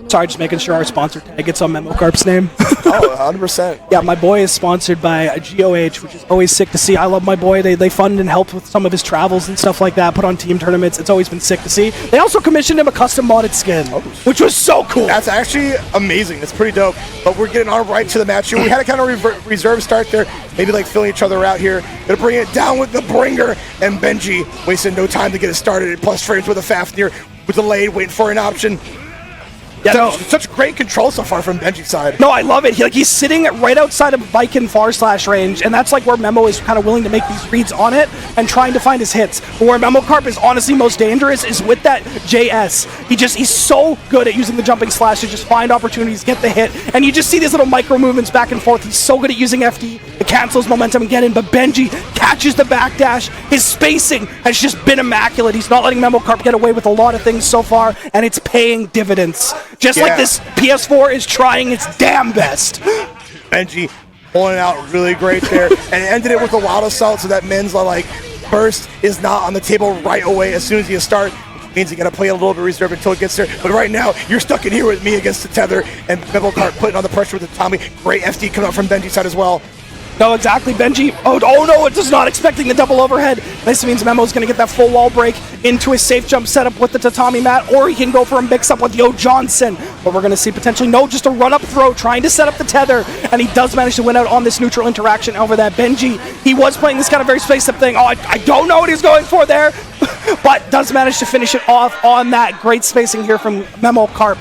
Sorry, just making sure our sponsor tag gets on Memokarp's name. Oh, 100%. Yeah, my boy is sponsored by GOH, which is always sick to see. I love my boy. They fund and help with some of his travels and stuff like that, put on team tournaments. It's always been sick to see. They also commissioned him a custom modded skin, which was so cool. That's actually amazing. It's pretty dope. But we're getting on right to the match here. We had a kind of reserve start there, maybe like filling each other out here. Gonna bring it down with the bringer, and Benjy wasting no time to get it started. Plus frames with a Fafnir with delayed, waiting for an option. Yeah, no. Such great control so far from Benjy's side. No, I love it. He's sitting right outside of Baiken far slash range, and that's like where Memo is kind of willing to make these reads on it and trying to find his hits. But where Memokarp is honestly most dangerous is with that JS. He's so good at using the jumping slash to just find opportunities, get the hit, and you just see these little micro movements back and forth. He's so good at using FD to cancel his momentum and get in, but Benjy catches the backdash. His spacing has just been immaculate. He's not letting Memokarp get away with a lot of things so far, and it's paying dividends. Just like this PS4 is trying its damn best. Benjy pulling it out really great there, and ended it with a wild assault so that Men's like burst is not on the table right away as soon as you start. Which means you gotta play a little bit reserved until it gets there. But right now, you're stuck in here with me against the tether, and Memokarp putting on the pressure with the Tommy. Great FD coming out from Benjy's side as well. No, exactly. Benjy, oh no, it is not expecting the double overhead. This means Memo's going to get that full wall break into his safe jump setup with the tatami mat, or he can go for a mix-up with Yo Johnson. But we're going to see potentially, no, just a run-up throw, trying to set up the tether, and he does manage to win out on this neutral interaction over that. Benjy, he was playing this kind of very spaced-up thing. Oh, I don't know what he's going for there, but does manage to finish it off on that great spacing here from Memokarp.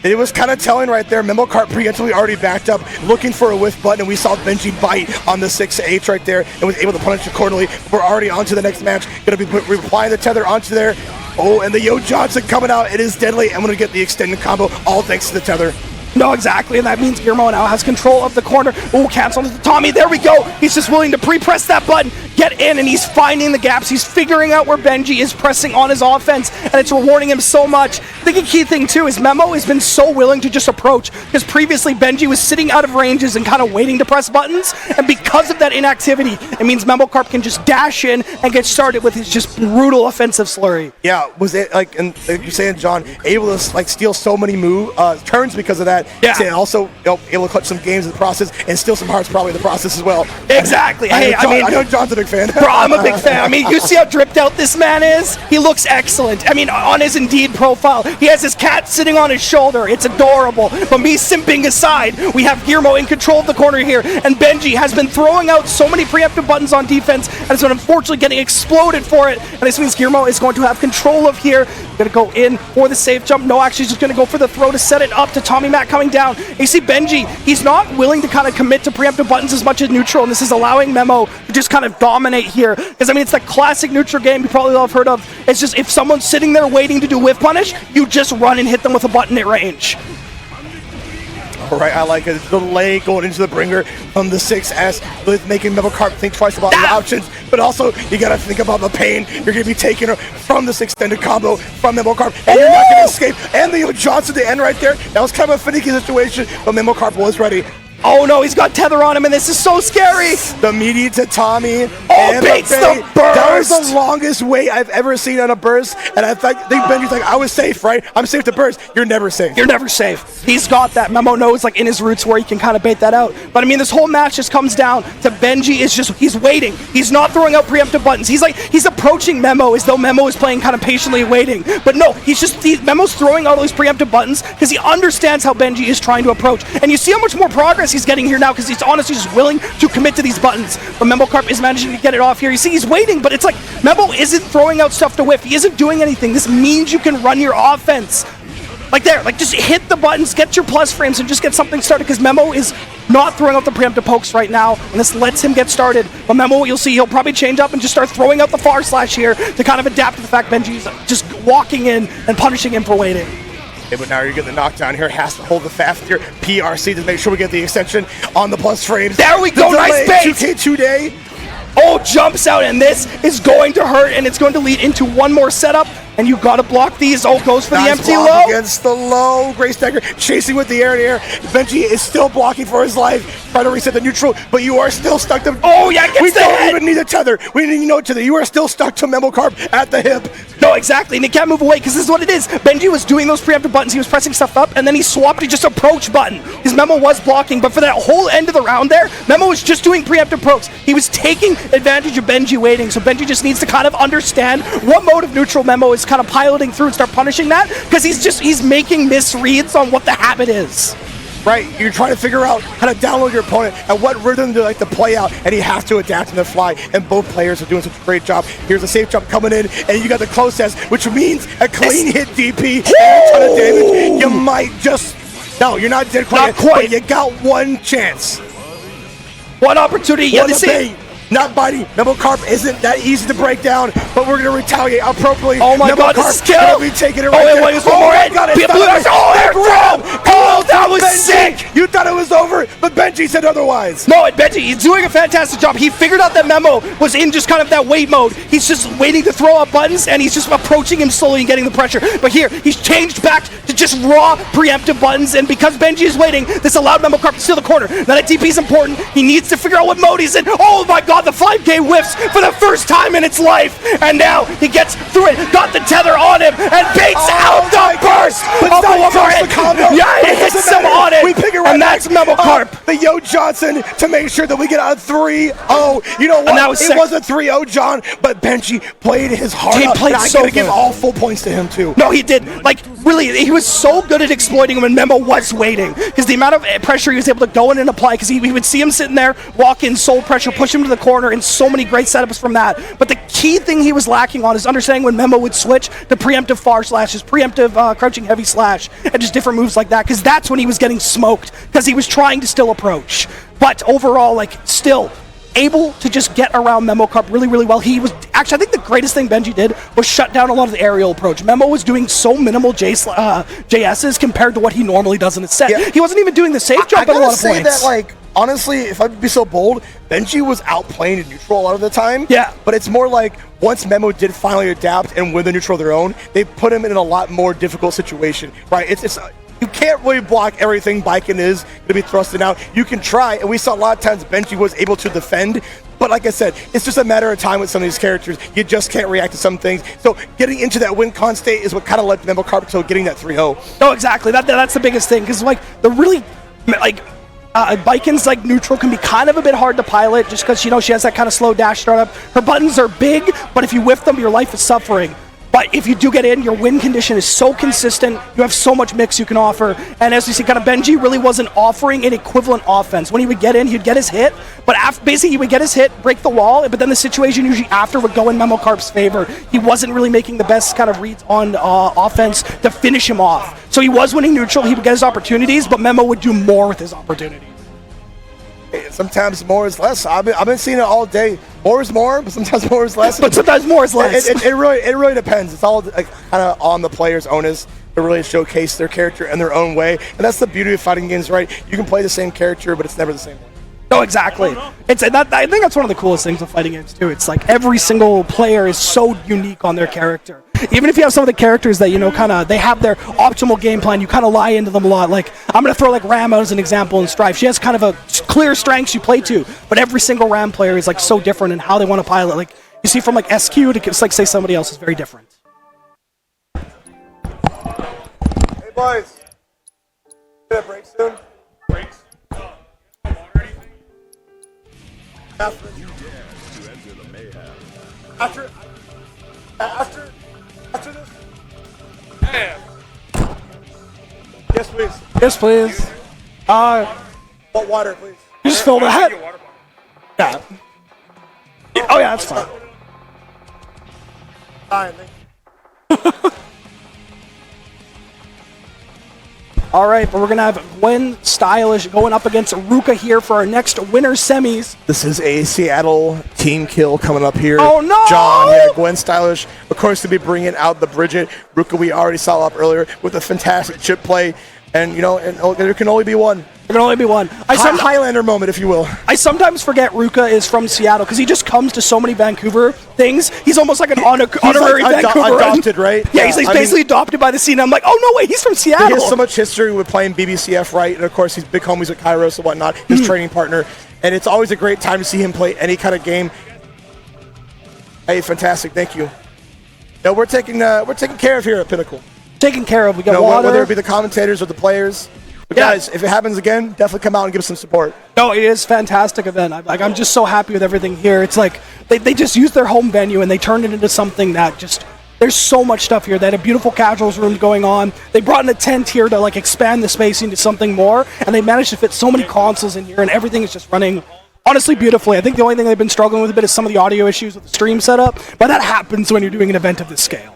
It was kind of telling right there. Memokarp preemptively already backed up, looking for a whiff button, and we saw Benjy bite on the 6H right there and was able to punish accordingly. We're already on to the next match. Going to be replying the tether onto there. Oh, and the Yo Johnson coming out. It is deadly. I'm going to get the extended combo, all thanks to the tether. No, exactly, and that means Guillermo now has control of the corner. Ooh, cancel to Tommy, there we go. He's just willing to pre-press that button, get in, and he's finding the gaps. He's figuring out where Benjy is pressing on his offense, and it's rewarding him so much. I think a key thing, too, is Memo has been so willing to just approach, because previously Benjy was sitting out of ranges and kind of waiting to press buttons, and because of that inactivity, it means Memokarp can just dash in and get started with his just brutal offensive slurry. Yeah, was it, like you're saying, John, able to steal so many turns because of that. Yeah. And also able to clutch some games in the process and steal some hearts probably in the process as well. Exactly. I know John's a big fan. Bro, I'm a big fan. I mean, you see how dripped out this man is? He looks excellent. I mean, on his Indeed profile, he has his cat sitting on his shoulder. It's adorable. But me simping aside, we have Guillermo in control of the corner here, and Benjy has been throwing out so many preemptive buttons on defense, and has been unfortunately getting exploded for it. And this means Guillermo is going to have control of here. Going to go in for the safe jump. No, actually, he's just going to go for the throw to set it up to Tommy Mac coming down. And you see Benjy, he's not willing to kind of commit to preemptive buttons as much as neutral, and this is allowing Memo to just kind of dominate here. Because, I mean, it's the classic neutral game you probably all have heard of. It's just if someone's sitting there waiting to do whiff punish, you just run and hit them with a button at range. All right, I like it. The delay going into the bringer from the 6S with making Memokarp think twice about the options, but also you got to think about the pain you're going to be taking from this extended combo from Memokarp, and you're not going to escape. And the Yo Johnson to end right there. That was kind of a finicky situation, but Memokarp was ready. Oh no, he's got tether on him, and this is so scary. The meaty tatami. Oh, baits the burst. That was the longest wait I've ever seen on a burst, and I think Benjy's like, I was safe, right? I'm safe to burst. You're never safe. You're never safe. He's got that. Memo knows, like, in his roots where he can kind of bait that out. But, I mean, this whole match just comes down to Benjy is just, he's waiting. He's not throwing out preemptive buttons. He's approaching Memo as though Memo is playing kind of patiently waiting. But no, Memo's throwing all those preemptive buttons because he understands how Benjy is trying to approach. And you see how much more progress he's getting here now because he's honestly just willing to commit to these buttons. But Memokarp is managing to get it off here. You see, he's waiting, but it's like Memo isn't throwing out stuff to whiff. He isn't doing anything. This means you can run your offense. Like there, like just hit the buttons, get your plus frames, and just get something started because Memo is not throwing out the preemptive pokes right now, and this lets him get started. But Memo, you'll see, he'll probably change up and just start throwing out the far slash here to kind of adapt to the fact Benjy's just walking in and punishing him for waiting. Yeah, but now you're getting the knockdown here. Has to hold the fast here. PRC to make sure we get the extension on the plus frames. There we go, nice bait! 2K today. Oh, jumps out, and this is going to hurt, and it's going to lead into one more setup, and you got to block these. Oh, goes for the empty low. Against the low. Grace Decker chasing with the air in the air. Benjy is still blocking for his life, trying to reset the neutral, but you are still stuck to... Oh, yeah, gets we the don't hit. even need a tether. We didn't even know tether. You are still stuck to Memokarp at the hip. No, exactly, and he can't move away, because this is what it is. Benjy was doing those preemptive buttons. He was pressing stuff up, and then he swapped to just approach button. His Memo was blocking, but for that whole end of the round there, Memo was just doing preemptive pokes. He was taking advantage of Benjy waiting, so Benjy just needs to kind of understand what mode of neutral Memo is kind of piloting through and start punishing that, because he's making misreads on what the habit is. right? You're trying to figure out how to download your opponent and what rhythm to like to play out, and he has to adapt in the fly. And both players are doing such a great job. Here's a safe jump coming in, and you got the close test, which means a clean hit DP and a ton of damage. You might just you're not dead quite. Not quite. But you got one chance. One opportunity. Yeah, What a bait. Not biting. Memokarp isn't that easy to break down, but we're going to retaliate appropriately. Oh my God, this is kill. Be taking it right there. Wait, one more hit. God, Air throw. Oh, that was sick. You thought it was over, but Benjy said otherwise. No, and Benjy, he's doing a fantastic job. He figured out that Memo was in just kind of that wait mode. He's just waiting to throw up buttons, and he's just approaching him slowly and getting the pressure. But here, he's changed back to just raw preemptive buttons, and because Benjy is waiting, this allowed Memokarp to steal the corner. Now that DP is important. He needs to figure out what mode he's in. Oh my God, the 5K whiffs for the first time in its life, and now he gets through it, got the tether on him, and baits out the burst. But Oh, not one more hit. the combo. Yeah, it It hits doesn't him matter. on it, We pick it right and back that's Memokarp. up. The Yo Johnson to make sure that we get a 3-0. You know what? that was It sick. was a 3-0, John, but Benjy played his heart He out. played and I so gotta give good. all full points to him too. No, he did. Like, really, he was so good at exploiting when Memo was waiting. Because the amount of pressure he was able to go in and apply, because he would see him sitting there, walk in, soul pressure, push him to the corner, and so many great setups from that. But the key thing he was lacking on is understanding when Memo would switch to preemptive far slashes, preemptive crouching heavy slash, and just different moves like that. Because that's when he was getting smoked, because he was trying to still approach. But overall, like, still able to just get around Memokarp really, really well. He was actually, I think the greatest thing Benjy did was shut down a lot of the aerial approach. Memo was doing so minimal JSs compared to what he normally does in his set. Yeah. He wasn't even doing the safe jump I at a gotta lot of say points. that, like, honestly, if I'd be so bold, Benjy was outplaying in neutral a lot of the time. Yeah. But it's more like once Memo did finally adapt and win the neutral of their own, they put him in a lot more difficult situation, right? It's you can't really block everything Baiken is going to be thrusting out. You can try, and we saw a lot of times Benjy was able to defend, but like I said, it's just a matter of time with some of these characters. You just can't react to some things. So getting into that win con state is what kind of led to Memokarp to getting that 3-0. No, exactly. That's the biggest thing, because like the really like Baiken's like neutral can be kind of a bit hard to pilot, just because she has that kind of slow dash startup. Her buttons are big, but if you whiff them, your life is suffering. But if you do get in, your win condition is so consistent. You have so much mix you can offer. And as you see, kind of Benjy really wasn't offering an equivalent offense. When he would get in, he'd get his hit. But basically, he would get his hit, break the wall. But then the situation usually after would go in Memokarp's favor. He wasn't really making the best kind of reads on offense to finish him off. So he was winning neutral. He would get his opportunities, but Memo would do more with his opportunities. Sometimes more is less. I've been seeing it all day. More is more, but sometimes more is less. But sometimes more is less. It really depends. It's all like, kind of on the player's onus to really showcase their character in their own way. And that's the beauty of fighting games, right? You can play the same character, but it's never the same one. No, exactly. I think that's one of the coolest things of fighting games too. It's like every single player is so unique on their character. Even if you have some of the characters that kind of they have their optimal game plan, you kind of lie into them a lot. Like I'm gonna throw like Ram out as an example in Strife. She has kind of a clear strength she play to, but every single Ram player is like so different in how they want to pilot. Like you see from like SQ to just like say somebody else is very different. Hey boys, get a break soon. Breaks. After this. Yes, please. Yes, please. Want water, please. You just fill the hat. Yeah. Oh yeah, that's fine. Fine, thank you. All right, but we're going to have GwynStylish going up against Ruka here for our next winner semis. This is a Seattle team kill coming up here. Oh, no! John, yeah, GwynStylish, of course, to be bringing out the Bridget. Ruka, we already saw up earlier with a fantastic chip play. And, there can only be one. There can only be one. Highlander moment, if you will. I sometimes forget Ruka is from Seattle because he just comes to so many Vancouver things. He's almost like an honorary like Vancouver. adopted, right? Yeah, he's like basically adopted by the scene. I'm like, oh, no, wait, he's from Seattle. He has so much history with playing BBCF, right? And, of course, he's big homies with Kairos and whatnot, his training partner. And it's always a great time to see him play any kind of game. Hey, fantastic. Thank you. No, we're taking care of here at Pinnacle. Taken care of. We got water. Whether it be the commentators or the players. But guys, if it happens again, definitely come out and give us some support. No, it is a fantastic event. I'm just so happy with everything here. It's like they just used their home venue and they turned it into something that just There's so much stuff here. They had a beautiful casuals room going on. They brought in a tent here to like expand the spacing to something more, and they managed to fit so many consoles in here, and everything is just running honestly beautifully. I think the only thing they've been struggling with a bit is some of the audio issues with the stream setup, but that happens when you're doing an event of this scale.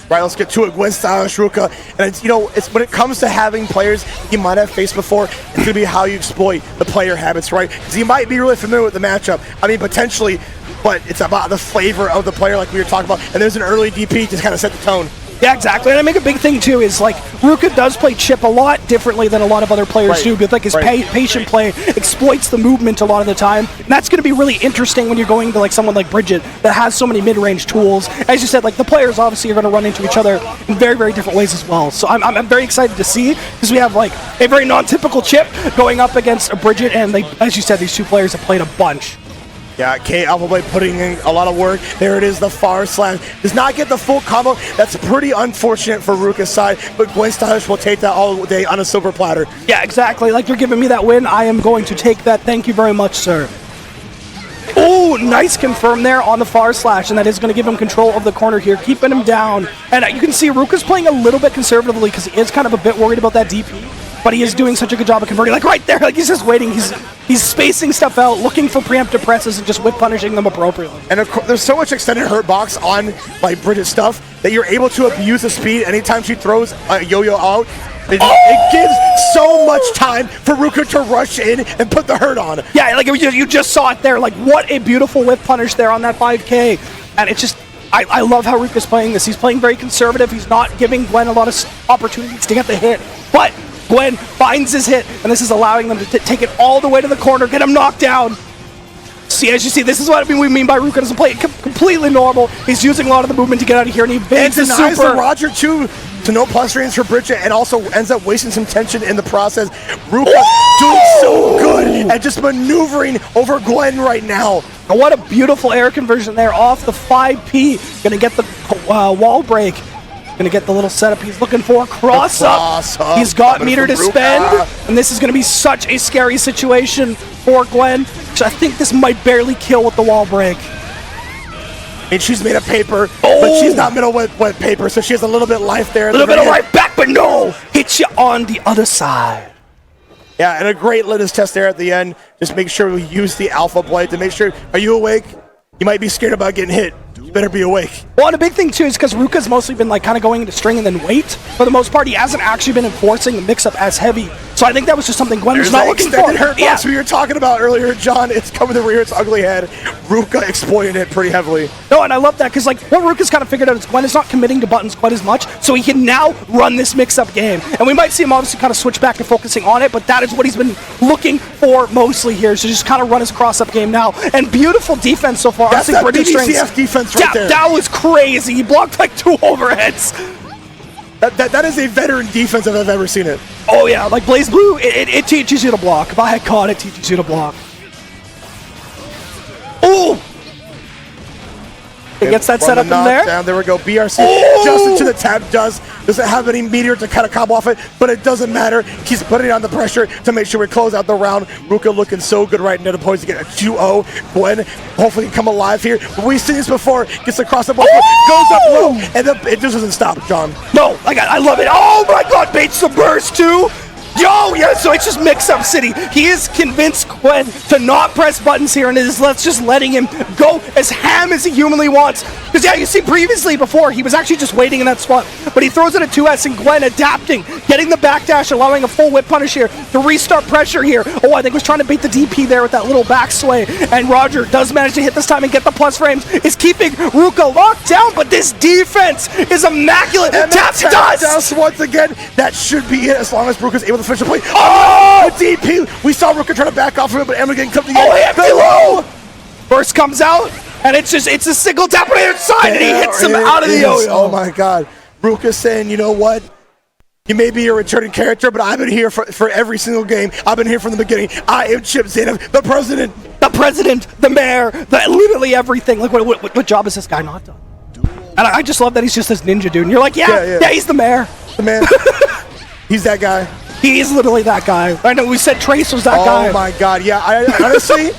Right, let's get to it. GwynStylish, Ruka, and it's, you know, it's when it comes to having players you might have faced before, it's gonna be how you exploit the player habits, right? Because you might be really familiar with the matchup. I mean, potentially, but it's about the flavor of the player, like we were talking about. And there's an early DP to kind of set the tone. Yeah, exactly. And I make a big thing too is like Ruka does play Chipp a lot differently than a lot of other players do, but like his patient play exploits the movement a lot of the time. And that's going to be really interesting when you're going to like someone like Bridget that has so many mid-range tools. As you said, like the players obviously are going to run into each other in very, very different ways as well. So I'm very excited to see, because we have like a very non-typical Chipp going up against a Bridget, and they, as you said, these two players have played a bunch. Yeah, K Alpha Blade putting in a lot of work. There it is, the far slash. Does not get the full combo. That's pretty unfortunate for Ruka's side, but GwynStylish will take that all day on a silver platter. Yeah, exactly. Like you're giving me that win, I am going to take that. Thank you very much, sir. Oh, nice confirm there on the far slash, and that is going to give him control of the corner here, keeping him down. And you can see Ruka's playing a little bit conservatively because he is kind of a bit worried about that DP. But he is doing such a good job of converting, like right there, like he's just waiting, he's spacing stuff out, looking for preemptive presses and just whip punishing them appropriately. And of course, there's so much extended hurt box on like Bridget's stuff that you're able to abuse the speed anytime she throws a yo-yo out. It gives so much time for Ruka to rush in and put the hurt on. Yeah, like you just saw it there, like what a beautiful whip punish there on that 5K. And it's just, I love how Ruka's playing this. He's playing very conservative, he's not giving Gwen a lot of opportunities to get the hit, but Gwen finds his hit, and this is allowing them to take it all the way to the corner, get him knocked down. See, as you see, this is what we mean by Ruka doesn't play it completely normal. He's using a lot of the movement to get out of here, and he evades the denies super. the Roger too to no plus range for Bridget, and also ends up wasting some tension in the process. Ruka doing so good at just maneuvering over Gwen right now. And what a beautiful air conversion there off the 5P. Gonna get the wall break. Gonna get the little setup he's looking for. Cross up. He's got meter to spend, and this is gonna be such a scary situation for Gwen. I think this might barely kill with the wall break. And she's made of paper, but she's not made of wet paper, so she has a little bit of life there. A little bit of life back, but no! Hits you on the other side. Yeah, and a great litmus test there at the end. Just make sure we use the Alpha Blade to make sure, are you awake? You might be scared about getting hit. You better be awake. Well, and a big thing too is because Ruka's mostly been like kind of going into string and then wait. For the most part, he hasn't actually been enforcing the mix-up as heavy. So I think that was just something Gwen was not looking for. Hurt box we were talking about earlier, John. It's coming to rear its ugly head. Ruka exploiting it pretty heavily. No, and I love that because like what Ruka's kind of figured out is Gwen is not committing to buttons quite as much, so he can now run this mix-up game. And we might see him obviously kind of switch back to focusing on it, but that is what he's been looking for mostly here. So just kind of run his cross-up game now. And beautiful defense so far. That's that BDCF defense right there. That was crazy. He blocked like 2 overheads. That is a veteran defense if I've ever seen it. Oh yeah, like Blaze Blue, it teaches you to block. By God, it teaches you to block. Oh! It gets that set up in there. Down. There we go. BRC just into the tap. Doesn't have any meteor to kind of combo off it, but it doesn't matter. He's putting on the pressure to make sure we close out the round. Ruka looking so good right now. The points to get a 2-0. Gwen hopefully come alive here. But we've seen this before. Gets across the ball, goes up low, and then it just doesn't stop, John. No, I love it. Oh my God, baits the burst too. Yo, yeah, so it's just mix-up city. He is convinced Gwen to not press buttons here, and is just letting him go as ham as he humanly wants. Because yeah, you see previously before, he was actually just waiting in that spot, but he throws it at 2S, and Gwen adapting, getting the backdash, allowing a full whip punish here to restart pressure here. Oh, I think was trying to bait the DP there with that little back sway, and Roger does manage to hit this time and get the plus frames, is keeping Ruka locked down, but this defense is immaculate. And tap dust once again. That should be it as long as Ruka's able to finish the play. Oh, the DP. We saw Ruka trying to back off of it, but Emma getting come to the end. Below. Burst comes out, and it's a single tap on the other side, and he hits him out of the yo-yo. Oh my God. Ruka's saying, you know what? You may be a returning character, but I've been here for every single game. I've been here from the beginning. I am Chipp Zainab, the president. The president, the mayor, literally everything. Like, what job has this guy not done? And I just love that he's just this ninja dude. And you're like, yeah, he's the mayor. The man. He's that guy. He is literally that guy. I know we said Trace was that guy. Oh my God, yeah. I honestly,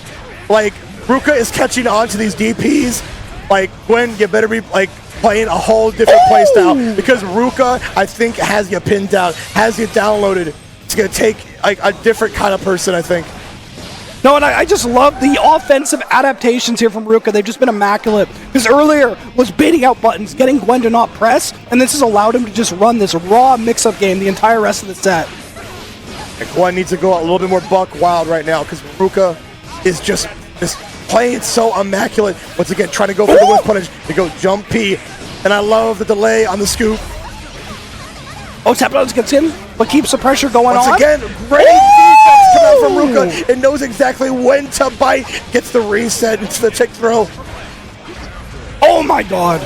like, Ruka is catching on to these DPs. Like, Gwen, you better be, like, playing a whole different playstyle because Ruka, I think, has you pinned down, has you downloaded. It's going to take like a different kind of person, I think. No, and I just love the offensive adaptations here from Ruka. They've just been immaculate. Because earlier was baiting out buttons, getting Gwen to not press, and this has allowed him to just run this raw mix-up game the entire rest of the set. And Gwen needs to go out a little bit more buck wild right now because Ruka is just playing so immaculate. Once again, trying to go for the whip punish. They go jump P, and I love the delay on the scoop. Oh, Tapouts gets in, but keeps the pressure going on. Once again, great defense coming out from Ruka. It knows exactly when to bite. Gets the reset into the tick throw. Oh my god.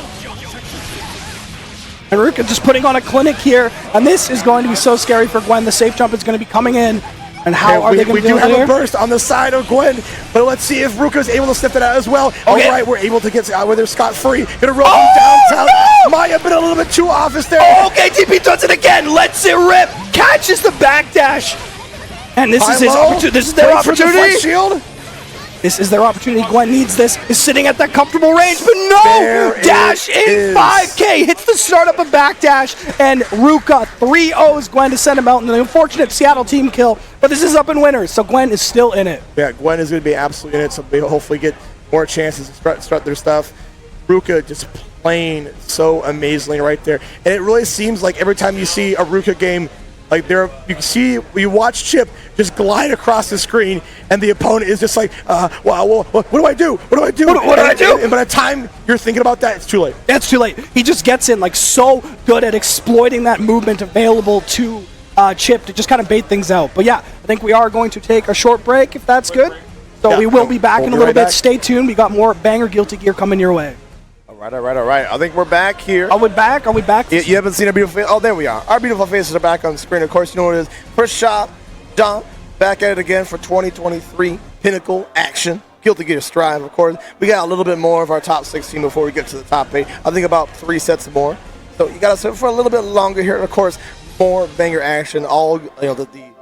And Ruka just putting on a clinic here, and this is going to be so scary for Gwen. The safe jump is going to be coming in. And how are they going to do it? We do have a burst on the side of Gwen, but let's see if Ruka's able to sniff it out as well. Okay. All right, we're able to get with her scot-free. Gonna roll from downtown. No! Maya been a little bit too office there. Oh, okay, TP does it again. Lets it rip. Catches the backdash. And this is his opportunity. This is their opportunity. Shield. This is their opportunity. Gwen needs this. Is sitting at that comfortable range, but no! Dash in 5K. Hits the startup of backdash, and Ruka 3-0s Gwen to send him out in the unfortunate Seattle team kill. But this is up in winners, so Gwen is still in it. Yeah, Gwen is going to be absolutely in it, so they hopefully get more chances to start their stuff. Ruka just playing so amazingly right there. And it really seems like every time you see a Ruka game, like you watch Chipp just glide across the screen, and the opponent is just like, well, what do I do? What do I do? What do I do? And by the time you're thinking about that, it's too late. It's too late. He just gets in like so good at exploiting that movement available to Chipp to just kind of bait things out. But yeah, I think we are going to take a short break if that's good. So yeah, we will be back in a little bit. Stay tuned. We got more banger Guilty Gear coming your way. All right. I think we're back here. Are we back? You haven't seen our beautiful face? Oh, there we are. Our beautiful faces are back on the screen. Of course, you know what it is. First shot, Dom, back at it again for 2023 Pinnacle action. Guilty Gear Strive, of course. We got a little bit more of our top 16 before we get to the top 8. I think about 3 sets more. So you got to sit for a little bit longer here. Of course, more banger action. All, the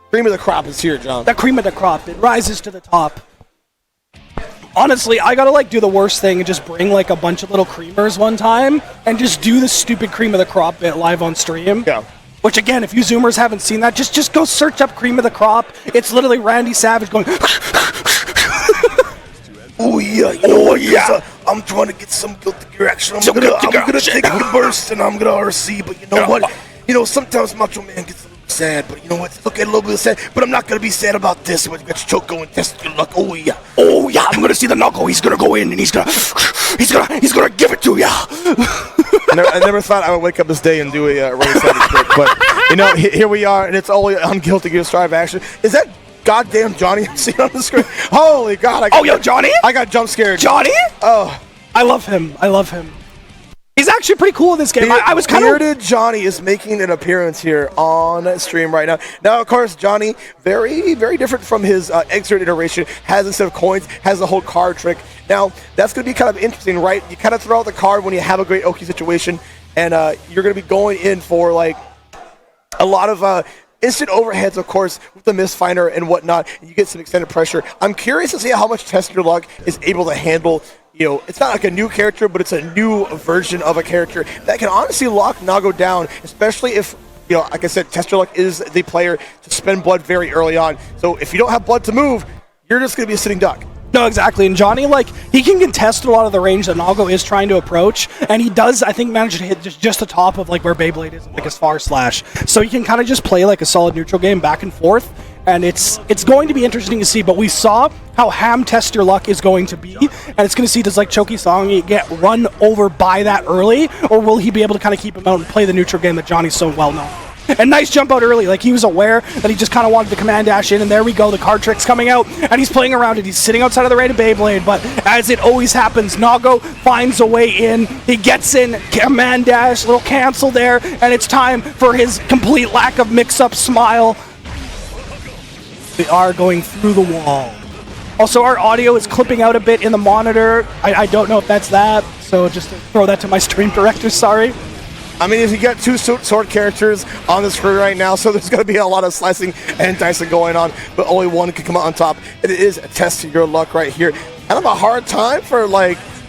cream of the crop is here, John. The cream of the crop. It rises to the top. Honestly, I gotta do the worst thing and just bring a bunch of little creamers one time and just do the stupid cream of the crop bit live on stream. Yeah. Which again, if you Zoomers haven't seen that, just go search up cream of the crop. It's literally Randy Savage going. Oh yeah, you know what? Yeah. I'm trying to get some Guilty Gear action. I'm gonna take the burst and I'm gonna RC, but you know what? Sometimes Macho Man gets a little sad, but you know what? Look at a little bit sad, but I'm not gonna be sad about this. When you got your Choco and test your luck. Oh yeah, I'm gonna see the knuckle. He's gonna go in and he's gonna give it to ya. I never thought I would wake up this day and do a race trick, but here we are, and it's only on Guilty Gear Strive action. Is that goddamn Johnny I'm seeing on the screen? Holy God! Johnny! I got jump scared. Johnny? Oh, I love him. He's actually pretty cool in this game. I was kind of... Bearded Johnny is making an appearance here on stream right now. Now, of course, Johnny, very, very different from his Exert iteration, has instead of coins, has the whole card trick. Now, that's going to be kind of interesting, right? You kind of throw out the card when you have a great Oki situation, and you're going to be going in for, a lot of... instant overheads, of course, with the Mistfinder and whatnot, and you get some extended pressure. I'm curious to see how much Test Your Luck is able to handle. It's not like a new character, but it's a new version of a character that can honestly lock Nago down, especially if, like I said, Test Your Luck is the player to spend blood very early on. So if you don't have blood to move, you're just going to be a sitting duck. No, exactly. And Johnny, he can contest a lot of the range that Nago is trying to approach, and he does, I think, manage to hit just the top of, where Beyblade is, his far slash. So he can kind of just play, a solid neutral game back and forth, and it's going to be interesting to see, but we saw how ham Test Your Luck is going to be, and it's going to see, does, Chocosongi get run over by that early, or will he be able to kind of keep him out and play the neutral game that Johnny's so well known? And nice jump out early. He was aware that he just kind of wanted to command dash in, and there we go. The card trick's coming out, and he's playing around it. He's sitting outside of the rated Beyblade, but as it always happens, Nago finds a way in. He gets in, command dash, little cancel there, and it's time for his complete lack of mix-up smile. We are going through the wall. Also, our audio is clipping out a bit in the monitor. I don't know if that's that, so just to throw that to my stream director, sorry. I mean, if you got 2 sword characters on the screen right now, so there's going to be a lot of slicing and dicing going on, but only one can come out on top. It is Test Your Luck right here. Kind of a hard time for,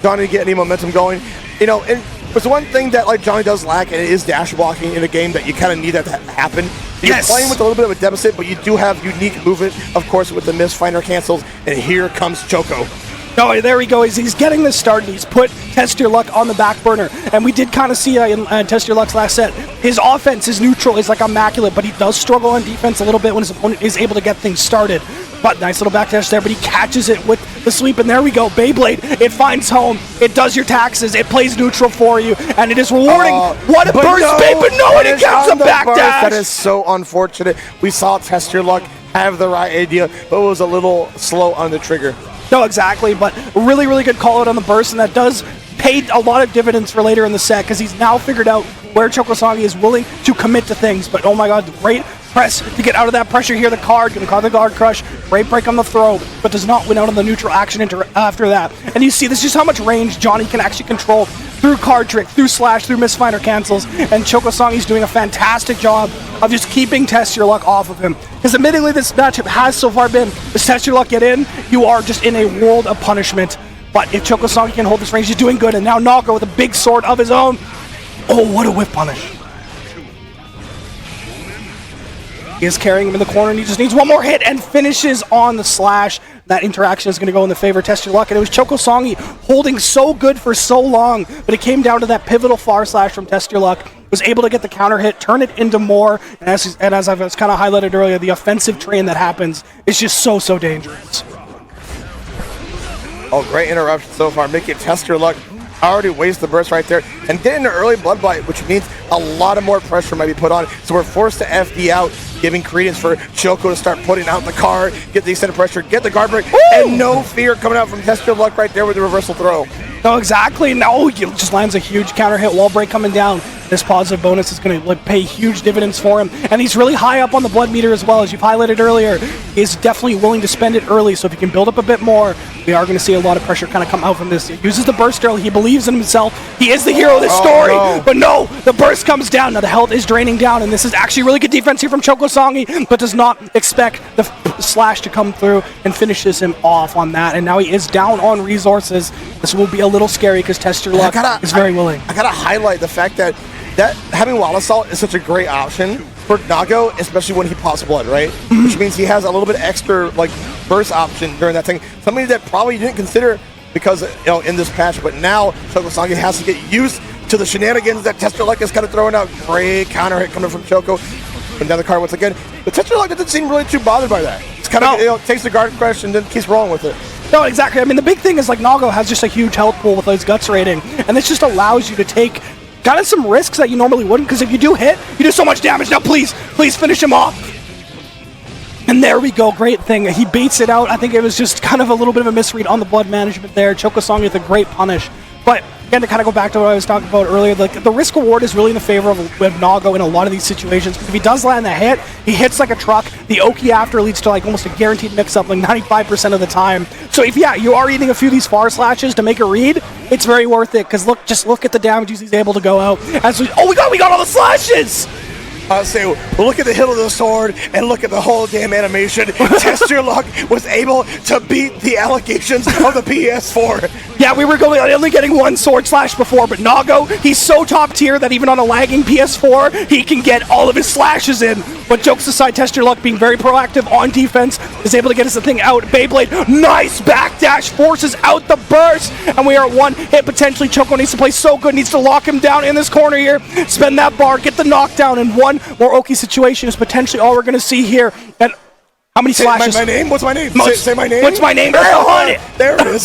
Johnny to get any momentum going. And There's one thing that like Johnny does lack, and it is dash blocking in a game that you kind of need that to happen. You're playing with a little bit of a deficit, but you do have unique movement, of course, with the miss finder cancels, and here comes Choco. Oh, there we go. He's getting this start, and he's put Test Your Luck on the back burner. And we did kind of see in Test Your Luck's last set, his offense is neutral, is like immaculate, but he does struggle on defense a little bit when his opponent is able to get things started. But nice little backdash there, but he catches it with the sweep, and there we go. Beyblade, it finds home, it does your taxes, it plays neutral for you, and it is rewarding. What a burst, Babe, but no, and it gets a backdash! That is so unfortunate. We saw Test Your Luck have the right idea, but it was a little slow on the trigger. No, exactly, but really, really good call out on the burst, and that does pay a lot of dividends for later in the set, because he's now figured out where Chocosongi is willing to commit to things. But oh my god, great press to get out of that pressure here. The card, gonna call the guard crush, great break on the throw, but does not win out on the neutral action after that. And you see, this is just how much range Johnny can actually control through card trick, through slash, through misfinder cancels, and Chocosongi's doing a fantastic job of just keeping Test Your Luck off of him. Because admittedly, this matchup has so far been, does Test Your Luck get in, you are just in a world of punishment. But if Chocosongi can hold this range, he's doing good, and now Nago with a big sword of his own. Oh, what a whip punish. He is carrying him in the corner, and he just needs one more hit and finishes on the slash. That interaction is going to go in the favor of Test Your Luck, and it was Chocosongi holding so good for so long, but it came down to that pivotal far slash from Test Your Luck. Was able to get the counter hit, turn it into more, and as I've kind of highlighted earlier, the offensive train that happens is just so dangerous. Oh, great interruption so far. Making Test Your Luck already waste the burst right there and get into early blood bite, which means a lot of more pressure might be put on. So we're forced to FD out, giving credence for Choco to start putting out the card, get the extended pressure, get the guard break, and no fear coming out from Test Your Luck right there with the reversal throw. No, exactly. No, he just lands a huge counter hit, wall break coming down. This positive bonus is going to pay huge dividends for him, and he's really high up on the blood meter as well, as you've highlighted earlier. He's definitely willing to spend it early, so if he can build up a bit more, we are going to see a lot of pressure kind of come out from this. He uses the burst early, he believes in himself, he is the hero of this story, but no, the burst comes down. Now the health is draining down, and this is actually really good defense here from Chocosongi, but does not expect the slash to come through and finishes him off on that, and now he is down on resources. This will be a little scary because Test Your Luck is very willing. I gotta highlight the fact that having Wall Assault is such a great option for Nago, especially when he pops blood, right? Which means he has a little bit extra like burst option during that thing. Something that probably didn't consider because in this patch, but now Chocosongi has to get used to the shenanigans that Test Your Luck is kind of throwing out. Great counter hit coming from Choco. And down the card once again. But Test Your Luck doesn't seem really too bothered by that. It's kind of takes the guard crush and then keeps rolling with it. No, exactly. I mean, the big thing is like Nago has just a huge health pool with his guts rating, and this just allows you to take kind of some risks that you normally wouldn't, because if you do hit, you do so much damage. Now please finish him off. And there we go, great thing. He baits it out. I think it was just kind of a little bit of a misread on the blood management there. Chocosongi with a great punish. But again, to kind of go back to what I was talking about earlier, the risk reward is really in the favor of Nago in a lot of these situations. Because if he does land the hit, he hits like a truck. The Oki after leads to like almost a guaranteed mix-up like 95% of the time. So if you are eating a few of these far slashes to make a read, it's very worth it. Because just look at the damages he's able to go out. We got all the slashes! Look at the hilt of the sword and look at the whole damn animation. Test Your Luck was able to beat the allegations of the PS4. Yeah, we were only getting one sword slash before, but Nago, he's so top tier that even on a lagging PS4, he can get all of his slashes in. But jokes aside, Test Your Luck being very proactive on defense is able to get us the thing out. Beyblade, nice backdash, forces out the burst, and we are at one hit potentially. Choco needs to play so good, needs to lock him down in this corner here, spend that bar, get the knockdown, and one more Oki situation is potentially all we're going to see here. And how many slashes? My name? What's my name? Say my name. What's my name? There it is.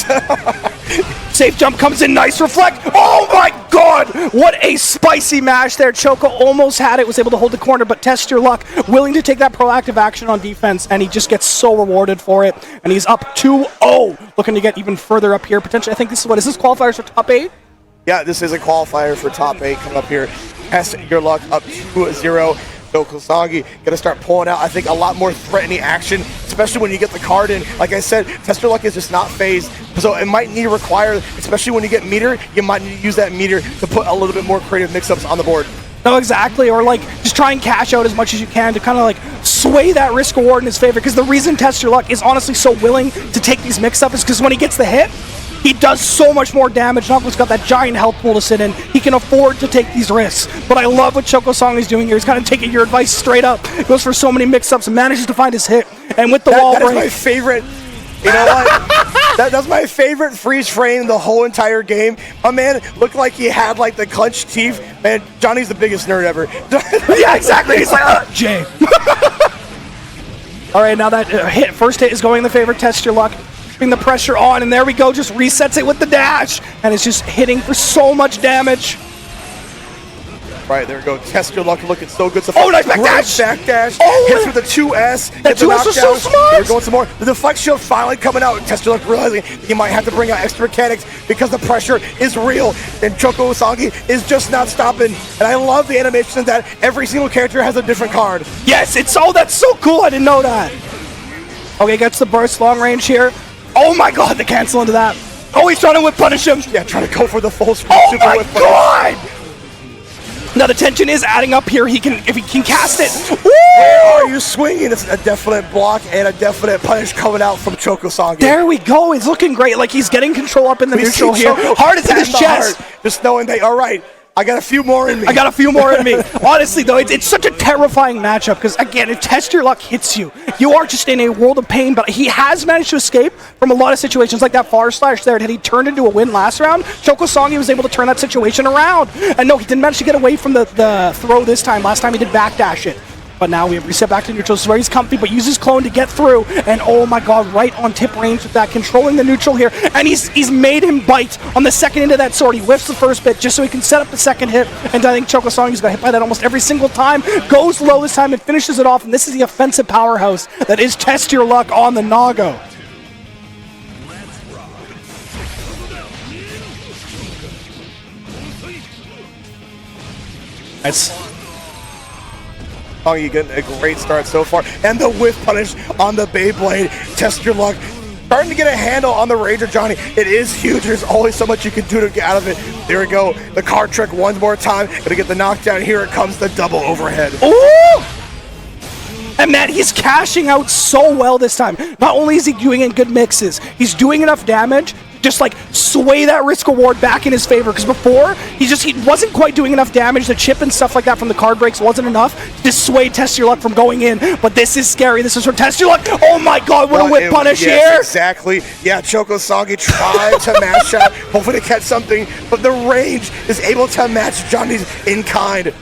Safe jump comes in, nice reflect. Oh my god! What a spicy mash there. Choco almost had it, was able to hold the corner, but Test Your Luck willing to take that proactive action on defense, and he just gets so rewarded for it. And he's up 2-0, looking to get even further up here. Potentially, I think this is qualifiers for top 8? Yeah, this is a qualifier for top 8 coming up here. Test Your Luck up 2-0. Chocosongi gonna start pulling out, I think, a lot more threatening action, especially when you get the card in. Like I said, Test Your Luck is just not phased, so it might need to require, especially when you get meter, you might need to use that meter to put a little bit more creative mix-ups on the board. No, exactly, or like just try and cash out as much as you can to kind of like sway that risk reward in his favor, because the reason Test Your Luck is honestly so willing to take these mix-ups is because when he gets the hit, He does so much more damage. Nago's got that giant health pool to sit in. He can afford to take these risks. But I love what Chocosongi's doing here. He's kind of taking your advice straight up. Goes for so many mix-ups and manages to find his hit. And with the wall break... That is my favorite... You know what? That's my favorite freeze frame in the whole entire game. My man looked like he had like the clenched teeth. Man, Johnny's the biggest nerd ever. Yeah, exactly. He's like, Jay. All right, now that first hit is going in the favor of TestYourLuck. Putting the pressure on, and there we go. Just resets it with the dash. And it's just hitting for so much damage. Right, there we go. TestYourLuck looking so good. Oh, nice backdash! Backdash. Oh, hits with the 2S. That 2S was so smart! We're going some more. The deflect shield finally coming out. TestYourLuck realizing he might have to bring out extra mechanics because the pressure is real. And Chocosongi is just not stopping. And I love the animation that every single character has a different card. Yes, that's so cool. I didn't know that. Okay, gets the burst long range here. Oh my god, the cancel into that. Oh, he's trying to whip punish him. Yeah, trying to go for the full screen. Oh my god! Now the tension is adding up here. If he can cast it. Woo! Where are you swinging? It's a definite block and a definite punish coming out from Chocosongi. There we go. He's looking great. Like he's getting control up in the neutral here. Heart is in his chest. Just knowing that, all right, I got a few more in me. I got a few more in me. Honestly, though, it's such a terrifying matchup because, again, if TestYourLuck hits you, you are just in a world of pain. But he has managed to escape from a lot of situations like that far slash there. Had he turned into a win last round, Chocosongi was able to turn that situation around. And no, he didn't manage to get away from the throw this time. Last time he did backdash it. But now we have reset back to neutral. This is where he's comfy, but uses clone to get through. And oh my god, right on tip range with that, controlling the neutral here. And he's made him bite on the second into that sword. He whiffs the first bit just so he can set up the second hit. And I think Chocosongi's got hit by that almost every single time. Goes low this time and finishes it off. And this is the offensive powerhouse that is TestYourLuck on the Nago. That's... Oh, you get a great start so far. And the whiff punish on the Beyblade. TestYourLuck. Starting to get a handle on the Ranger, Johnny. It is huge. There's always so much you can do to get out of it. There we go. The card trick one more time. Gonna get the knockdown. Here it comes, the double overhead. Ooh! And man, he's cashing out so well this time. Not only is he doing in good mixes, he's doing enough damage just like sway that risk reward back in his favor, because before he wasn't quite doing enough damage. The chip and stuff like that from the card breaks wasn't enough to dissuade TestYourLuck from going in, but this is scary. This is from TestYourLuck. Oh my god, what a whip punish here. Exactly. Yeah, Chocosongi tried to match out, hopefully to catch something, but the range is able to match Johnny's in kind.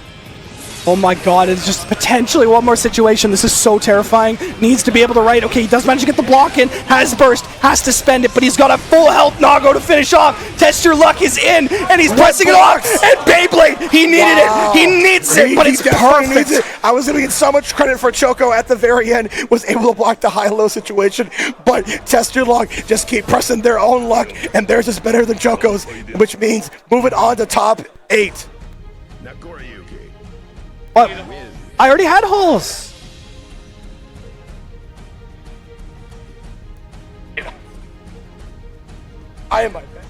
Oh my god, it's just potentially one more situation. This is so terrifying. Needs to be able to write. Okay, he does manage to get the block in. Has burst, has to spend it, but he's got a full health Nago to finish off. TestYourLuck is in, and he's pressing it off. And Beyblade, he needed it. He needs it, but it's perfect. It. I was going to get so much credit for Choco at the very end. Was able to block the high-low situation, but TestYourLuck just keep pressing their own luck, and theirs is better than Choco's, which means moving on to top 8. Nagoryuki. What? I already had holes. I am my best.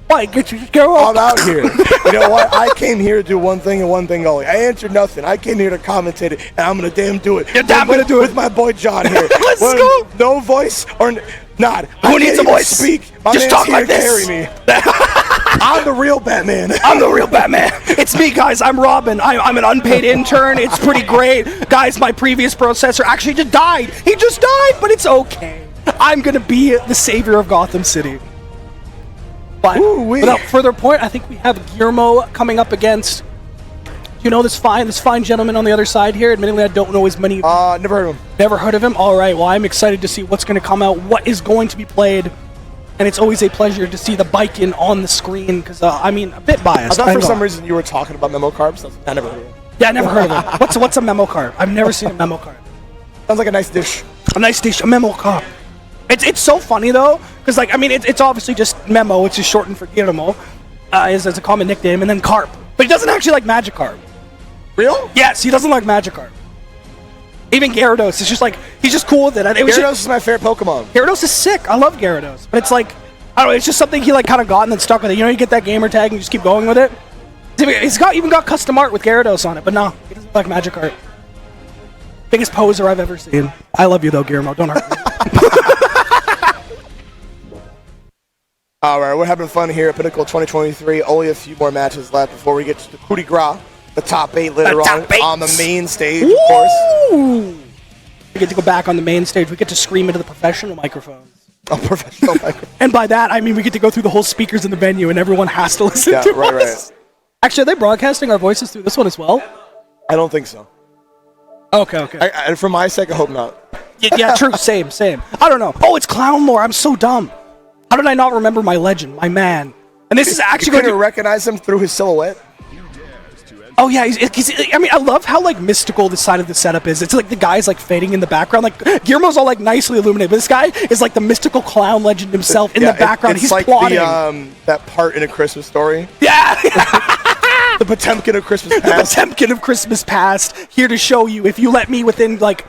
Why? Get your girl. I'm out here. You know what? I came here to do one thing and one thing only. I answered nothing. I came here to commentate it, and I'm gonna damn do it. You're damn gonna do it with my boy John here. Let's go. No voice or not. Who needs a voice? Speak. My just talk like this. Carry me. I'm the real Batman. I'm the real Batman. It's me, guys. I'm Robin. I'm an unpaid intern. It's pretty great. Guys, my previous processor actually just died. He just died, but it's okay. I'm going to be the savior of Gotham City. But without further point, I think we have Guillermo coming up against, you know, this fine gentleman on the other side here. Admittedly, I don't know as many. Never heard of him. Never heard of him? All right. Well, I'm excited to see what's going to come out, what is going to be played. And it's always a pleasure to see the Baiken on the screen, because, I mean, a bit biased. I thought for some reason you were talking about Memokarp. I never heard of it. Yeah, I never heard of it. What's a Memokarp? I've never seen a Memokarp. Sounds like a nice dish. A nice dish, a Memokarp. It's so funny, though, because, like, I mean, it's obviously just Memo, which is shortened for Guillermo, is a common nickname, and then Carp. But he doesn't actually like Magikarp. Real? Yes, he doesn't like Magikarp. Even Gyarados, it's just like, he's just cool with it. Gyarados is my favorite Pokemon. Gyarados is sick. I love Gyarados. But it's like, I don't know, it's just something he like kind of got and then stuck with it. You know, you get that gamer tag and you just keep going with it. He's even got custom art with Gyarados on it, but no, he doesn't like Magikarp. Biggest poser I've ever seen. I love you though, Guillermo. Don't hurt me. All right, we're having fun here at Pinnacle 2023. Only a few more matches left before we get to the coup de grace, the top 8 later on the main stage, of course. We get to go back on the main stage. We get to scream into the professional microphones. A professional microphone. And by that, I mean we get to go through the whole speakers in the venue and everyone has to listen to us. Right. Actually, are they broadcasting our voices through this one as well? I don't think so. Okay. For my sake, I hope not. Yeah, true. Same. I don't know. Oh, it's Clownlore. I'm so dumb. How did I not remember my legend, my man? And this is actually going to recognize him through his silhouette. Oh yeah, I mean, I love how like mystical this side of the setup is. It's like the guy's like fading in the background. Like Guillermo's all like nicely illuminated, but this guy is like the mystical clown legend himself in the background. He's like plotting. That part in A Christmas Story. Yeah. The Potemkin of Christmas Past. The Potemkin of Christmas Past. Here to show you, if you let me within like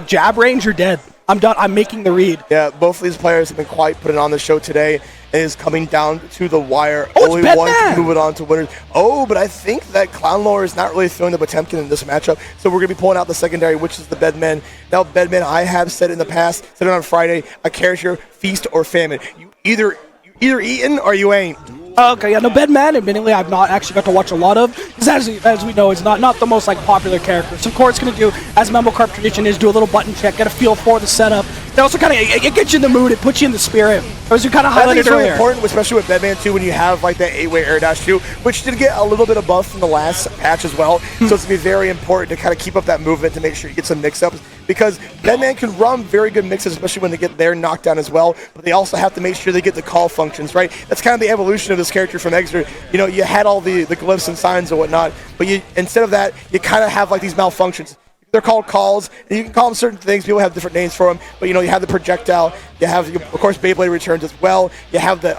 jab range, you're dead. I'm done. I'm making the read. Yeah, both of these players have been quite putting on the show today. It is coming down to the wire. Oh, only it's one Bedman. can move it on to winners. Oh, but I think that Clownlore is not really throwing the Potemkin in this matchup. So we're going to be pulling out the secondary, which is the Bedman. Now, Bedman, I have said in the past, said it on Friday, a character, feast or famine. You either eating or you ain't. Okay, yeah, no, Bedman, admittedly, I've not actually got to watch a lot of, because as we know, it's not the most like popular character. So, of course, it's going to do, as Memokarp tradition is, do a little button check, get a feel for the setup. It also kind of, it gets you in the mood, it puts you in the spirit, as you kind of highlighted earlier. I think it's really important, especially with Bedman, too, when you have like that 8-way air dash, too, which did get a little bit of buff from the last patch as well. So it's going to be very important to kind of keep up that movement to make sure you get some mix-ups, because Bedman can run very good mixes, especially when they get their knockdown as well, but they also have to make sure they get the call functions, right? That's kind of the evolution of this character from Exeter. You know, you had all the glyphs and signs and whatnot, but instead of that, you kind of have like these malfunctions. They're called calls, and you can call them certain things. People have different names for them, but you know, you have the projectile, you have, of course, Beyblade returns as well. You have the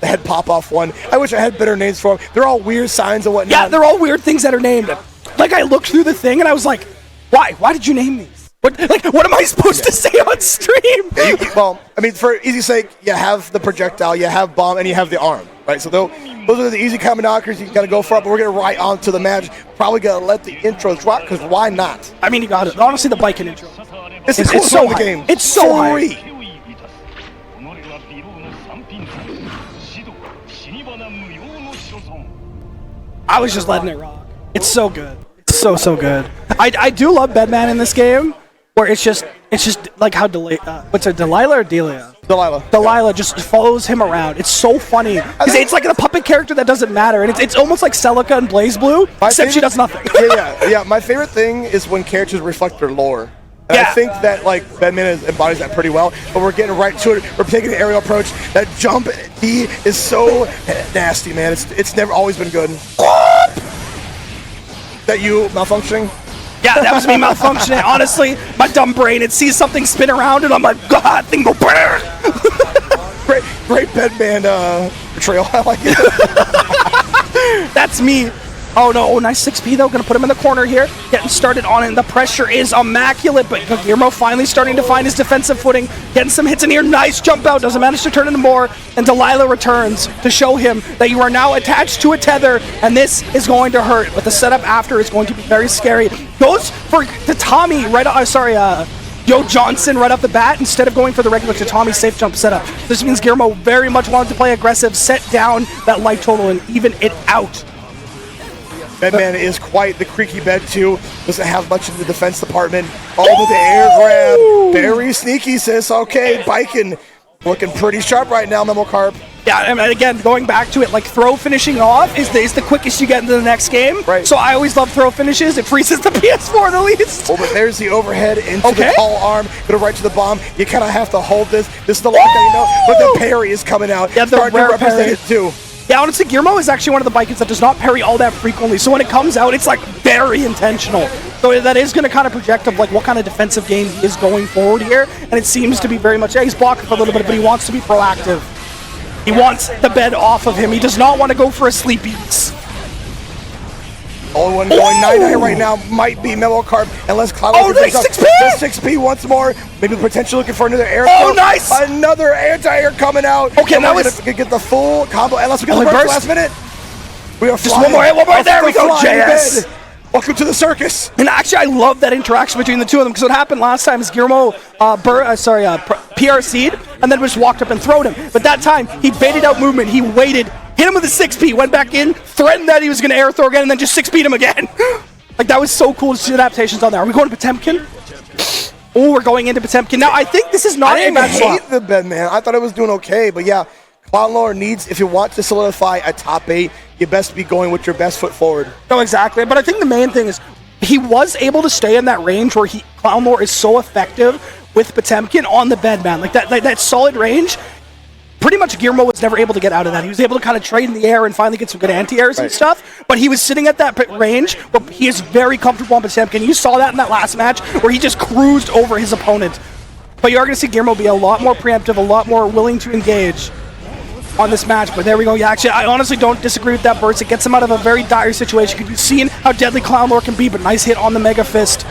head pop-off one. I wish I had better names for them. They're all weird signs and whatnot. Yeah, they're all weird things that are named. Like, I looked through the thing, and I was like, why? Why did you name these? What am I supposed to say on stream? Well, I mean, for easy sake, you have the projectile, you have bomb, and you have the arm, right? So those are the easy common knockers you got to go for, but we're going to right on to the match. Probably going to let the intro drop, because why not? I mean, you got it. Honestly, the Baiken intro. It's so the game. It's so high. I was just letting it rock. It's so good. It's so good. I do love Bedman in this game, where it's just like how Delilah or Delia? Delilah just follows him around. It's so funny. It's like a puppet character that doesn't matter, and it's almost like Celica and BlazBlue, except she does nothing. Yeah. My favorite thing is when characters reflect their lore. And I think that like Bedman embodies that pretty well, but we're getting right to it. We're taking the aerial approach. That jump D is so nasty, man. It's never always been good. That you malfunctioning? Yeah, that was me malfunctioning. Honestly, my dumb brain, it sees something spin around and I'm like, God, thing go burn. Great Bedman portrayal. I like it. That's me. Oh no, nice 6P though, gonna put him in the corner here. Getting started on it, and the pressure is immaculate, but Guillermo finally starting to find his defensive footing, getting some hits in here, nice jump out, doesn't manage to turn into more, and Delilah returns to show him that you are now attached to a tether, and this is going to hurt, but the setup after is going to be very scary. Goes for Tatami Yo Johnson right off the bat instead of going for the regular Tatami safe jump setup. This means Guillermo very much wanted to play aggressive, set down that life total, and even it out. Bedman is quite the creaky bed too. Doesn't have much in the defense department. Oh, with the air grab. Very sneaky, sis. Okay, Baiken looking pretty sharp right now, Memokarp. Yeah, and again, going back to it, like throw finishing off is the quickest you get into the next game. Right. So I always love throw finishes. It freezes the PS4 the least. Oh, but there's the overhead into the tall arm. Go right to the bomb. You kind of have to hold this. This is the lockdown, you know. But the parry is coming out. Yeah, the starting to represent it too. Yeah, honestly, Guillermo is actually one of the Baikens that does not parry all that frequently. So when it comes out, it's like very intentional. So that is going to kind of project of like what kind of defensive game he is going forward here. And it seems to be very much, he's blocking for a little bit, but he wants to be proactive. He wants the bed off of him. He does not want to go for a sleepies. Only one going 9-9 right now might be Memokarp, unless Clownlore. Oh, nice 6P! 6P once more. Maybe potentially looking for another air. Oh, nice! Another anti-air coming out. Okay, now we're gonna get the full combo. Unless we get the burst last minute. We are just one more. There we go, JS. Welcome to the circus. And actually, I love that interaction between the two of them, because what happened last time is Guillermo PRC'd, and and then just walked up and throwed him. But that time, he baited out movement, he waited, hit him with a 6P, went back in, threatened that he was going to air throw again, and then just 6P'd him again. Like, that was so cool to see the adaptations on there. Are we going to Potemkin? Oh, we're going into Potemkin. Now, I think this is not a bad I didn't hate the Bedman. I thought it was doing okay, but yeah, Clownlore needs, if you want to solidify a top 8, you best be going with your best foot forward. No, exactly. But I think the main thing is he was able to stay in that range where Clownlore is so effective with Potemkin on the Bedman. Like that solid range. Pretty much Guillermo was never able to get out of that. He was able to kind of trade in the air and finally get some good anti-airs and stuff, but he was sitting at that range, but he is very comfortable on Potemkin. You saw that in that last match where he just cruised over his opponent. But you are going to see Guillermo be a lot more preemptive, a lot more willing to engage on this match. But there we go. Yeah, actually, I honestly don't disagree with that burst. It gets him out of a very dire situation. You've seen how deadly Clownlore can be, but nice hit on the Mega Fist.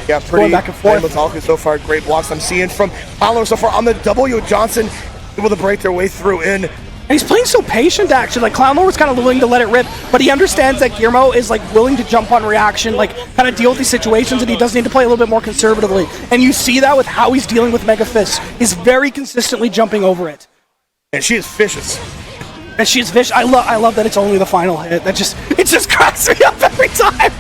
Yeah, pretty back and forth. So far, great blocks I'm seeing from Clownlore so far on the W. Johnson able to break their way through in. And he's playing so patient, actually. Like, Clownlore was kind of willing to let it rip, but he understands that Guillermo is, like, willing to jump on reaction, like, kind of deal with these situations, and he does need to play a little bit more conservatively. And you see that with how he's dealing with Mega Fists. He's very consistently jumping over it. And she is vicious. And she's vicious. I love that it's only the final hit. It just cracks me up every time.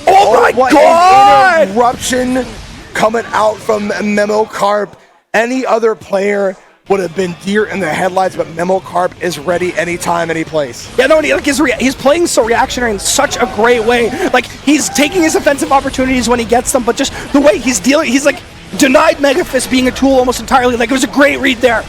Oh my god! An interruption coming out from Memokarp. Any other player would have been deer in the headlights, but Memokarp is ready anytime, any place. Yeah, no, he's playing so reactionary in such a great way. Like, he's taking his offensive opportunities when he gets them, but just the way he's dealing, he's like denied Mega Fist being a tool almost entirely. Like, it was a great read there.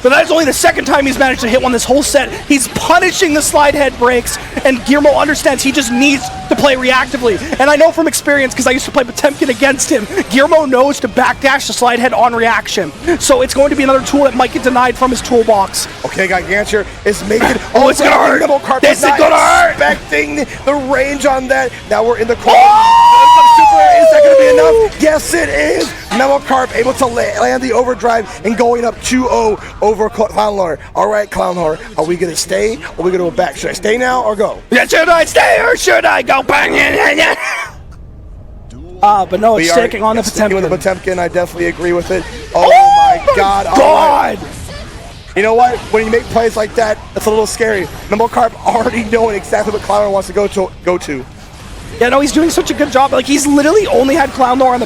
But that is only the second time he's managed to hit one this whole set. He's punishing the slide head breaks, and Guillermo understands he just needs to play reactively. And I know from experience, because I used to play Potemkin against him, Guillermo knows to backdash the slide head on reaction. So it's going to be another tool that might get denied from his toolbox. Okay, Gigantor is making... Oh, it's gonna hurt! Memokarp This is gonna hurt! Expecting the range on that. Now we're in the corner. Oh! Is that gonna be enough? Yes, it is! Memokarp able to land the overdrive and going up 2-0 over Clownlore. All right, Clownlore, are we gonna stay or are we gonna go back? Should I stay now or go? Yeah, should I stay or should I go back? But no, it's sticking on the Potemkin. With the Potemkin, I definitely agree with it. Oh my god! God! You know what? When you make plays like that, that's a little scary. Memokarp already knowing exactly what Clownlore wants to go to. Yeah, no, he's doing such a good job. Like, he's literally only had Clownlore on the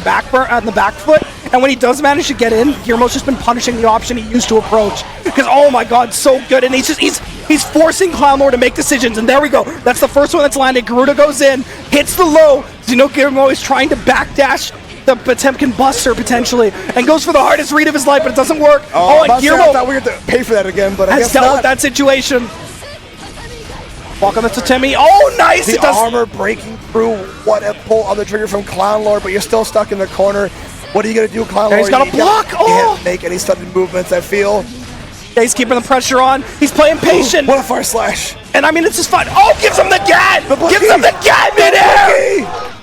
back foot, and when he does manage to get in, Guillermo's just been punishing the option he used to approach. Because, oh my god, so good. And he's forcing Clownlore to make decisions, and there we go. That's the first one that's landed. Garuda goes in, hits the low. So you know Guillermo is trying to backdash the Potemkin Buster, potentially, and goes for the hardest read of his life, but it doesn't work. Oh, and Guillermo... I thought we were going to pay for that again, but I guess not. Dealt with that situation. Walk on the Totemi. Oh, nice! The armor breaking through. What a pull on the trigger from Clownlore, but you're still stuck in the corner. What are you going to do, Clownlore? He's got a block. Can't make any sudden movements, I feel. Yeah, he's keeping the pressure on. He's playing patient. What a far slash. And I mean, it's just fun. Oh, gives him the gat! Gives him the gat midair!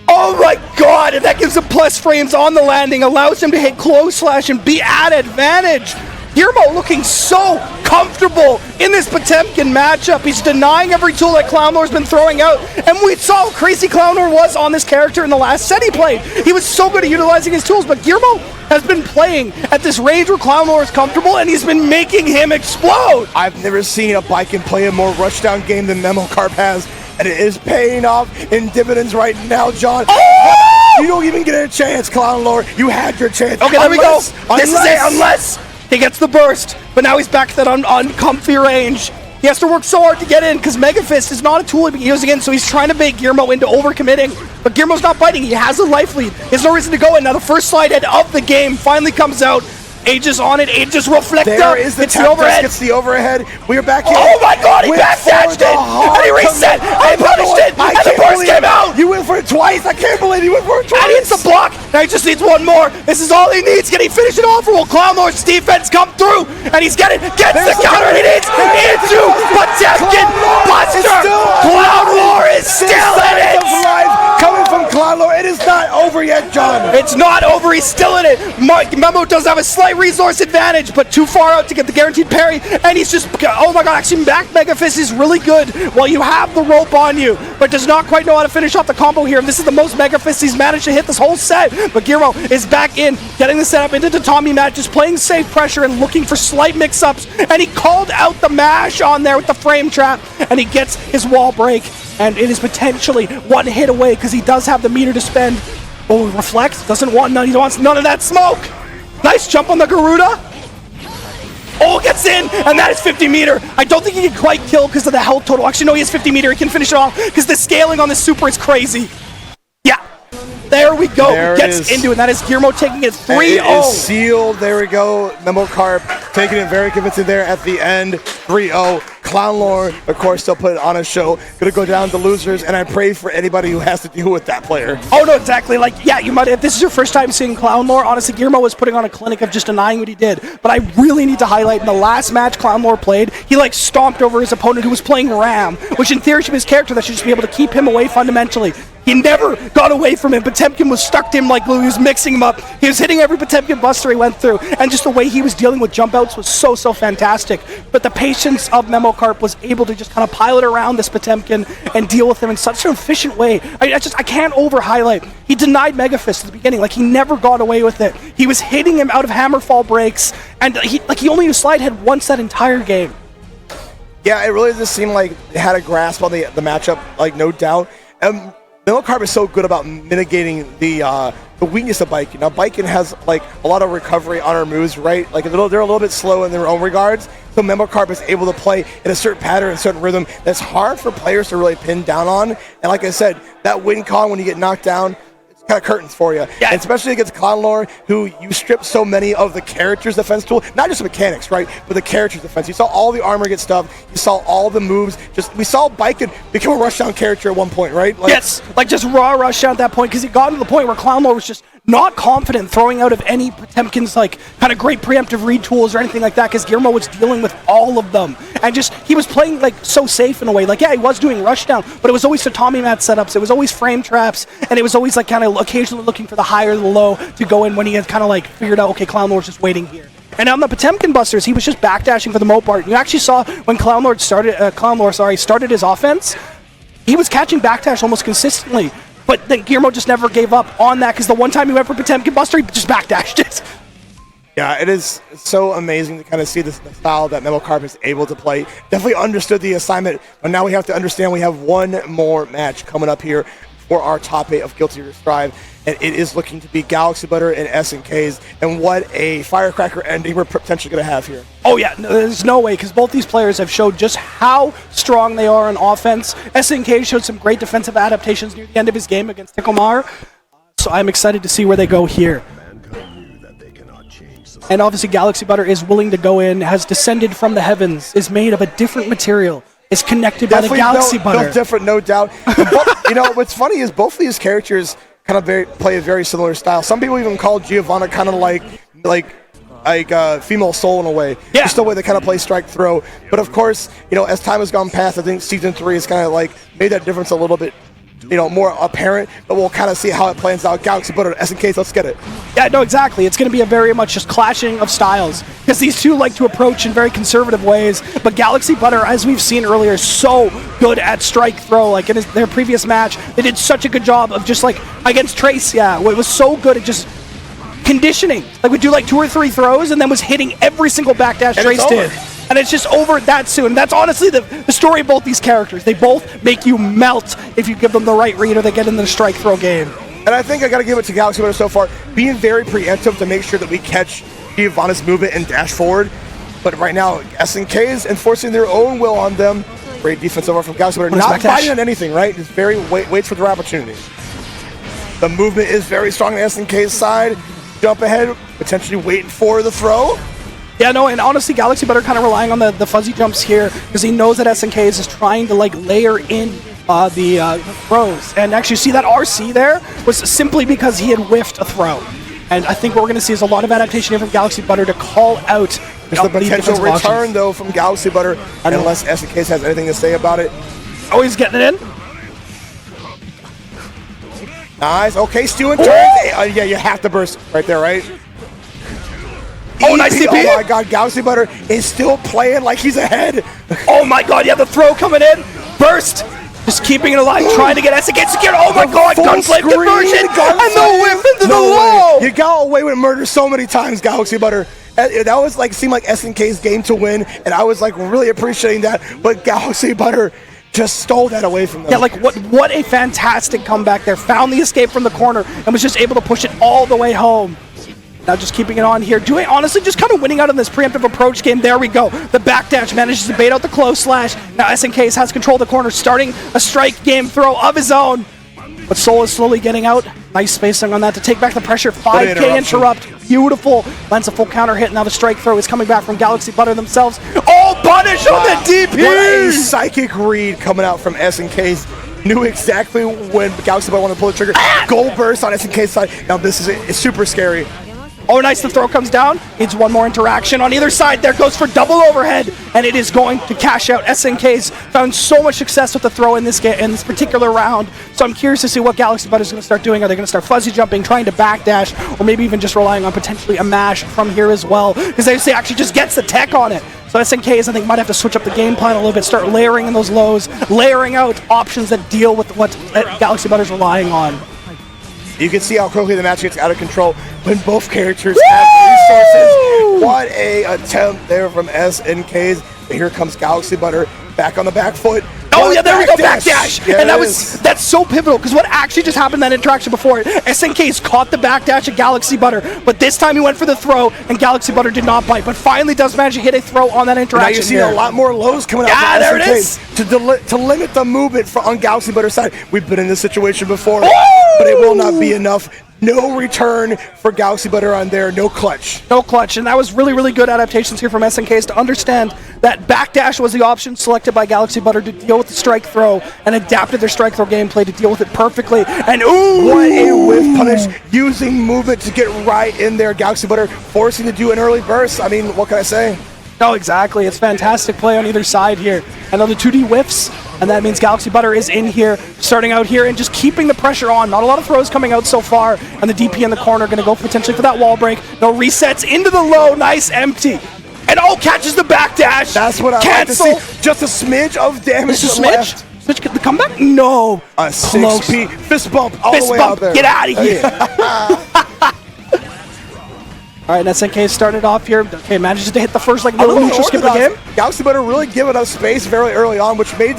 Oh my god, and that gives him plus frames on the landing, allows him to hit close slash and be at advantage. Guillermo looking so comfortable in this Potemkin matchup. He's denying every tool that Clownlore's been throwing out, and we saw how crazy Clownlore was on this character in the last set he played. He was so good at utilizing his tools, but Guillermo has been playing at this range where Clownlore is comfortable, and he's been making him explode. I've never seen a Baiken play a more rushdown game than Memokarp has, and it is paying off in dividends right now, John. Oh! You don't even get a chance, Clownlore. You had your chance. Okay, there we go. This is it, unless he gets the burst, but now he's back to that uncomfy range. He has to work so hard to get in because Mega Fist is not a tool he's using in, so he's trying to bait Guillermo into overcommitting, but Guillermo's not biting. He has a life lead. There's no reason to go in. Now the first slide head of the game finally comes out. Aegis on it, Aegis reflector. There is the overhead. Gets the overhead. We are back here. Oh my god, he backdashed it! And he reset! I punished it! And the burst came out! You went for it twice! I can't believe you went for it twice! And he hits the block! Now he just needs one more. This is all he needs. Can he finish it off, or will Clownlore's defense come through? And he's gets the counter he needs into Potemkin Buster! Clownlore is still in it! coming from Clownlore. It is not over yet, John. It's not over. He's still in it. Memo does have a slight resource advantage, but too far out to get the guaranteed parry. And he's just, oh my god, actually back Mega Fist is really good while you have the rope on you, but does not quite know how to finish off the combo here. And this is the most Mega Fist he's managed to hit this whole set. But Guillermo is back in, getting the setup into the Tommy match, just playing safe pressure and looking for slight mix-ups. And he called out the mash on there with the frame trap, and he gets his wall break. And it is potentially one hit away because he does have the meter to spend. Oh, reflect, doesn't want none, he wants none of that smoke. Nice jump on the Garuda. Oh, gets in, and that is 50 meter. I don't think he can quite kill because of the health total. Actually, no, he has 50 meter. He can finish it off because the scaling on the super is crazy. Yeah, there we go. There Gets into it. That is Guillermo taking it 3-0. It is sealed. There we go. Memokarp taking it very convincing there at the end. 3-0. Clownlore, of course, still put it on a show. Gonna go down to losers, and I pray for anybody who has to deal with that player. Oh no, exactly. Like, yeah, you might. If this is your first time seeing Clownlore, honestly, Guillermo was putting on a clinic of just denying what he did. But I really need to highlight in the last match Clownlore played, he like stomped over his opponent who was playing Ram, which in theory should be his character that should just be able to keep him away fundamentally. He never got away from him. Potemkin was stuck to him like glue. He was mixing him up. He was hitting every Potemkin buster he went through. And just the way he was dealing with jump outs was so fantastic. But the patience of Memokarp was able to just kind of pilot around this Potemkin and deal with him in such an efficient way. I can't over-highlight. He denied Mega Fist at the beginning. Like, he never got away with it. He was hitting him out of Hammerfall breaks. And he only used slide head once that entire game. Yeah, it really just seemed like it had a grasp on the matchup, like, no doubt. Memokarp is so good about mitigating the weakness of Baiken. Now, Baiken has like a lot of recovery on her moves, right? Like they're a little bit slow in their own regards. So Memokarp is able to play in a certain pattern, a certain rhythm that's hard for players to really pin down on. And like I said, that win con when you get knocked down, it's kind of curtains for you. Yeah. And especially against Clownlore, who you strip so many of the character's defense tool, not just the mechanics, right? But the character's defense. You saw all the armor get stuffed. You saw all the moves. We saw Baiken become a rushdown character at one point, right? Like, yes, like just raw rushdown at that point, because he got to the point where Clownlore was just not confident throwing out of any Potemkin's like kind of great preemptive read tools or anything like that, because Guillermo was dealing with all of them. And just, he was playing like so safe in a way. Like, yeah, he was doing rushdown, but it was always Tatami mat setups. It was always frame traps, and it was always like kind of occasionally looking for the high or the low to go in when he had kind of like figured out, okay, Clownlore's just waiting here. And on the Potemkin busters, he was just backdashing for the Mopart. You actually saw when Clownlore started his offense, he was catching backdash almost consistently. But then Guillermo just never gave up on that, because the one time he went for Potemkin buster, he just backdashed it. Yeah, it is so amazing to kind of see the style that Memokarp is able to play. Definitely understood the assignment, but now we have to understand we have one more match coming up here for our top 8 of Guilty Gear Strive, and it is looking to be Galaxybutter and snkz, and what a firecracker ending we're potentially going to have here. Oh yeah, no, there's no way, because both these players have showed just how strong they are on offense. snkz showed some great defensive adaptations near the end of his game against Ticklememour, so I'm excited to see where they go here. And obviously Galaxybutter is willing to go in, has descended from the heavens, is made of a different material, is connected by the Galaxybutter. No different, no doubt. You know, what's funny is both of these characters kind of play a very similar style. Some people even call Giovanna kind of like female soul in a way. Yeah. Just the way they kind of play strike throw. But of course, you know, as time has gone past, I think Season 3 has kind of like made that difference a little bit, you know, more apparent, but we'll kind of see how it plans out. Galaxybutter, snkz, let's get it. Yeah, no, exactly. It's going to be a very much just clashing of styles, because these two like to approach in very conservative ways, but Galaxybutter, as we've seen earlier, is so good at strike throw. Like in their previous match, they did such a good job of just like, against Trace, yeah, it was so good at just conditioning. Like, would do like 2 or 3 throws and then was hitting every single backdash Trace did. And it's just over that soon. That's honestly the story of both these characters. They both make you melt if you give them the right read or they get into the strike throw game. And I think I got to give it to Galaxybutter so far, being very preemptive to make sure that we catch Giovanna's movement and dash forward. But right now, snkz enforcing their own will on them. Great defense over from Galaxybutter. Not fighting on anything, right? Just waits for their opportunity. The movement is very strong on snkz's side. Jump ahead, potentially waiting for the throw. Yeah, no, and honestly, Galaxybutter kind of relying on the fuzzy jumps here, because he knows that snkz is trying to like layer in the throws. And actually, see that RC there was simply because he had whiffed a throw. And I think what we're going to see is a lot of adaptation here from Galaxybutter to call out There's the potential return, though, from Galaxybutter, unless snkz has anything to say about it. Oh, he's getting it in? Nice. Okay, Stu and turns. Yeah, you have to burst right there, right? Oh, nice DP. Oh my god, Galaxybutter is still playing like he's ahead. Oh my god, yeah, the throw coming in. Burst. Just keeping it alive, trying to get snkz secured. Oh my god, gunflame conversion. And the whip into the wall. You got away with murder so many times, Galaxybutter. That was like, seemed like SNK's game to win, and I was like really appreciating that, but Galaxybutter just stole that away from them. Yeah, like what a fantastic comeback there. Found the escape from the corner and was just able to push it all the way home. Now just keeping it on here. Honestly, just kind of winning out on this preemptive approach game. There we go. The backdash manages to bait out the close slash. Now snkz has control of the corner, starting a strike game throw of his own. But Soul is slowly getting out. Nice spacing on that to take back the pressure. 5K interrupt. Beautiful. Lands a full counter hit. Now the strike throw is coming back from Galaxybutter themselves. Oh, punish on the DP! What a psychic read coming out from snkz. Knew exactly when Galaxybutter wanted to pull the trigger. Gold burst on snkz's side. Now this is it's super scary. Oh, nice. The throw comes down. Needs one more interaction on either side. There goes for double overhead, and it is going to cash out. snkz found so much success with the throw in this particular round. So I'm curious to see what Galaxybutter is going to start doing. Are they going to start fuzzy jumping, trying to backdash, or maybe even just relying on potentially a mash from here as well? Because they say actually just gets the tech on it. So snkz, I think, might have to switch up the game plan a little bit, start layering in those lows, layering out options that deal with what Galaxybutter's relying on. You can see how quickly the match gets out of control when both characters have resources. What a attempt there from snkz. But here comes Galaxybutter back on the back foot. Oh yeah, there we go, backdash! Yeah, and that's so pivotal, because what actually just happened in that interaction before, snkz caught the backdash at Galaxybutter, but this time he went for the throw, and Galaxybutter did not bite, but finally does manage to hit a throw on that interaction. Now you see a lot more lows coming out from there SNKz it is! to limit the movement on Galaxybutter's side. We've been in this situation before, but it will not be enough. No return for Galaxybutter on there, no clutch. No clutch, and that was really, really good adaptations here from snkz to understand that backdash was the option selected by Galaxybutter to deal with the strike throw, and adapted their strike throw gameplay to deal with it perfectly. And ooh! What a whiff punish, using movement to get right in there. Galaxybutter forcing to do an early burst. I mean, what can I say? No, exactly. It's fantastic play on either side here. Another 2D whiffs, and that means Galaxybutter is in here, starting out here and just keeping the pressure on. Not a lot of throws coming out so far, and the DP in the corner going to go potentially for that wall break. No resets into the low, nice empty. And catches the backdash. That's what I like to see. Just a smidge of damage. Just a smidge? Switch the comeback? No. A 6P fist bump all the way out there. Get out of here. All right, snkz started off here. Okay, manages to hit the first little neutral skip of the game. Galaxybutter really giving us space very early on, which made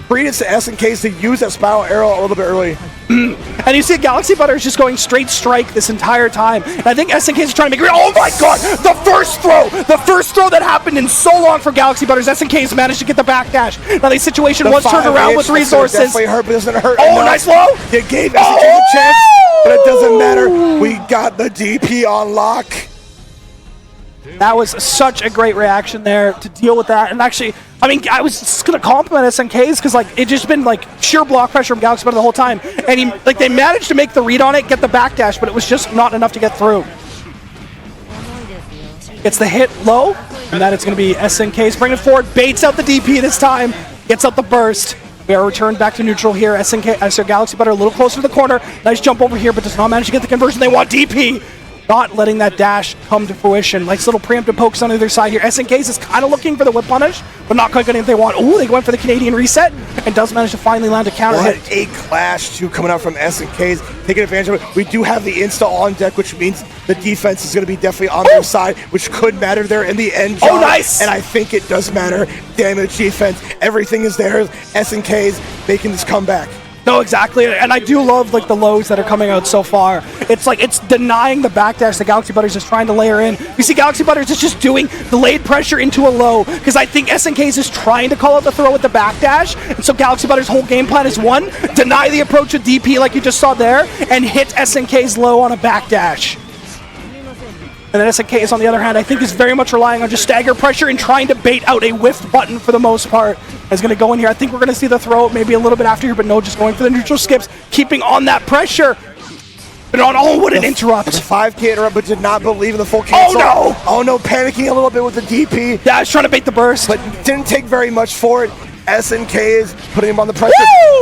credence to snkz to use that spiral arrow a little bit early. And you see Galaxybutter is just going straight strike this entire time. And I think snkz is trying to make it. Oh my god! The first throw that happened in so long for Galaxybutter. snkz managed to get the backdash. Now the situation was turned around with resources. Definitely hurt, but doesn't hurt. Oh, nice low! You gave snkz a chance, but it doesn't matter. We got the DP on lock. That was such a great reaction there to deal with that. And actually, I mean, I was just going to compliment snkz because it just been sheer block pressure from Galaxybutter the whole time. And they managed to make the read on it, get the backdash, but it was just not enough to get through. Gets the hit low, and that it's going to be snkz bringing it forward, baits out the DP this time, gets out the burst. We are returned back to neutral here. Galaxybutter a little closer to the corner. Nice jump over here, but does not manage to get the conversion. They want DP. Not letting that dash come to fruition. Nice little preemptive pokes on either side here. snkz is kind of looking for the whip punish, but not quite getting what they want. Ooh, they went for the Canadian reset, and does manage to finally land a counter hit. What a clash, too, coming out from snkz. Taking advantage of it. We do have the insta on deck, which means the defense is going to be definitely on their side, which could matter there in the end. Oh, nice! And I think it does matter. Damage, defense, everything is there. snkz making this comeback. No, exactly, and I do love the lows that are coming out so far. It's denying the backdash that Galaxybutter is just trying to layer in. You see Galaxybutter is just doing delayed pressure into a low, because I think snkz is trying to call out the throw with the backdash, and so Galaxybutter's whole game plan is one, deny the approach with DP like you just saw there, and hit snkz low on a backdash. And then snkz, on the other hand, I think is very much relying on just stagger pressure and trying to bait out a whiffed button for the most part. Is going to go in here. I think we're going to see the throw maybe a little bit after here, but no, just going for the neutral skips, keeping on that pressure. But what an interrupt. The 5K interrupt, but did not believe in the full cancel. Oh no! Oh no, panicking a little bit with the DP. Yeah, I was trying to bait the burst. But didn't take very much for it. snkz putting him on the pressure,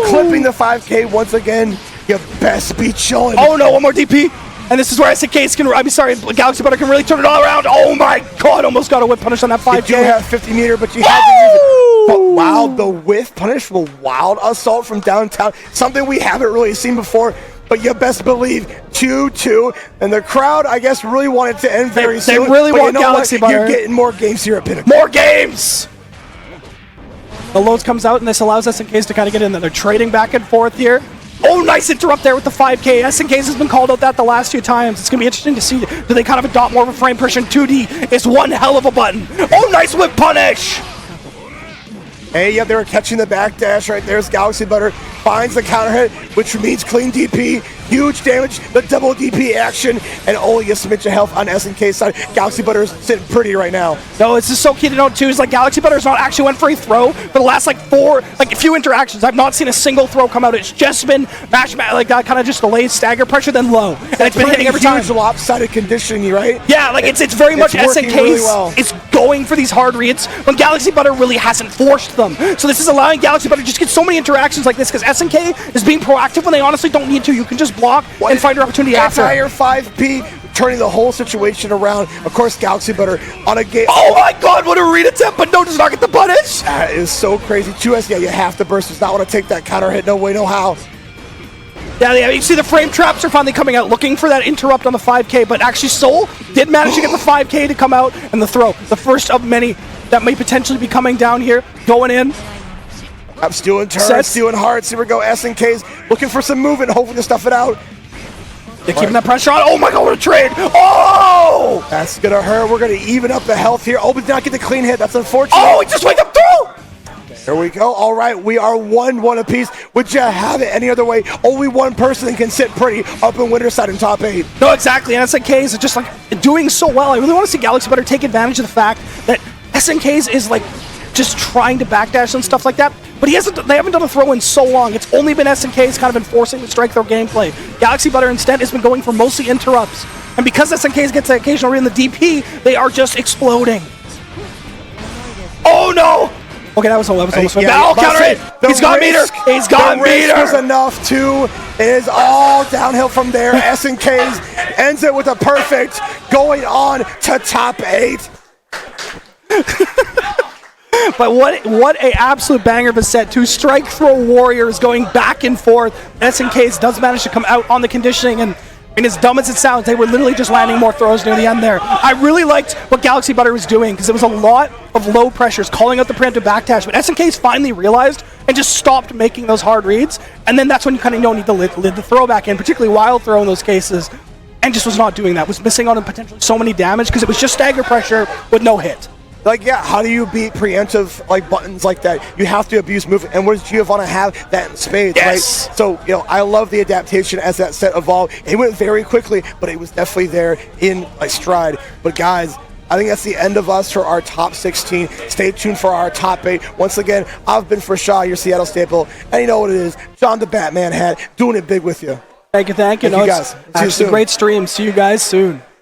clipping the 5K once again. You best be chilling. Oh no, one more DP. And this is where snkz can, Galaxybutter can really turn it all around. Oh my god, almost got a whip punish on that 5K. You do have 50 meter, but you have to use it. But wow, the whiff punish for wild assault from downtown. Something we haven't really seen before. But you best believe 2-2. And the crowd, I guess, really wanted to end very soon. They really want Galaxybutter. Galaxybutter. You're getting more games here at Pinnacle. More games! The loads comes out, and this allows snkz to kind of get in there. They're trading back and forth here. Oh, nice interrupt there with the 5K. snkz has been called out that the last few times. It's going to be interesting to see. Do they kind of adopt more of a frame pressure? 2D is one hell of a button. Oh, nice whip punish! Hey, yeah, they were catching the backdash right there. Galaxybutter finds the counter hit, which means clean DP. Huge damage, the double DP action, and only a smidge of health on snkz side. Galaxybutter is sitting pretty right now. No, it's just so key to note too, is like Galaxybutter's not actually went for a throw for the last like a few interactions. I've not seen a single throw come out. It's just been mash like that kind of just delayed stagger pressure, then low. And it's been hitting every time. Huge lopsided conditioning, right? Yeah, like it's very much snkz. Really well. It's going for these hard reads when Galaxybutter really hasn't forced them. So this is allowing Galaxybutter to just get so many interactions like this because SNK is being proactive when they honestly don't need to. You can just block and find your opportunity after. Entire 5P, turning the whole situation around. Of course, Galaxybutter on a game. Oh my god, what a read attempt, but no, does not get the punish. That is so crazy. 2S, yeah, you have to burst. Does not want to take that counter hit. No way, no how. Yeah, you see the frame traps are finally coming out, looking for that interrupt on the 5K, but actually Soul did manage to get the 5K to come out, and the throw, the first of many that may potentially be coming down here, going in. I'm stealing turns, stealing hearts. Here we go, snkz looking for some movement, hoping to stuff it out. They're keeping that pressure on. Oh my god, what a trade! Oh! That's gonna hurt. We're gonna even up the health here. Oh, but did not get the clean hit. That's unfortunate. Oh, he just wake up through! There we go. All right, we are 1-1 apiece. Would you have it any other way? Only one person can sit pretty up in winter side in top 8. No, exactly. And snkz is just like doing so well. I really want to see Galaxybutter take advantage of the fact that snkz is like just trying to backdash and stuff like that. But they haven't done a throw in so long. It's only been snkz kind of enforcing the strike throw gameplay. Galaxybutter instead has been going for mostly interrupts. And because snkz gets the occasional read in the DP, they are just exploding. Oh no! Okay, that was almost yeah, counter it! He's got meter! He's got meter! Was enough too. It is all downhill from there. snkz ends it with a perfect, going on to top 8. But what a absolute banger of a set. Two strike throw warriors going back and forth. snkz does manage to come out on the conditioning, and as dumb as it sounds, they were literally just landing more throws near the end there. I really liked what Galaxybutter was doing because it was a lot of low pressures, calling out the preemptive backdash, but snkz finally realized and just stopped making those hard reads, and then that's when you kind of need to lid the throw back in, particularly wild throw in those cases, and just was not doing that. Was missing out on potentially so many damage because it was just stagger pressure with no hit. Like, yeah, how do you beat preemptive like buttons like that? You have to abuse movement, and what does Giovanna have? That in spades, yes. Right? So, you know, I love the adaptation as that set evolved. It went very quickly, but it was definitely there in a stride. But guys, I think that's the end of us for our top 16. Stay tuned for our top 8. Once again, I've been for Shaw, your Seattle staple, and you know what it is, John the Batman hat, doing it big with you. Thank you. Thank you guys. It's a great stream. See you guys soon.